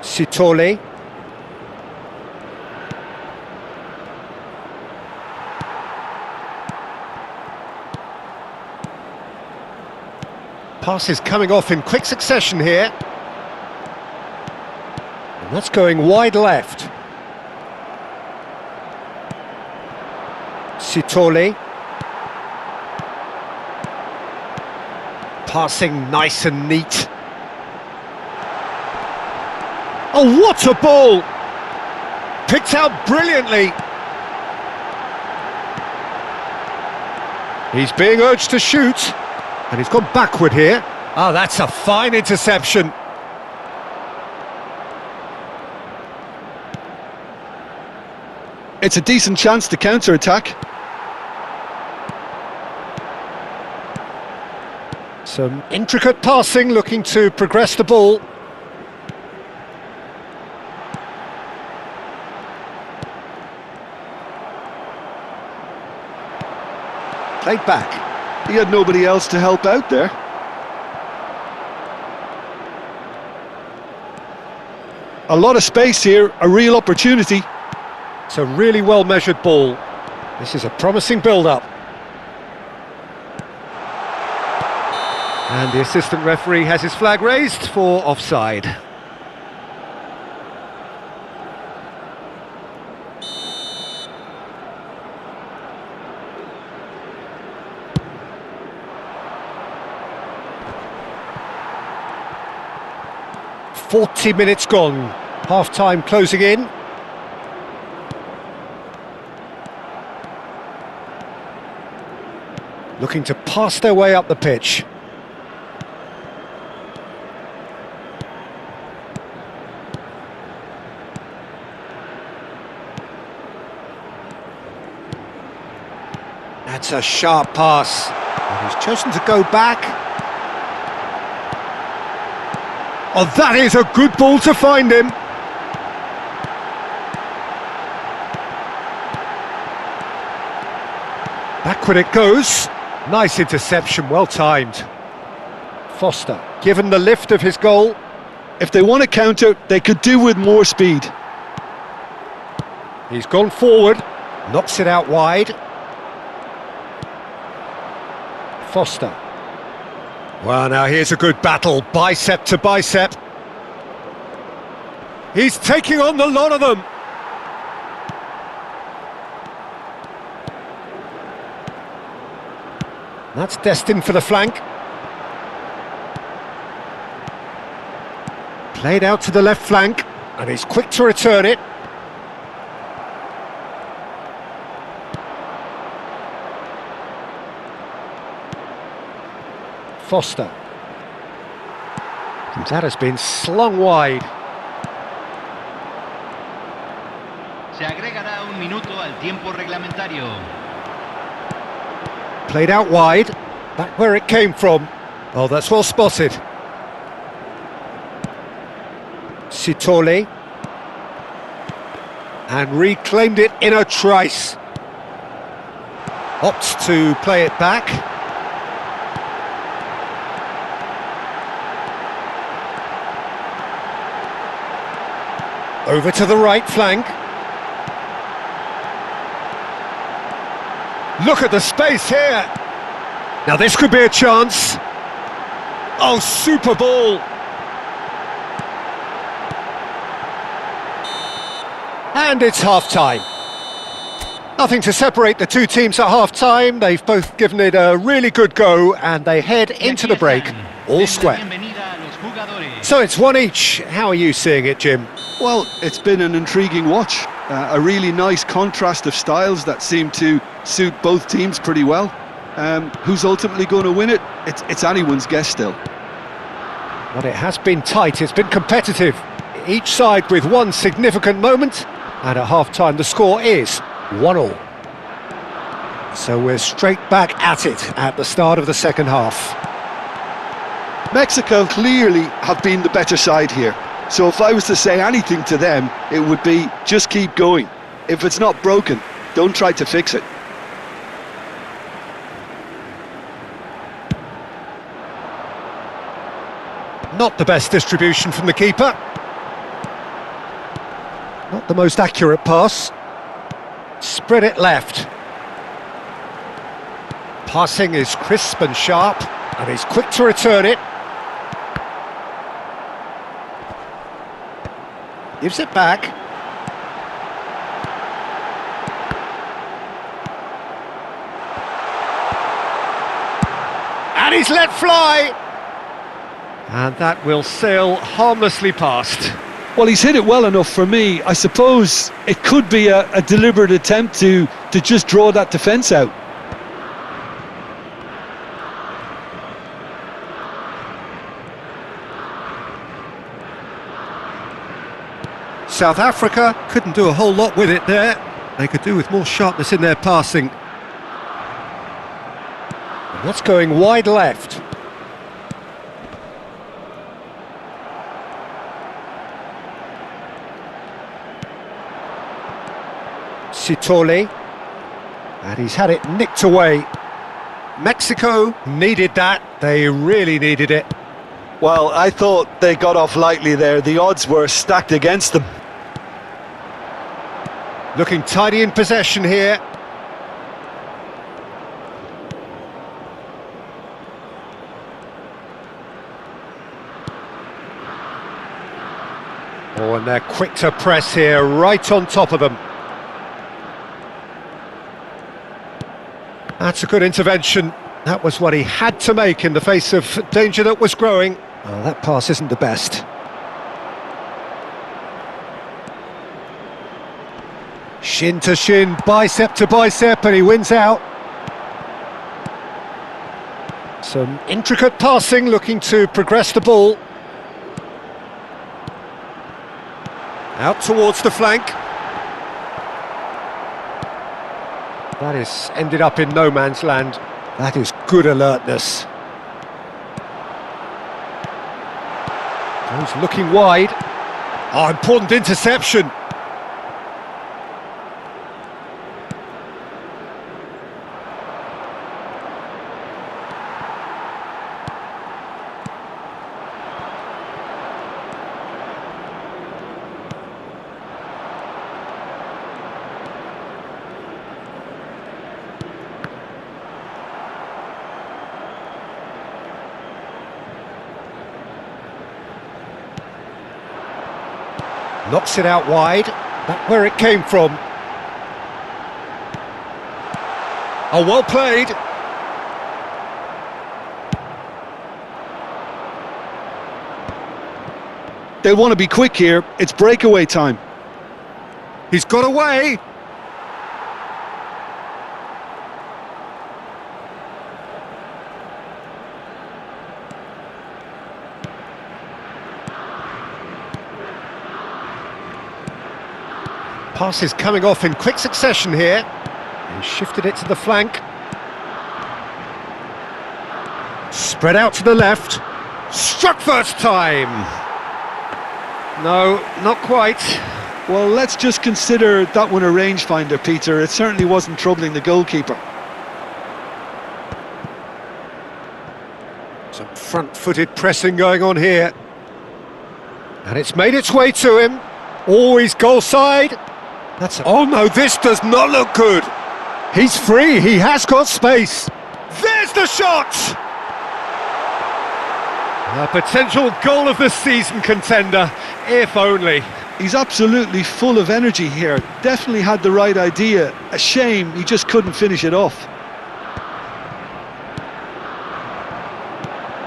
Sitole. Passes coming off in quick succession here. And that's going wide left. Sitole. Passing nice and neat. Oh, what a ball! Picked out brilliantly. He's being urged to shoot, and he's gone backward here. Oh, that's a fine interception. It's a decent chance to counter-attack. Some intricate passing, looking to progress the ball. Played back. He had nobody else to help out there. A lot of space here, a real opportunity. It's a really well-measured ball. This is a promising build-up. And the assistant referee has his flag raised for offside. "40 minutes gone, half-time closing in." Looking to pass their way up the pitch. That's a sharp pass. And he's chosen to go back. Oh, that is a good ball to find him. Backward it goes. Nice interception, well timed. Foster, given the lift of his goal. If they want to counter, they could do with more speed. He's gone forward, knocks it out wide. Foster. Well, now here's a good battle, bicep to bicep. He's taking on the lot of them. That's destined for the flank. Played out to the left flank, and he's quick to return it. Foster. And that has been slung wide. Se agregará un minuto al tiempo reglamentario. Played out wide, back where it came from. Oh, that's well spotted. Sitole. And reclaimed it in a trice. Opts to play it back. Over to the right flank. Look at the space here. Now this could be a chance. Oh, super ball. And it's half-time. Nothing to separate the two teams at half-time. They've both given it a really good go, and they head into the break all square. So it's one each. How are you seeing it, Jim? Well, it's been an intriguing watch. A really nice contrast of styles that seem to suit both teams pretty well. Who's ultimately going to win it? It's anyone's guess still. But it has been tight, it's been competitive. Each side with one significant moment, and at half-time the score is 1-1. So we're straight back at it at the start of the second half. Mexico clearly have been the better side here. So if I was to say anything to them, it would be just keep going. If it's not broken, Don't try to fix it. Not the best distribution from the keeper. Not the most accurate pass. Spread it left. Passing is crisp and sharp, and he's quick to return it. Gives it back. And he's let fly. And that will sail harmlessly past. Well, he's hit it well enough for me. I suppose it could be a deliberate attempt to just draw that defence out. South Africa couldn't do a whole lot with it there. They could do with more sharpness in their passing. And that's going wide left. Sitole, and he's had it nicked away. Mexico needed that, they really needed it. Well, I thought they got off lightly there. The odds were stacked against them. Looking tidy in possession here. Oh, and they're quick to press here, right on top of them. That's a good intervention. That was what he had to make in the face of danger that was growing. Oh, that pass isn't the best. Shin to shin, bicep to bicep, and he wins out. Some intricate passing, looking to progress the ball. Out towards the flank. That is ended up in no man's land. That is good alertness. Goes looking wide. Oh, important interception. Knocks it out wide. That's where it came from. Oh, well played. They'll want to be quick here. It's breakaway time. He's got away. Pass is coming off in quick succession here. He shifted it to the flank. Spread out to the left. Struck first time. No, not quite. Well, let's just consider that one a rangefinder, Peter. It certainly wasn't troubling the goalkeeper. Some front-footed pressing going on here. And it's made its way to him. Oh, he's goal side. Oh no, this does not look good. He's free, he has got space. There's the shot! A potential goal of the season contender, if only. He's absolutely full of energy here. Definitely had the right idea. A shame he just couldn't finish it off.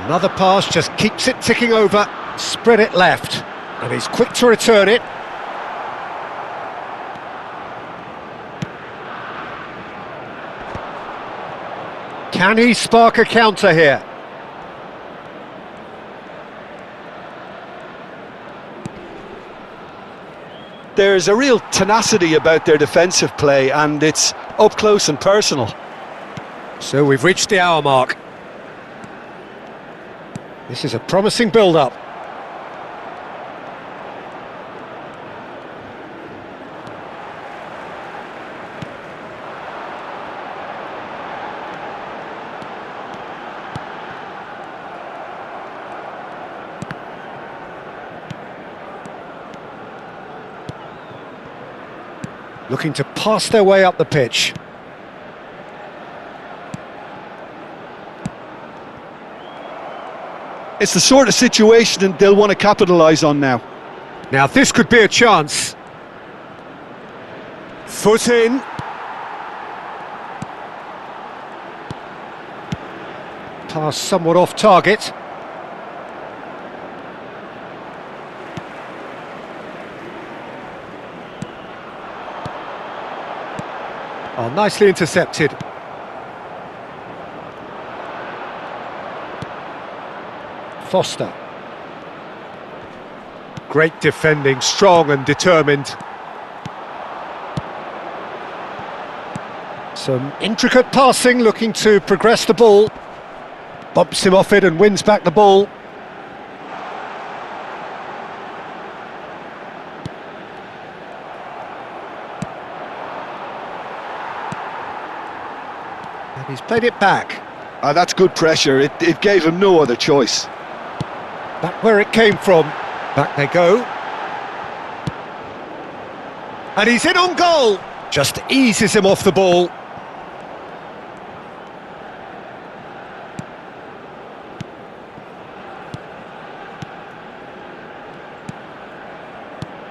Another pass just keeps it ticking over. Spread it left. And he's quick to return it. Can he spark a counter here? There's a real tenacity about their defensive play, and it's up close and personal. So we've reached the hour mark. This is a promising build-up. Looking to pass their way up the pitch. It's the sort of situation that they'll want to capitalise on now. Now this could be a chance. Foot in. Pass somewhat off target. Oh, nicely intercepted. Foster. Great defending, strong and determined. Some intricate passing, looking to progress the ball. Bumps him off it and wins back the ball. And he's played it back. That's good pressure. It gave him no other choice. Back where it came from. Back they go. And he's in on goal. Just eases him off the ball.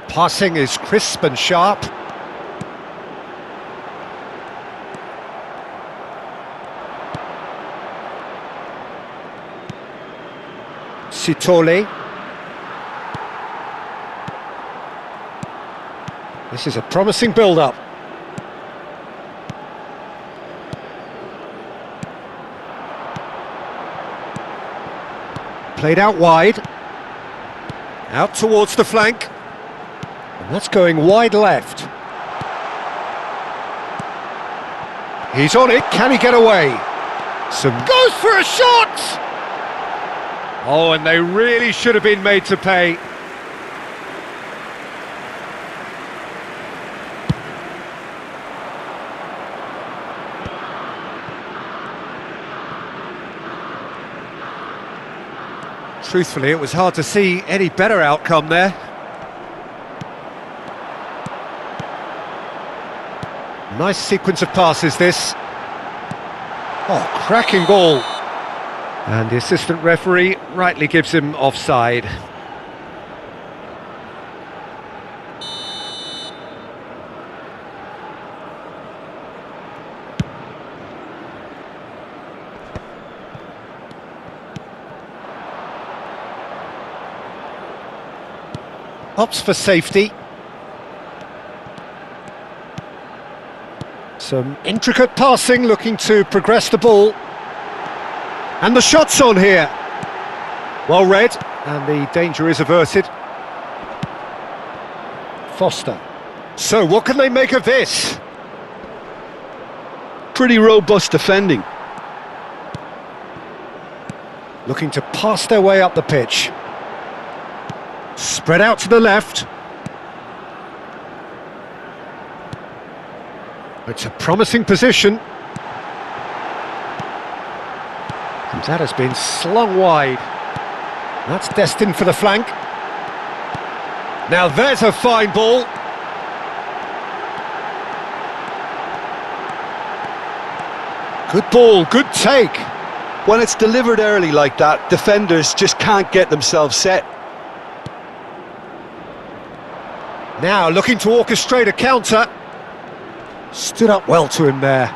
Passing is crisp and sharp. Sitole. This is a promising build-up. Played out wide. Out towards the flank. And that's going wide left. He's on it, can he get away? Goes for a shot! Oh, and they really should have been made to pay. Truthfully, it was hard to see any better outcome there. Nice sequence of passes, this. Oh, cracking ball. And the assistant referee rightly gives him offside. Opts for safety. Some intricate passing, looking to progress the ball. And the shot's on here. Well read, and the danger is averted. Foster. So what can they make of this? Pretty robust defending. Looking to pass their way up the pitch. Spread out to the left. It's a promising position. And that has been slung wide. That's destined for the flank. Now there's a fine ball. Good ball, good take. When it's delivered early like that, defenders just can't get themselves set. Now looking to orchestrate a counter. Stood up well to him there.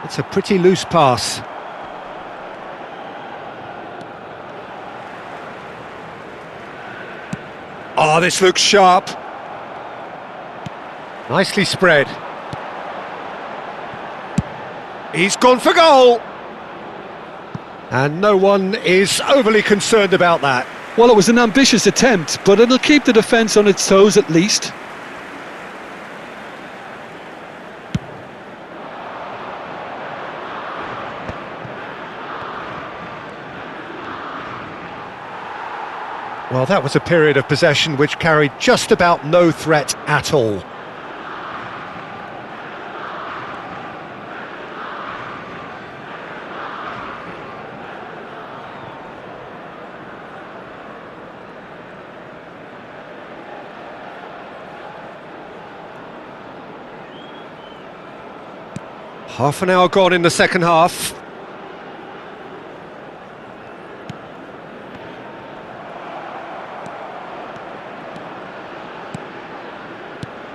It's a pretty loose pass. Oh, this looks sharp. Nicely spread. He's gone for goal. And no one is overly concerned about that. Well, it was an ambitious attempt, but it'll keep the defence on its toes at least. Well, that was a period of possession which carried just about no threat at all. Half an hour gone in the second half.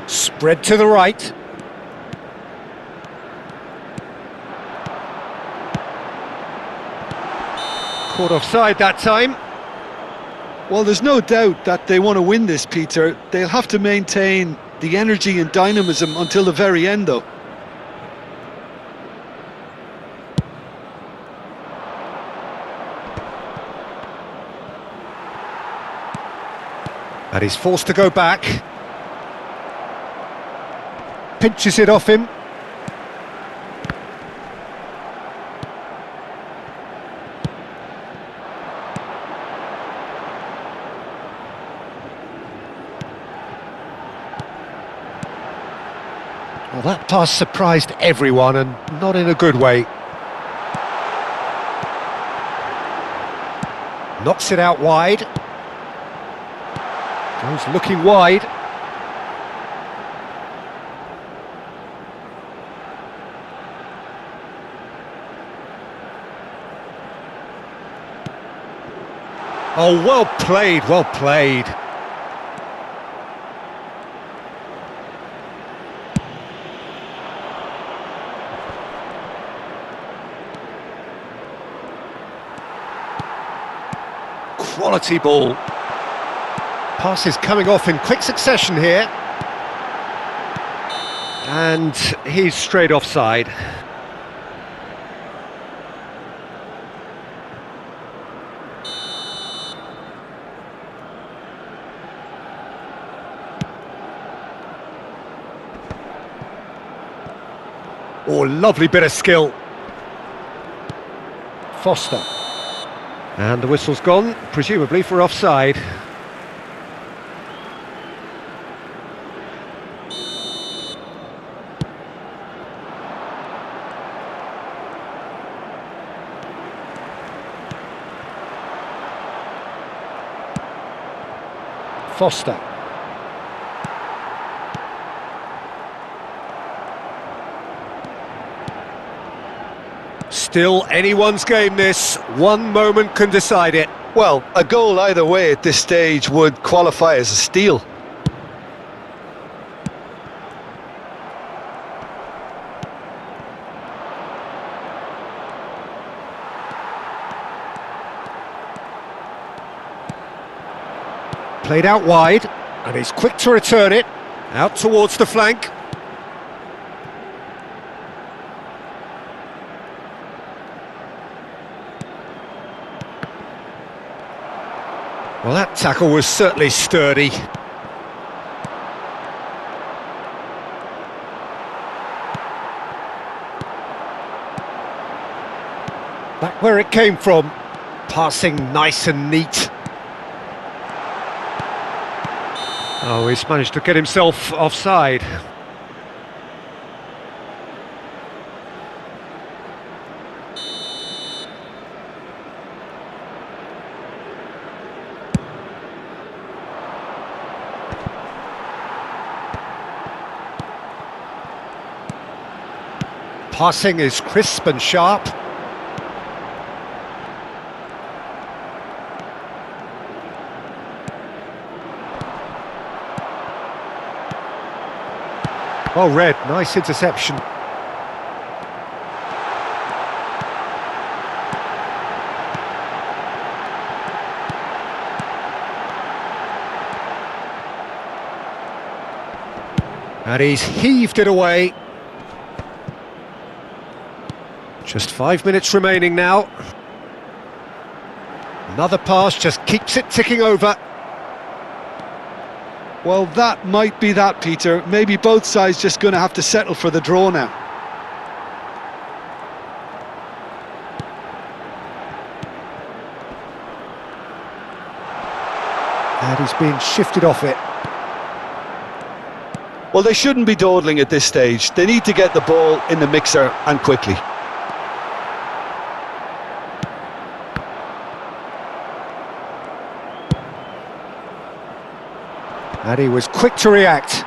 Spread to the right. Caught offside that time. Well, there's no doubt that they want to win this, Peter. They'll have to maintain the energy and dynamism until the very end, though. And he's forced to go back. Pinches it off him. Well, that pass surprised everyone, and not in a good way. Knocks it out wide. Goes looking wide. Oh, well played, well played. Quality ball. Passes coming off in quick succession here. And he's straight offside. Oh, lovely bit of skill. Foster. And the whistle's gone, presumably for offside. Foster. Still anyone's game this, one moment can decide it. Well, a goal either way at this stage would qualify as a steal. Played out wide, and he's quick to return it, out towards the flank. Well, that tackle was certainly sturdy. Back where it came from, passing nice and neat. Oh, he's managed to get himself offside. Passing is crisp and sharp. Well read, nice interception. And he's heaved it away. Just 5 minutes remaining now. Another pass just keeps it ticking over. Well, that might be that, Peter. Maybe both sides just going to have to settle for the draw now. And he's being shifted off it. Well, they shouldn't be dawdling at this stage. They need to get the ball in the mixer and quickly. And he was quick to react.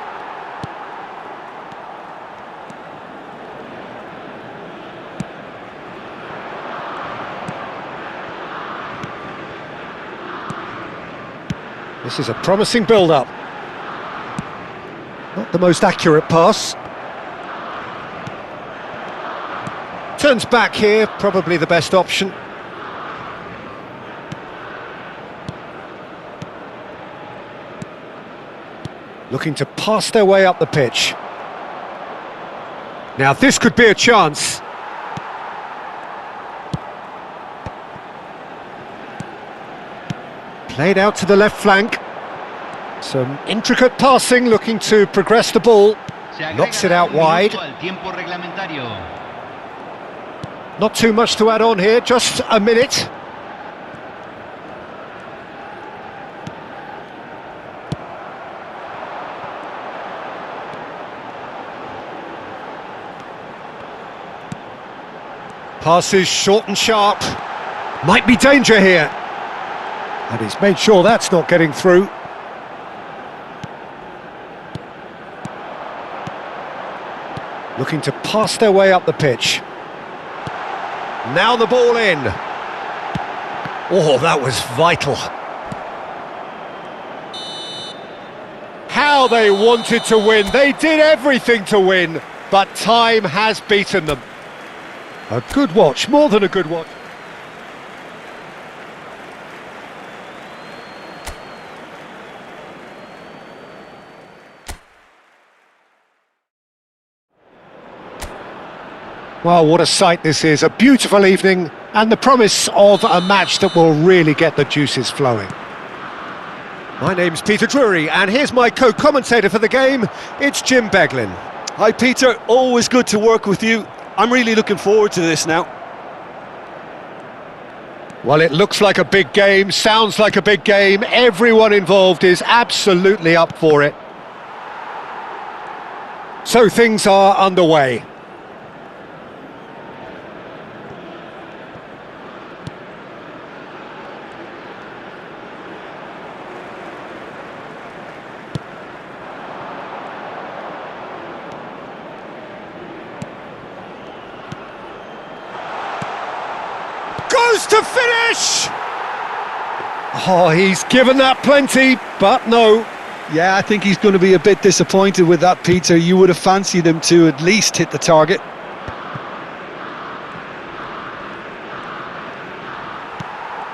This is a promising build-up. Not the most accurate pass. Turns back here, probably the best option. Looking to pass their way up the pitch. Now this could be a chance. Played out to the left flank. Some intricate passing, looking to progress the ball. Knocks it out wide. Not too much to add on here, just a minute. Passes short and sharp. Might be danger here. And he's made sure that's not getting through. Looking to pass their way up the pitch. Now the ball in. Oh, that was vital. How they wanted to win. They did everything to win, but time has beaten them. A good watch, more than a good watch. Well, what a sight this is, a beautiful evening and the promise of a match that will really get the juices flowing. My name's Peter Drury and here's my co-commentator for the game, it's Jim Beglin. Hi Peter, always good to work with you. I'm really looking forward to this now. Well, it looks like a big game, sounds like a big game, everyone involved is absolutely up for it. So things are underway. Goes to finish! Oh, he's given that plenty, but no. Yeah, I think he's going to be a bit disappointed with that, Peter. You would have fancied him to at least hit the target.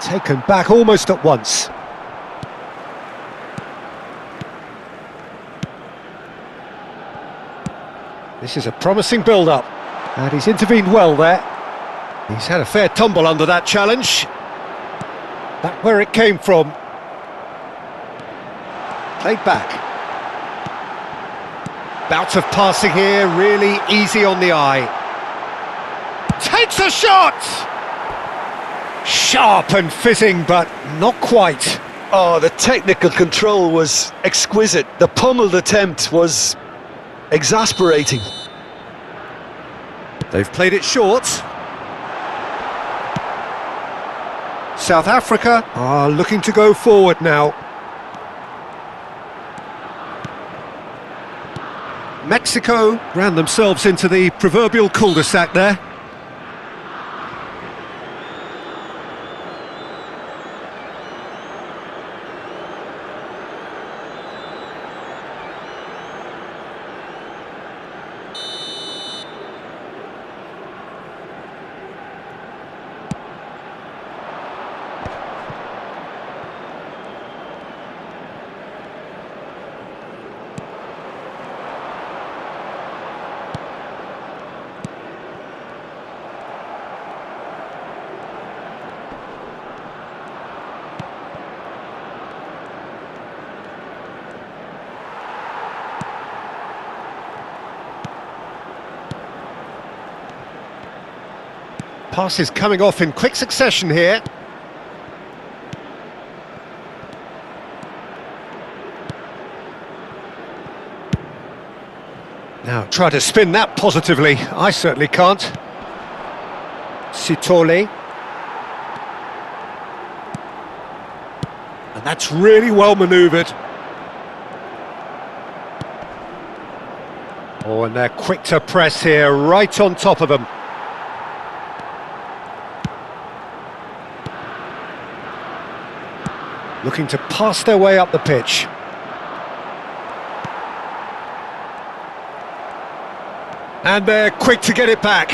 Taken back almost at once. This is a promising build-up, and he's intervened well there. He's had a fair tumble under that challenge. Back where it came from. Played back. Bout of passing here, really easy on the eye. Takes a shot! Sharp and fitting, but not quite. Oh, the technical control was exquisite. The pummeled attempt was exasperating. They've played it short. South Africa are looking to go forward now. Mexico ran themselves into the proverbial cul-de-sac there. Passes coming off in quick succession here. Now try to spin that positively. I certainly can't. Sitole. And that's really well manoeuvred. Oh, and they're quick to press here, right on top of them. looking to pass their way up the pitch. And they're quick to get it back.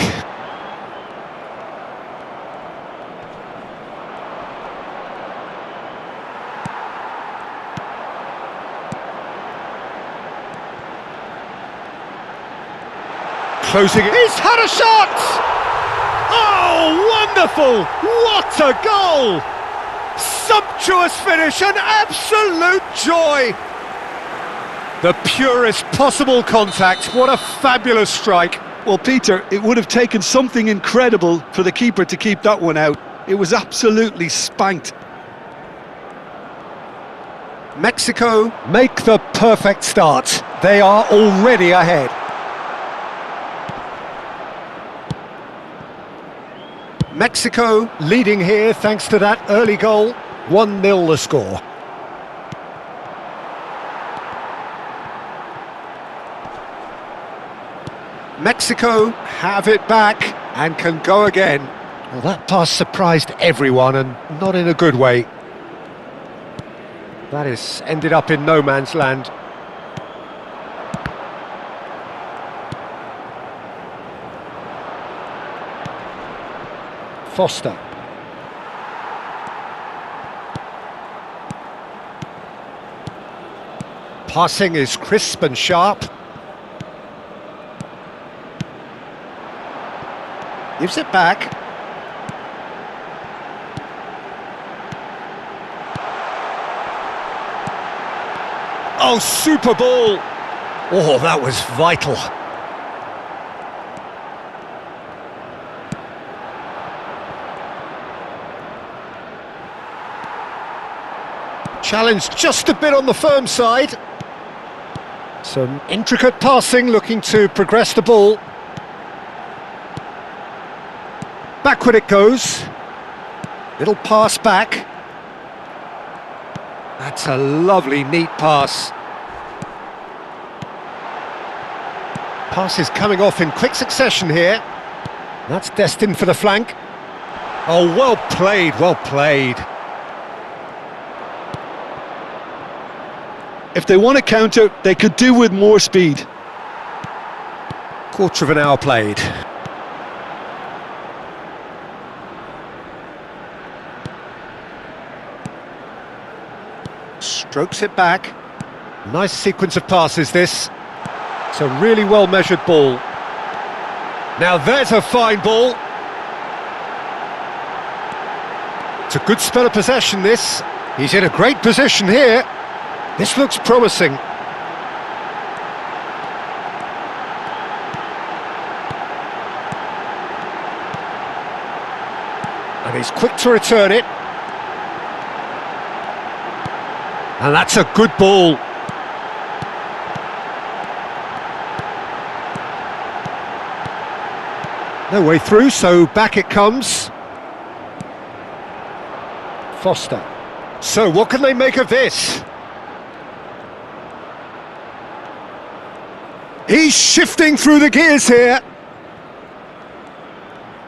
Closing it. He's had a shot! Oh, wonderful! What a goal! Sumptuous finish, an absolute joy! The purest possible contact, what a fabulous strike. Well, Peter, it would have taken something incredible for the keeper to keep that one out. It was absolutely spanked. Mexico make the perfect start. They are already ahead. Mexico leading here thanks to that early goal. 1-0 the score. Mexico have it back and can go again. Well, that pass surprised everyone, and not in a good way. That has ended up in no man's land. Foster. Passing is crisp and sharp. Gives it back. Oh, super ball! Oh, that was vital. Challenge just a bit on the firm side. Some intricate passing, looking to progress the ball. Backward it goes. Little pass back. That's a lovely, neat pass. Pass is coming off in quick succession here. That's destined for the flank. Oh, well played, well played. If they want to counter, they could do with more speed. Quarter of an hour played. Strokes it back. Nice sequence of passes this. It's a really well measured ball. Now there's a fine ball. It's a good spell of possession this. He's in a great position here. This looks promising. And he's quick to return it. And that's a good ball. No way through, so back it comes. Foster. So what can they make of this? He's shifting through the gears here.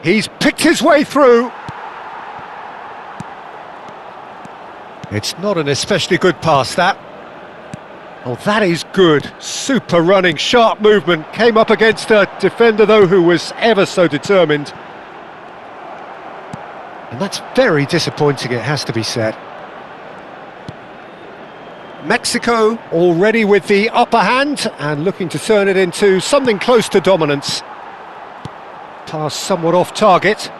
He's picked his way through. It's not an especially good pass, that. Oh, that is good. Super running, sharp movement. Came up against a defender, though, who was ever so determined. And that's very disappointing, it has to be said. Mexico already with the upper hand and looking to turn it into something close to dominance. Pass somewhat off target.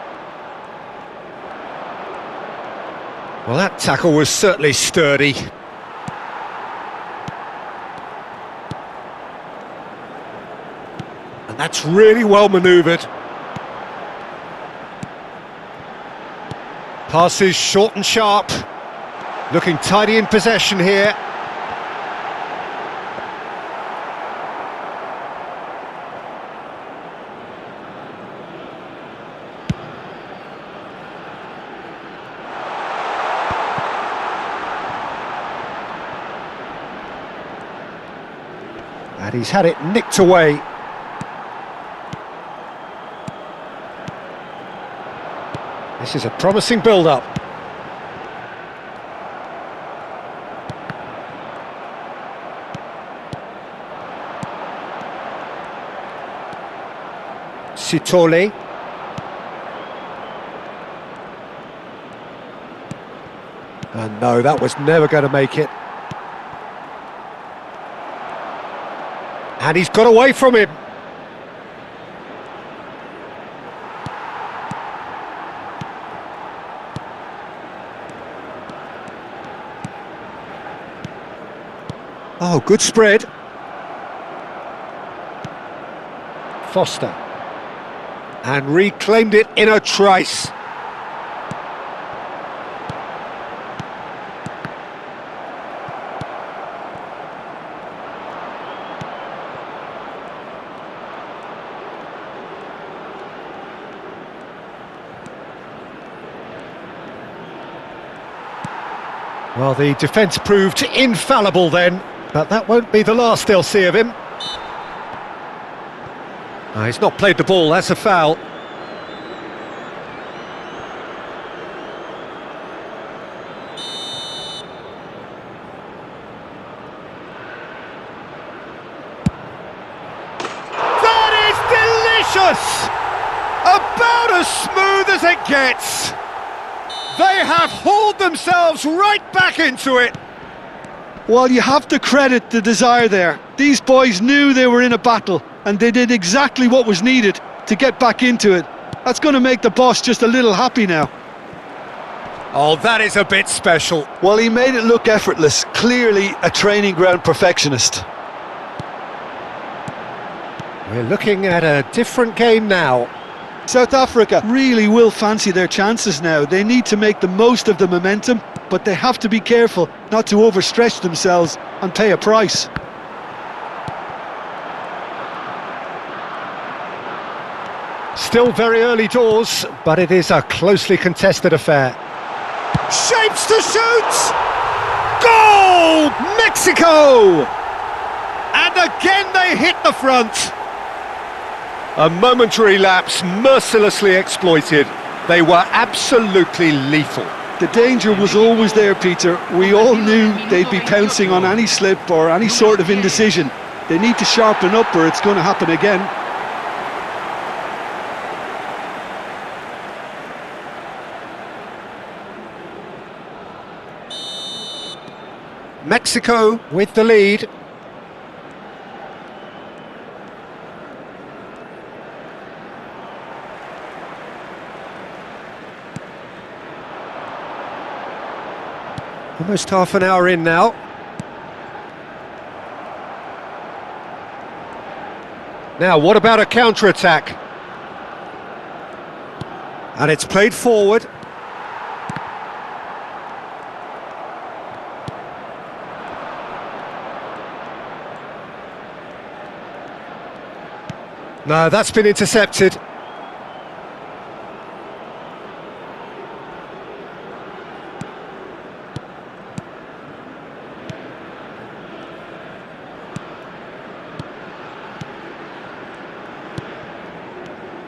Well, that tackle was certainly sturdy. And that's really well manoeuvred. Passes short and sharp. Looking tidy in possession here. And he's had it nicked away. This is a promising build-up. Sitole. And no, that was never going to make it. And he's got away from him. Oh, good spread. Foster. And reclaimed it in a trice. Well, the defence proved infallible then, but that won't be the last they'll see of him. Oh, he's not played the ball, that's a foul. That is delicious! About as smooth as it gets. They have hauled themselves right back into it. Well, you have to credit the desire there. These boys knew they were in a battle, and they did exactly what was needed to get back into it. That's going to make the boss just a little happy now. Oh, that is a bit special. Well, he made it look effortless. Clearly a training ground perfectionist. We're looking at a different game now. South Africa really will fancy their chances now. They need to make the most of the momentum, but they have to be careful not to overstretch themselves and pay a price. Still very early doors, but it is a closely contested affair. Shapes to shoot! Goal! Mexico! And again they hit the front. A momentary lapse mercilessly exploited. They were absolutely lethal. The danger was always there, Peter. We all knew they'd be pouncing on any slip or any sort of indecision. They need to sharpen up or it's going to happen again. Mexico with the lead. Almost half an hour in now. Now, what about a counter-attack? And it's played forward. No, that's been intercepted.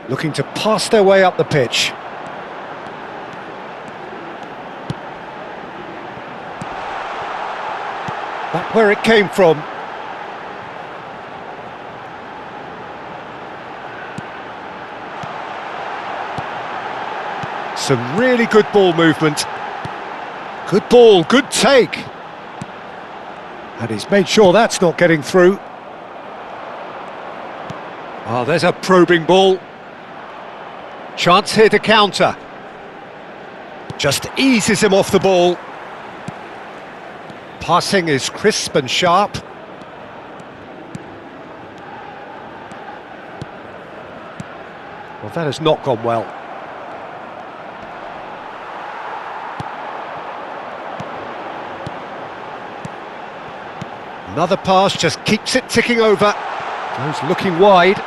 Looking to pass their way up the pitch. Back where it came from. Some really good ball movement. Good ball, good take. And he's made sure that's not getting through. Oh, there's a probing ball. Chance here to counter. Just eases him off the ball. Passing is crisp and sharp. Well, that has not gone well. Another pass just keeps it ticking over. Goes looking wide,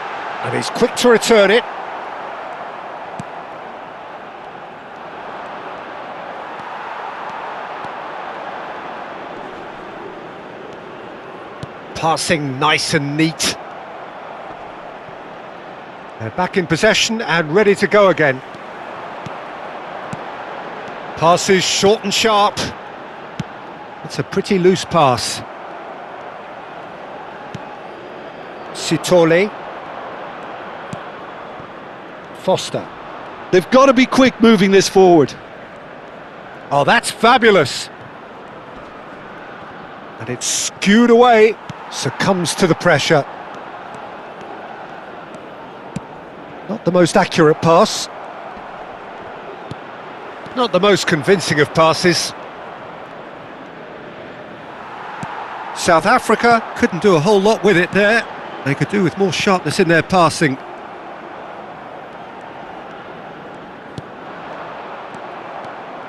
and he's quick to return it. Passing nice and neat. They're back in possession and ready to go again. Passes short and sharp. It's a pretty loose pass. Sitole. Foster. They've got to be quick moving this forward. Oh, that's fabulous. And it's skewed away, succumbs to the pressure. Not the most accurate pass. Not the most convincing of passes. South Africa couldn't do a whole lot with it there. They could do with more sharpness in their passing.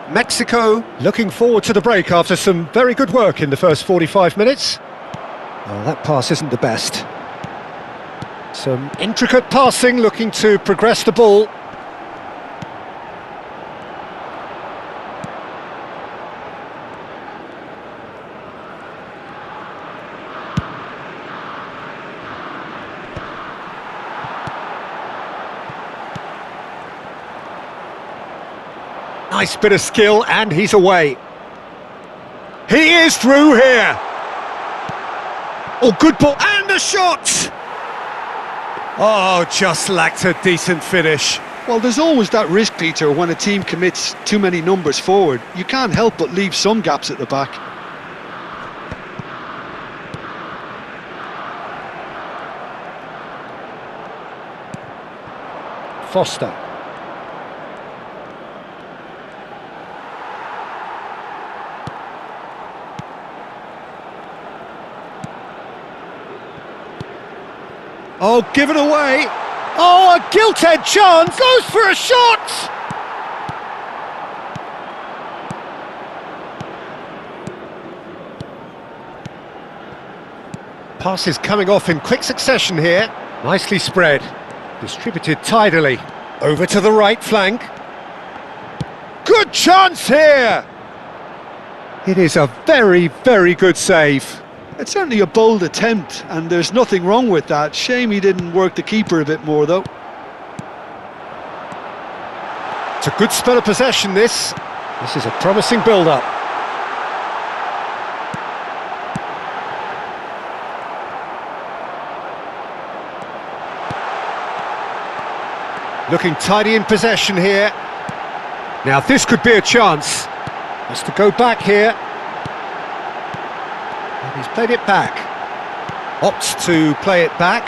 Mexico looking forward to the break after some very good work in the first 45 minutes. Oh, that pass isn't the best. Some intricate passing, looking to progress the ball. Nice bit of skill, and he's away. He is through here. Oh, good ball, and a shot! Oh, just lacked a decent finish. Well, there's always that risk, Peter, when a team commits too many numbers forward. You can't help but leave some gaps at the back. Foster. Oh, give it away. Oh, a gilt-edged chance. Goes for a shot. Passes coming off in quick succession here. Nicely spread. Distributed tidily. Over to the right flank. Good chance here. It is a very, very good save. It's certainly a bold attempt, and there's nothing wrong with that. Shame he didn't work the keeper a bit more, though. It's a good spell of possession, this. This is a promising build-up. Looking tidy in possession here. Now this could be a chance. Has to go back here. And he's played it back. Opts to play it back.